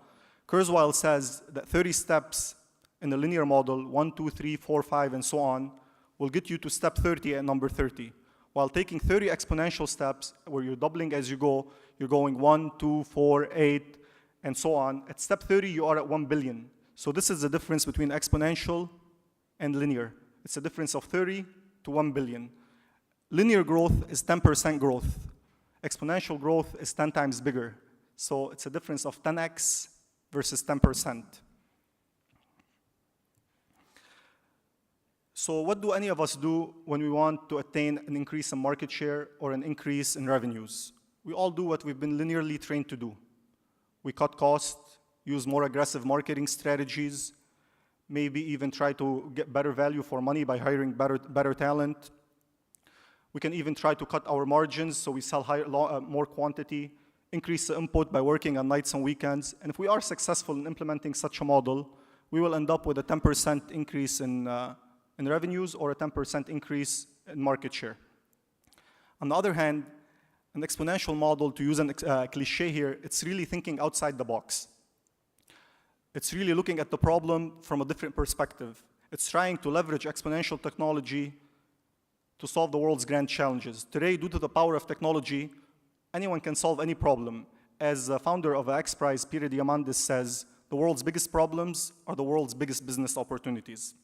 Kurzweil says that 30 steps in the linear model, 1, 2, 3, 4, 5, and so on, will get you to step 30 at number 30. While taking 30 exponential steps, where you're doubling as you go, you're going 1, 2, 4, 8, and so on. At step 30, you are at 1 billion. So this is the difference between exponential and linear. It's a difference of 30 to 1 billion. Linear growth is 10% growth. Exponential growth is 10 times bigger. So it's a difference of 10x versus 10%. So what do any of us do when we want to attain an increase in market share or an increase in revenues? We all do what we've been linearly trained to do. We cut costs, use more aggressive marketing strategies, maybe even try to get better value for money by hiring better talent. We can even try to cut our margins so we sell more quantity, increase the input by working on nights and weekends. And if we are successful in implementing such a model, we will end up with a 10% increase in revenues or a 10% increase in market share. On the other hand, an exponential model, to use a cliche here, it's really thinking outside the box. It's really looking at the problem from a different perspective. It's trying to leverage exponential technology to solve the world's grand challenges. Today, due to the power of technology, anyone can solve any problem. As the founder of X Prize, Pierre Diamandis, says, the world's biggest problems are the world's biggest business opportunities.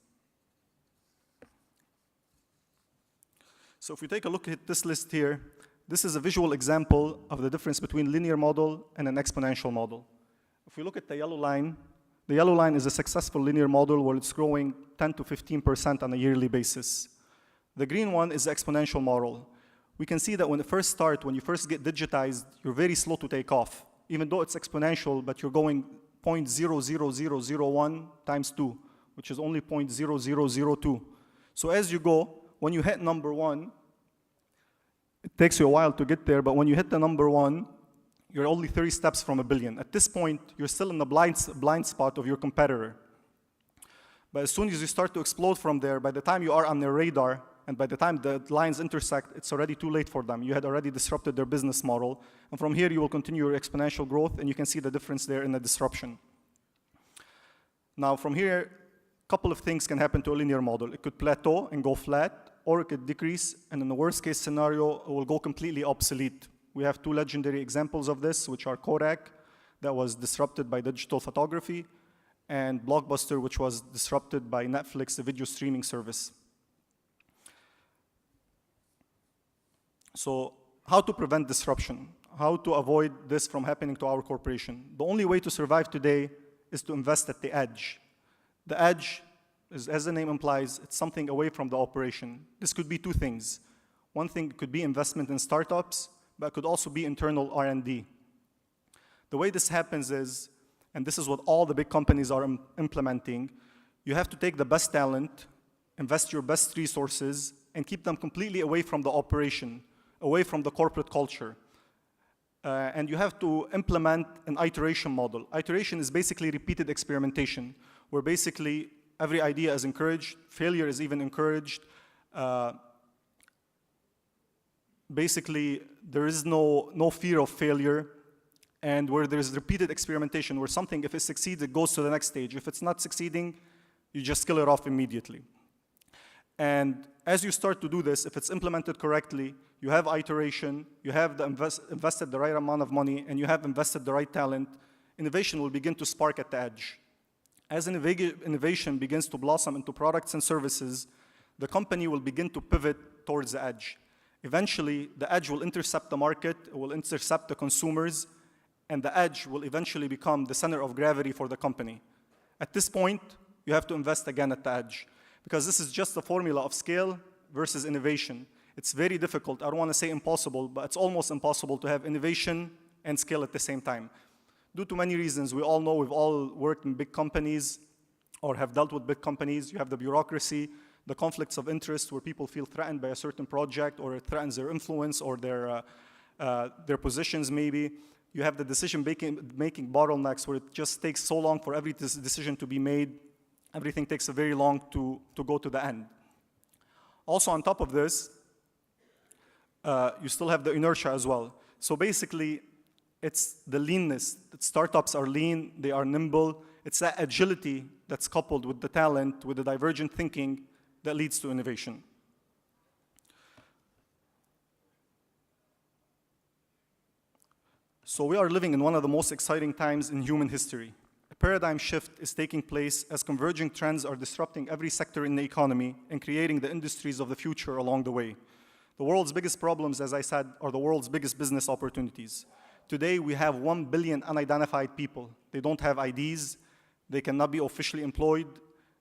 So if we take a look at this list here, this is a visual example of the difference between linear model and an exponential model. If we look at the yellow line is a successful linear model where it's growing 10 to 15% on a yearly basis. The green one is the exponential model. We can see that when you first get digitized, you're very slow to take off. Even though it's exponential, but you're going 0.00001 times 2, which is only 0.0002. So as you go, when you hit number 1, it takes you a while to get there, but when you hit the number 1, you're only 30 steps from a billion. At this point, you're still in the blind spot of your competitor. But as soon as you start to explode from there, by the time you are on their radar, and by the time the lines intersect, it's already too late for them. You had already disrupted their business model. And from here, you will continue your exponential growth, and you can see the difference there in the disruption. Now, from here, a couple of things can happen to a linear model. It could plateau and go flat, or it could decrease, and in the worst case scenario, it will go completely obsolete. We have 2 legendary examples of this, which are Kodak, that was disrupted by digital photography, and Blockbuster, which was disrupted by Netflix, the video streaming service. So how to prevent disruption? How to avoid this from happening to our corporation? The only way to survive today is to invest at the edge. The edge, as the name implies, it's something away from the operation. This could be 2 things. One thing could be investment in startups, but it could also be internal R&D. The way this happens is, and this is what all the big companies are implementing, you have to take the best talent, invest your best resources, and keep them completely away from the operation, away from the corporate culture. And you have to implement an iteration model. Iteration is basically repeated experimentation, where basically every idea is encouraged, failure is even encouraged. Basically, there is no fear of failure, and where there's repeated experimentation, where something, if it succeeds, it goes to the next stage. If it's not succeeding, you just kill it off immediately. And as you start to do this, if it's implemented correctly, you have iteration, you have invested the right amount of money, and you have invested the right talent, innovation will begin to spark at the edge. As innovation begins to blossom into products and services, the company will begin to pivot towards the edge. Eventually, the edge will intercept the market, it will intercept the consumers, and the edge will eventually become the center of gravity for the company. At this point, you have to invest again at the edge, because this is just the formula of scale versus innovation. It's very difficult. I don't want to say impossible, but it's almost impossible to have innovation and scale at the same time. Due to many reasons, we all know, we've all worked in big companies, or have dealt with big companies. You have the bureaucracy, the conflicts of interest where people feel threatened by a certain project, or it threatens their influence or their positions maybe. You have the decision-making bottlenecks where it just takes so long for every decision to be made. Everything takes a very long to go to the end. Also on top of this, you still have the inertia as well. So basically, it's the leanness. Startups are lean, they are nimble. It's that agility that's coupled with the talent, with the divergent thinking that leads to innovation. So we are living in one of the most exciting times in human history. A paradigm shift is taking place as converging trends are disrupting every sector in the economy and creating the industries of the future along the way. The world's biggest problems, as I said, are the world's biggest business opportunities. Today, we have 1 billion unidentified people. They don't have IDs. They cannot be officially employed.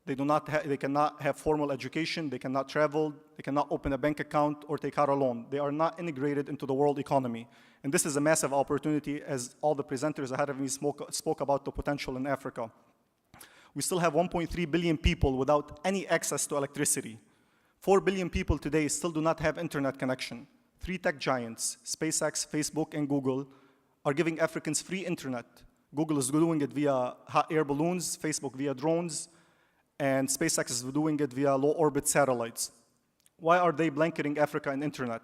They cannot have formal education. They cannot travel. They cannot open a bank account or take out a loan. They are not integrated into the world economy. And this is a massive opportunity, as all the presenters ahead of me spoke about the potential in Africa. We still have 1.3 billion people without any access to electricity. 4 billion people today still do not have internet connection. 3 tech giants, SpaceX, Facebook, and Google, are giving Africans free internet. Google is doing it via hot air balloons, Facebook via drones, and SpaceX is doing it via low-orbit satellites. Why are they blanketing Africa in internet?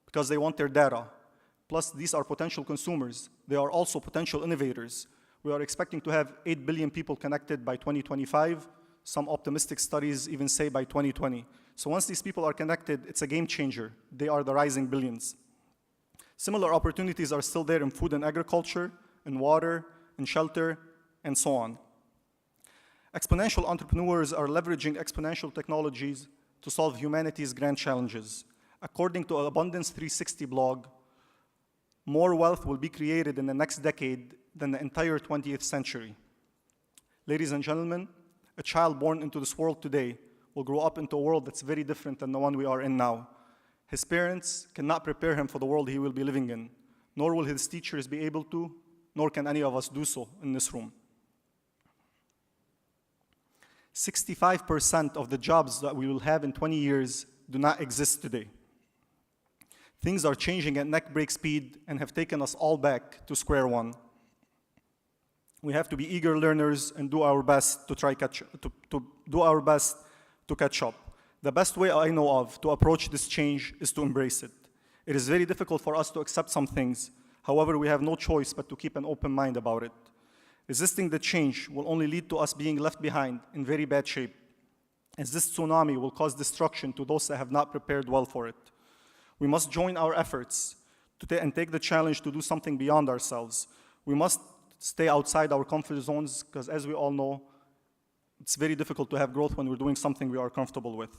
Because they want their data. Plus, these are potential consumers. They are also potential innovators. We are expecting to have 8 billion people connected by 2025. Some optimistic studies even say by 2020. So once these people are connected, it's a game changer. They are the rising billions. Similar opportunities are still there in food and agriculture, in water, in shelter, and so on. Exponential entrepreneurs are leveraging exponential technologies to solve humanity's grand challenges. According to Abundance 360 blog, more wealth will be created in the next decade than the entire 20th century. Ladies and gentlemen, a child born into this world today will grow up into a world that's very different than the one we are in now. His parents cannot prepare him for the world he will be living in, nor will his teachers be able to, nor can any of us do so in this room. 65% of the jobs that we will have in 20 years do not exist today. Things are changing at neck-break speed and have taken us all back to square one. We have to be eager learners and do our best to catch up. The best way I know of to approach this change is to embrace it. It is very difficult for us to accept some things. However, we have no choice but to keep an open mind about it. Resisting the change will only lead to us being left behind in very bad shape, as this tsunami will cause destruction to those that have not prepared well for it. We must join our efforts and take the challenge to do something beyond ourselves. We must stay outside our comfort zones, because as we all know, it's very difficult to have growth when we're doing something we are comfortable with.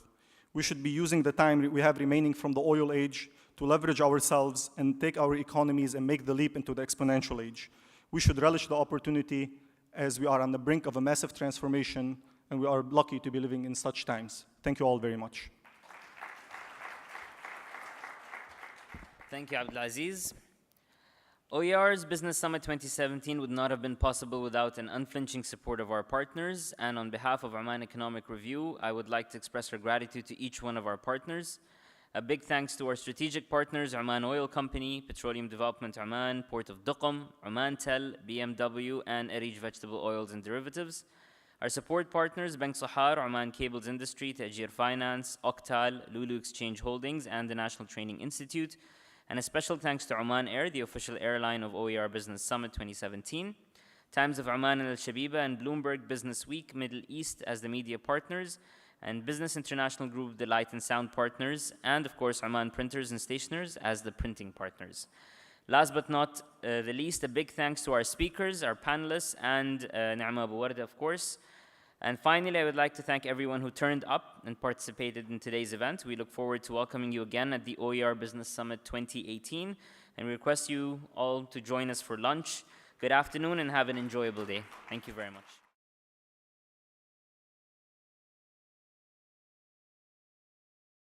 We should be using the time we have remaining from the oil age to leverage ourselves and take our economies and make the leap into the exponential age. We should relish the opportunity, as we are on the brink of a massive transformation, and we are lucky to be living in such times. Thank you all very much. Thank you, Abdulaziz. OER's Business Summit 2017 would not have been possible without an unflinching support of our partners, and on behalf of Oman Economic Review, I would like to express our gratitude to each one of our partners. A big thanks to our strategic partners, Oman Oil Company, Petroleum Development Oman, Port of Duqm, Omantel, BMW, and Arij Vegetable Oils and Derivatives. Our support partners, Bank Sahar, Oman Cables Industry, Tajir Finance, Octal, Lulu Exchange Holdings, and the National Training Institute. And a special thanks to Oman Air, the official airline of OER Business Summit 2017. Times of Oman and Al-Shabiba and Bloomberg Business Week Middle East as the media partners, and Business International Group, the light and sound partners, and of course Oman Printers and Stationers as the printing partners. Last but not the least, a big thanks to our speakers, our panelists, and Naama Abu Warda, of course. And finally, I would like to thank everyone who turned up and participated in today's event. We look forward to welcoming you again at the OER Business Summit 2018, and we request you all to join us for lunch. Good afternoon and have an enjoyable day. Thank you very much.